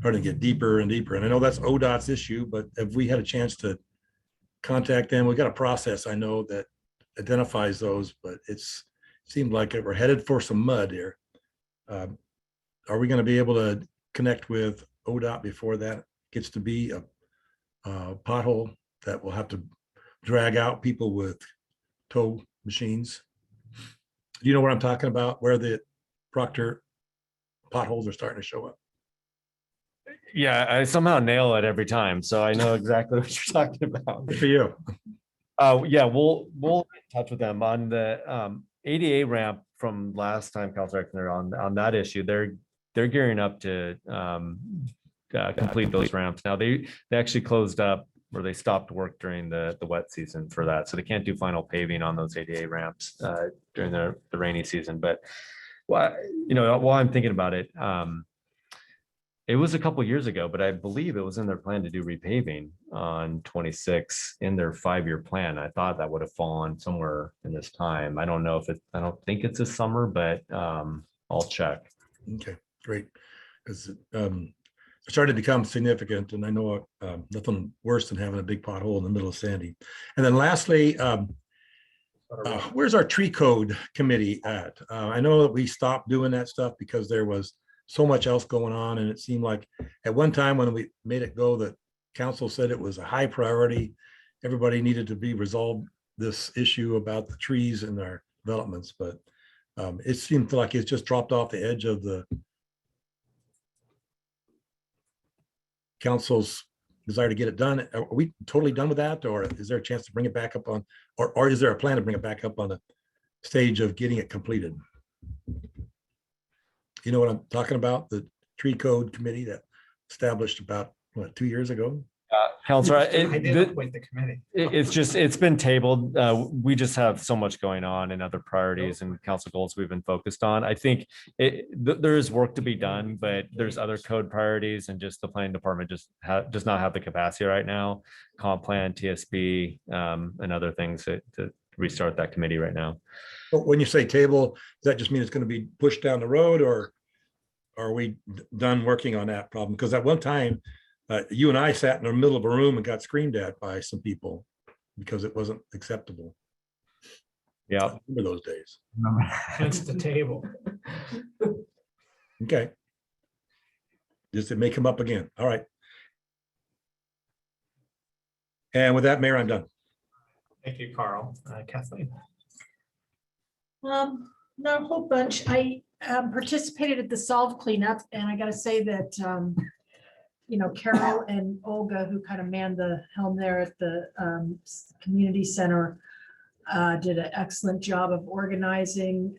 starting to get deeper and deeper. And I know that's ODOT's issue, but if we had a chance to contact them, we've got a process, I know, that identifies those, but it seemed like we're headed for some mud here. Are we going to be able to connect with ODOT before that gets to be a pothole that will have to drag out people with tow machines? Do you know what I'm talking about? Where the Proctor potholes are starting to show up? Yeah, I somehow nail it every time, so I know exactly what you're talking about. Good for you. Yeah, we'll get in touch with them on the ADA ramp from last time, Councilor Exner, on that issue. They're gearing up to complete those ramps. Now they actually closed up, or they stopped work during the wet season for that, so they can't do final paving on those ADA ramps during the rainy season. But while I'm thinking about it, it was a couple years ago, but I believe it was in their plan to do repaving on 26 in their 5-year plan. I thought that would have fallen somewhere in this time. I don't know if I don't think it's this summer, but I'll check. Okay, great. Because it started to become significant, and I know nothing worse than having a big pothole in the middle of Sandy. And then lastly, where's our tree code committee at? I know that we stopped doing that stuff because there was so much else going on, and it seemed like at one time when we made it go, the council said it was a high priority. Everybody needed to be resolved this issue about the trees in our developments, but it seemed like it's just dropped off the edge of the council's desire to get it done. Are we totally done with that, or is there a chance to bring it back up on, or is there a plan to bring it back up on the stage of getting it completed? You know what I'm talking about? The tree code committee that established about, what, 2 years ago? Councilor, I did appoint the committee. it's been tabled. We just have so much going on and other priorities and council goals we've been focused on. I think there is work to be done, but there's other code priorities, and just the planning department just does not have the capacity right now. Comp plan, TSB, and other things to restart that committee right now. But when you say table, does that just mean it's going to be pushed down the road, or are we done working on that problem? Because at one time, you and I sat in the middle of a room and got screamed at by some people because it wasn't acceptable. Yeah. I remember those days. Hence the table. Okay. Just it may come up again. All right. And with that, Mayor, I'm done. Thank you, Carl. Kathleen. Not a whole bunch. I participated at the solve cleanup, and I gotta say that, Carol and Olga, who kind of manned the helm there at the community center, did an excellent job of organizing,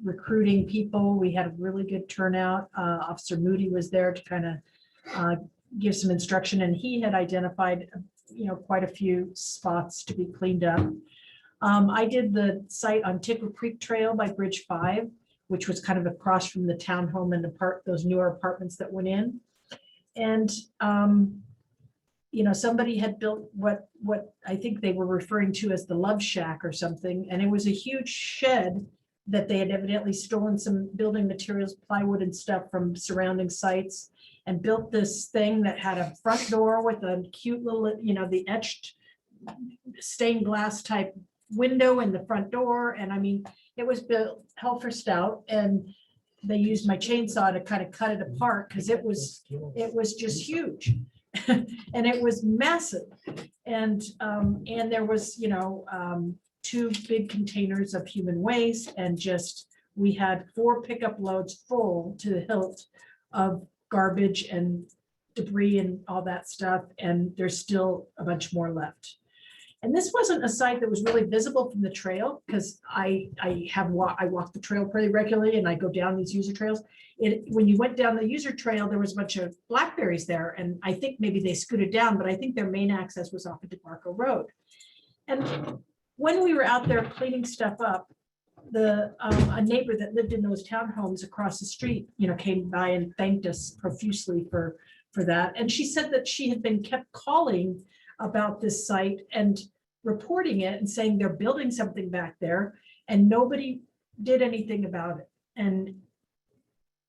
recruiting people. We had a really good turnout. Officer Moody was there to kind of give some instruction, and he had identified, quite a few spots to be cleaned up. I did the site on Tickle Creek Trail by Bridge 5, which was kind of across from the townhome and those newer apartments that went in. And, somebody had built what I think they were referring to as the Love Shack or something. And it was a huge shed that they had evidently stolen some building materials, plywood and stuff from surrounding sites, and built this thing that had a front door with a cute little, the etched stained glass type window in the front door. And I mean, it was built hell for stout, and they used my chainsaw to kind of cut it apart because it was just huge. And it was massive. And there was, 2 big containers of human waste, and we had 4 pickup loads full to the hilt of garbage and debris and all that stuff. And there's still a bunch more left. And this wasn't a site that was really visible from the trail, because I walk the trail pretty regularly, and I go down these user trails. When you went down the user trail, there was a bunch of blackberries there, and I think maybe they scooted down, but I think their main access was off of DeMarco Road. And when we were out there cleaning stuff up, a neighbor that lived in those townhomes across the street, came by and thanked us profusely for that. And she said that she had been kept calling about this site and reporting it and saying they're building something back there, and nobody did anything about it.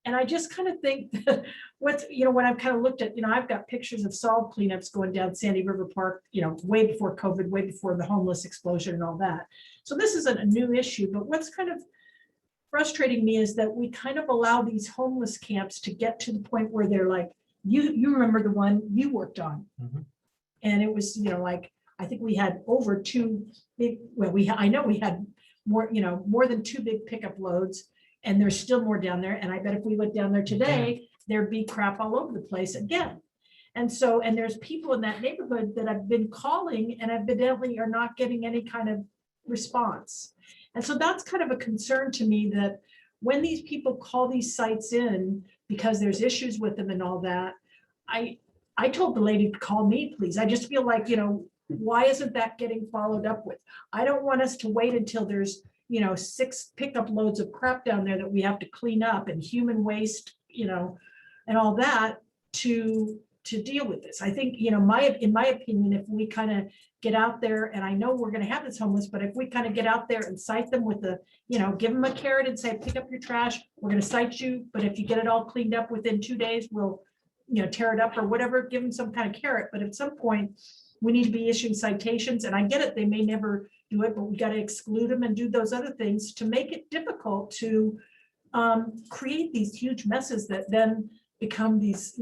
And I just kind of think that when I've kind of looked at, I've got pictures of solve cleanups going down Sandy River Park, way before COVID, way before the homeless explosion and all that. So this isn't a new issue, but what's kind of frustrating me is that we kind of allow these homeless camps to get to the point where they're like, you remember the one you worked on. Mm-hmm. And it was, I think we had over 2 big, I know we had more, more than 2 big pickup loads. And there's still more down there. And I bet if we went down there today, there'd be crap all over the place again. And so, and there's people in that neighborhood that I've been calling and evidently are not getting any kind of response. And so that's kind of a concern to me, that when these people call these sites in because there's issues with them and all that, I told the lady to call me, please. I just feel like, why isn't that getting followed up with? I don't want us to wait until there's, 6 pickup loads of crap down there that we have to clean up, and human waste, and all that to deal with this. I think, in my opinion, if we kind of get out there, and I know we're going to have this homeless, but if we kind of get out there and cite them with the, give them a carrot and say, pick up your trash, we're going to cite you, but if you get it all cleaned up within 2 days, we'll, tear it up or whatever, give them some kind of carrot. But at some point, we need to be issuing citations, and I get it, they may never do it, but we got to exclude them and do those other things to make it difficult to create these huge messes that then become these,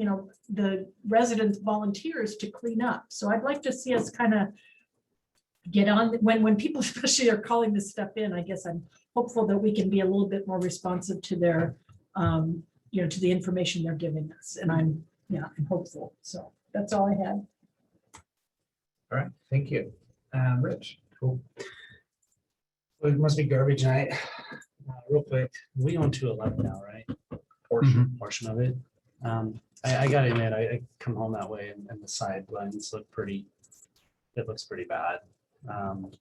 the residents volunteers to clean up. So I'd like to see us kind of get on when people especially are calling this stuff in. I guess I'm hopeful that we can be a little bit more responsive to their, to the information they're giving us. And I'm hopeful. So that's all I had. All right, thank you. Rich, cool. Well, it must be garbage night. Real quick, we own 211 now, right? Portion of it. I gotta admit, I come home that way and the side lines look pretty, it looks pretty bad.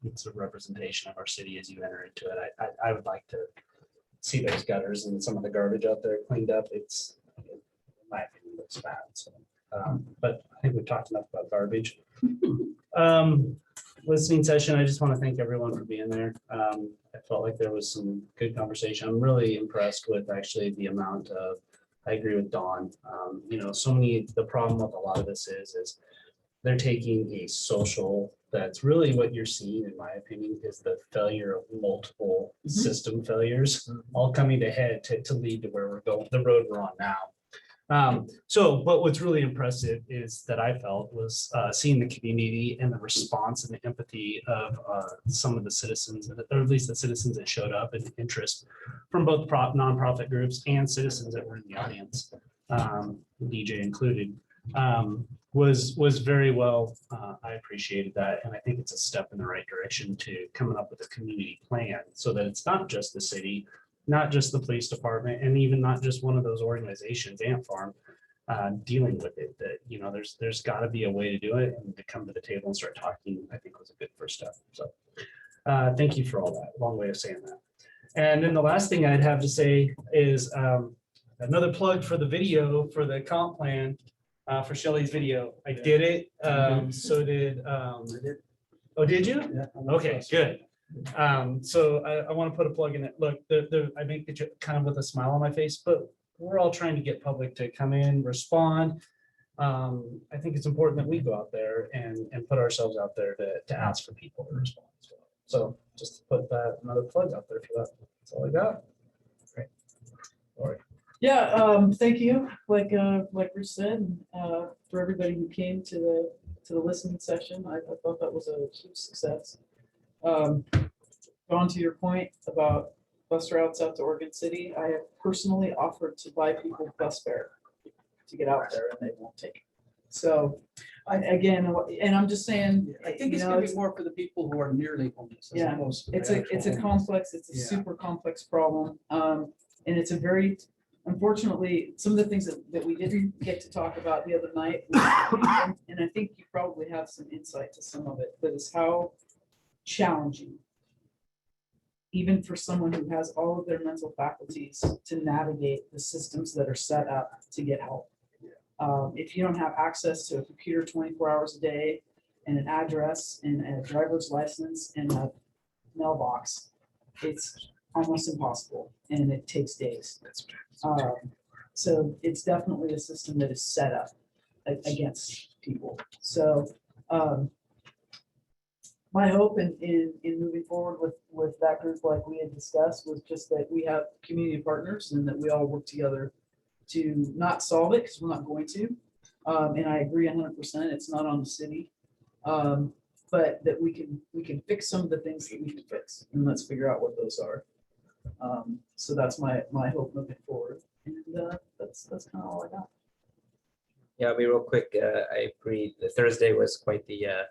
It's a representation of our city as you enter into it. I would like to see those gutters and some of the garbage out there cleaned up. It's, in my opinion, looks bad. So, but I think we've talked enough about garbage. Listening session, I just want to thank everyone for being there. I felt like there was some good conversation. I'm really impressed with actually the amount of, I agree with Dawn. So many, the problem with a lot of this is they're taking a social, that's really what you're seeing, in my opinion, is the failure of multiple system failures all coming to head to lead to where we're going, the road we're on now. But what's really impressive is that I felt was seeing the community and the response and the empathy of some of the citizens, or at least the citizens that showed up, and interest from both nonprofit groups and citizens that were in the audience, DJ included, was very well. I appreciated that, and I think it's a step in the right direction to coming up with a community plan so that it's not just the city, not just the police department, and even not just one of those organizations, Ant Farm, dealing with it. That there's got to be a way to do it, and to come to the table and start talking, I think was a good first step. So thank you for all that. Long way of saying that. And then the last thing I'd have to say is another plug for the video for the comp plan for Shelley's video. I did it. So did. Oh, did you? Yeah. Okay, good. So I want to put a plug in it. Look, I make the joke kind of with a smile on my face, but we're all trying to get public to come in, respond. I think it's important that we go out there and put ourselves out there to ask for people to respond as well. So just to put that another plug out there for that. That's all I got. Great. All right. Yeah, thank you. Like Rich said, for everybody who came to the listening session, I thought that was a huge success. On to your point about bus routes out to Oregon City, I have personally offered to buy people bus fare to get out there, and they won't take it. So, and I'm just saying, I think it's gonna be more for the people who are nearly homeless. Yeah, it's a complex, it's a super complex problem. And it's a very, unfortunately, some of the things that we didn't get to talk about the other night, and I think you probably have some insight to some of it, but it's how challenging, even for someone who has all of their mental faculties, to navigate the systems that are set up to get help. If you don't have access to a computer 24 hours a day, and an address and a driver's license and a mailbox, it's almost impossible, and it takes days. So it's definitely a system that is set up against people. So my hope in moving forward with that group, like we had discussed, was just that we have community partners and that we all work together to not solve it, because we're not going to. And I agree 100%, it's not on the city. but that we can fix some of the things that we can fix, and let's figure out what those are. So that's my hope moving forward, and that's kind of all I got. Yeah, I'll be real quick. I agree. The Thursday was quite the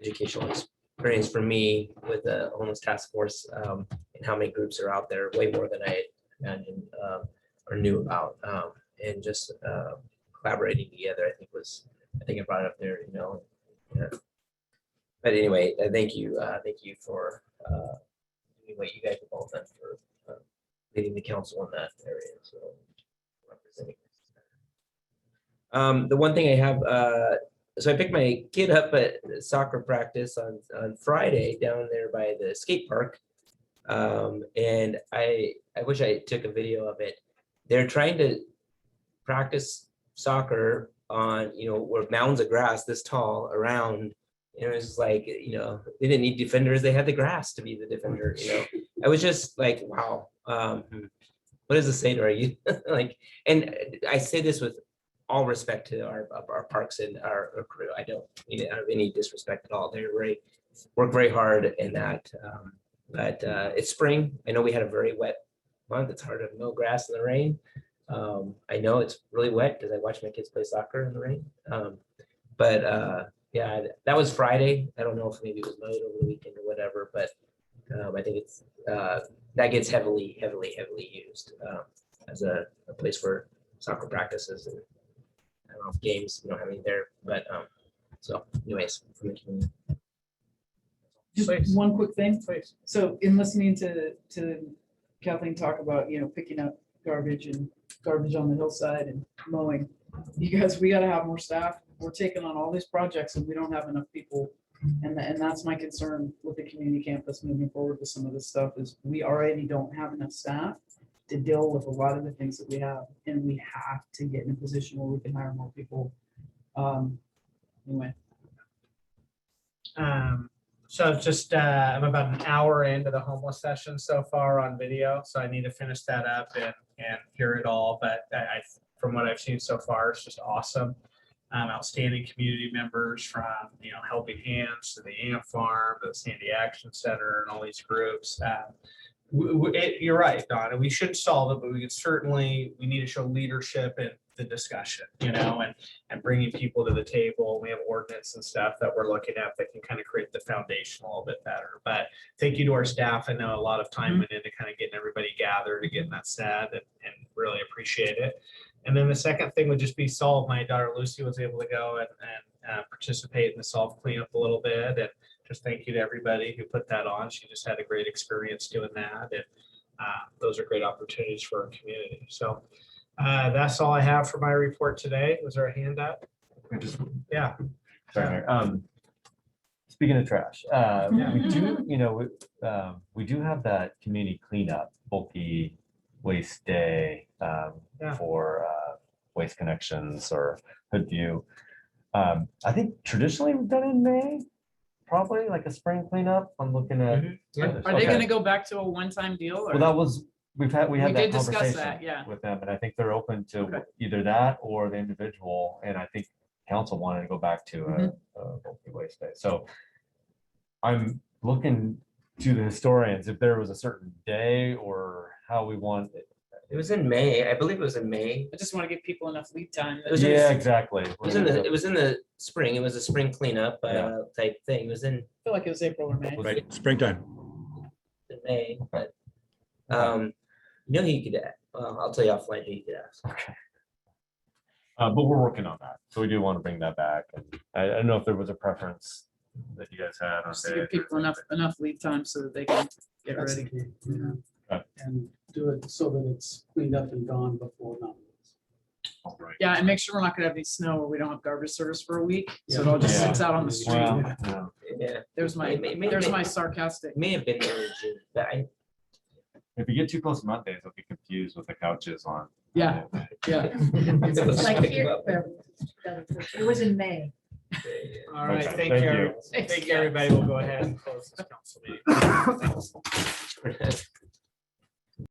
educational experience for me with the homeless task force, and how many groups are out there, way more than I imagined or knew about. And just collaborating together, I think I brought it up there, you know. Yeah. But anyway, thank you for doing what you guys have all done for leading the council in that area. So representing. The one thing I have, so I picked my kid up at soccer practice on Friday down there by the skate park. And I wish I took a video of it. They're trying to practice soccer on, you know, where mounds of grass this tall around. And it was like, you know, they didn't need defenders. They had the grass to be the defender, you know. I was just like, wow. What does this say to you? Like, and I say this with all respect to our parks and our crew. I don't mean it out of any disrespect at all. They work very hard in that. But it's spring. I know we had a very wet month. It's hard to mow grass in the rain. I know it's really wet because I watch my kids play soccer in the rain. Yeah, that was Friday. I don't know if maybe it was mowed over the weekend or whatever, but I think it's that gets heavily used as a place for soccer practices and I don't know if games, you don't have any there, but so anyways, from the community. Just one quick thing. So in listening to Kathleen talk about, you know, picking up garbage on the hillside and mowing, you guys, we gotta have more staff. We're taking on all these projects and we don't have enough people. And that's my concern with the community campus moving forward with some of this stuff is we already don't have enough staff to deal with a lot of the things that we have. And we have to get in a position where we can hire more people. Anyway. So just, I'm about an hour into the homeless session so far on video, so I need to finish that up and hear it all. But from what I've seen so far, it's just awesome. Outstanding community members from, you know, Helping Hands to the Ant Farm, to the Sandy Action Center, and all these groups. You're right, Donna. We shouldn't solve it, but we need to show leadership in the discussion, you know, and bringing people to the table. We have ordinance and stuff that we're looking at that can kind of create the foundation a little bit better. But thank you to our staff. I know a lot of time went into kind of getting everybody gathered and getting that set, and really appreciate it. And then the second thing would just be Solve. My daughter Lucy was able to go and participate in the Solve cleanup a little bit. And just thank you to everybody who put that on. She just had a great experience doing that. And those are great opportunities for our community. So that's all I have for my report today. Was there a hand up? Yeah. Sorry. Speaking of trash, we do, you know, we do have that community cleanup, bulky waste day for Waste Connections or Hoodview. I think traditionally we've done it in May, probably like a spring cleanup. I'm looking at. Are they gonna go back to a one-time deal? Or? Well, that was, we had that did discuss conversation that, yeah. with them, and I think they're open to either that or the individual, and I think council wanted to go back to a bulky waste day. So I'm looking to the historians if there was a certain day or how we want it. It was in May. I believe it was in May. I just want to give people enough lead time. Yeah, exactly. It was in the spring. It was a spring cleanup type thing. It was in. I feel like it was April or May. Right, springtime. In May, but you know who you could ask. Well, I'll tell you offline who you could ask. Okay. But we're working on that, so we do want to bring that back. And I don't know if there was a preference that you guys had on Just to give people enough lead time so that they can get That's ready. the key, yeah. And do it so that it's cleaned up and gone before now. Yeah, and make sure we're not gonna have any snow where we don't have garbage service for a week, so it all just sits out on the street. Well, Yeah. There's my sarcastic. May have been there in June, but if you get too close to Mondays, I'll be confused with the couches on. Yeah. Like here, it was in May. All right, Okay, thank you. Thank you, everybody. We'll go ahead and close this council meeting.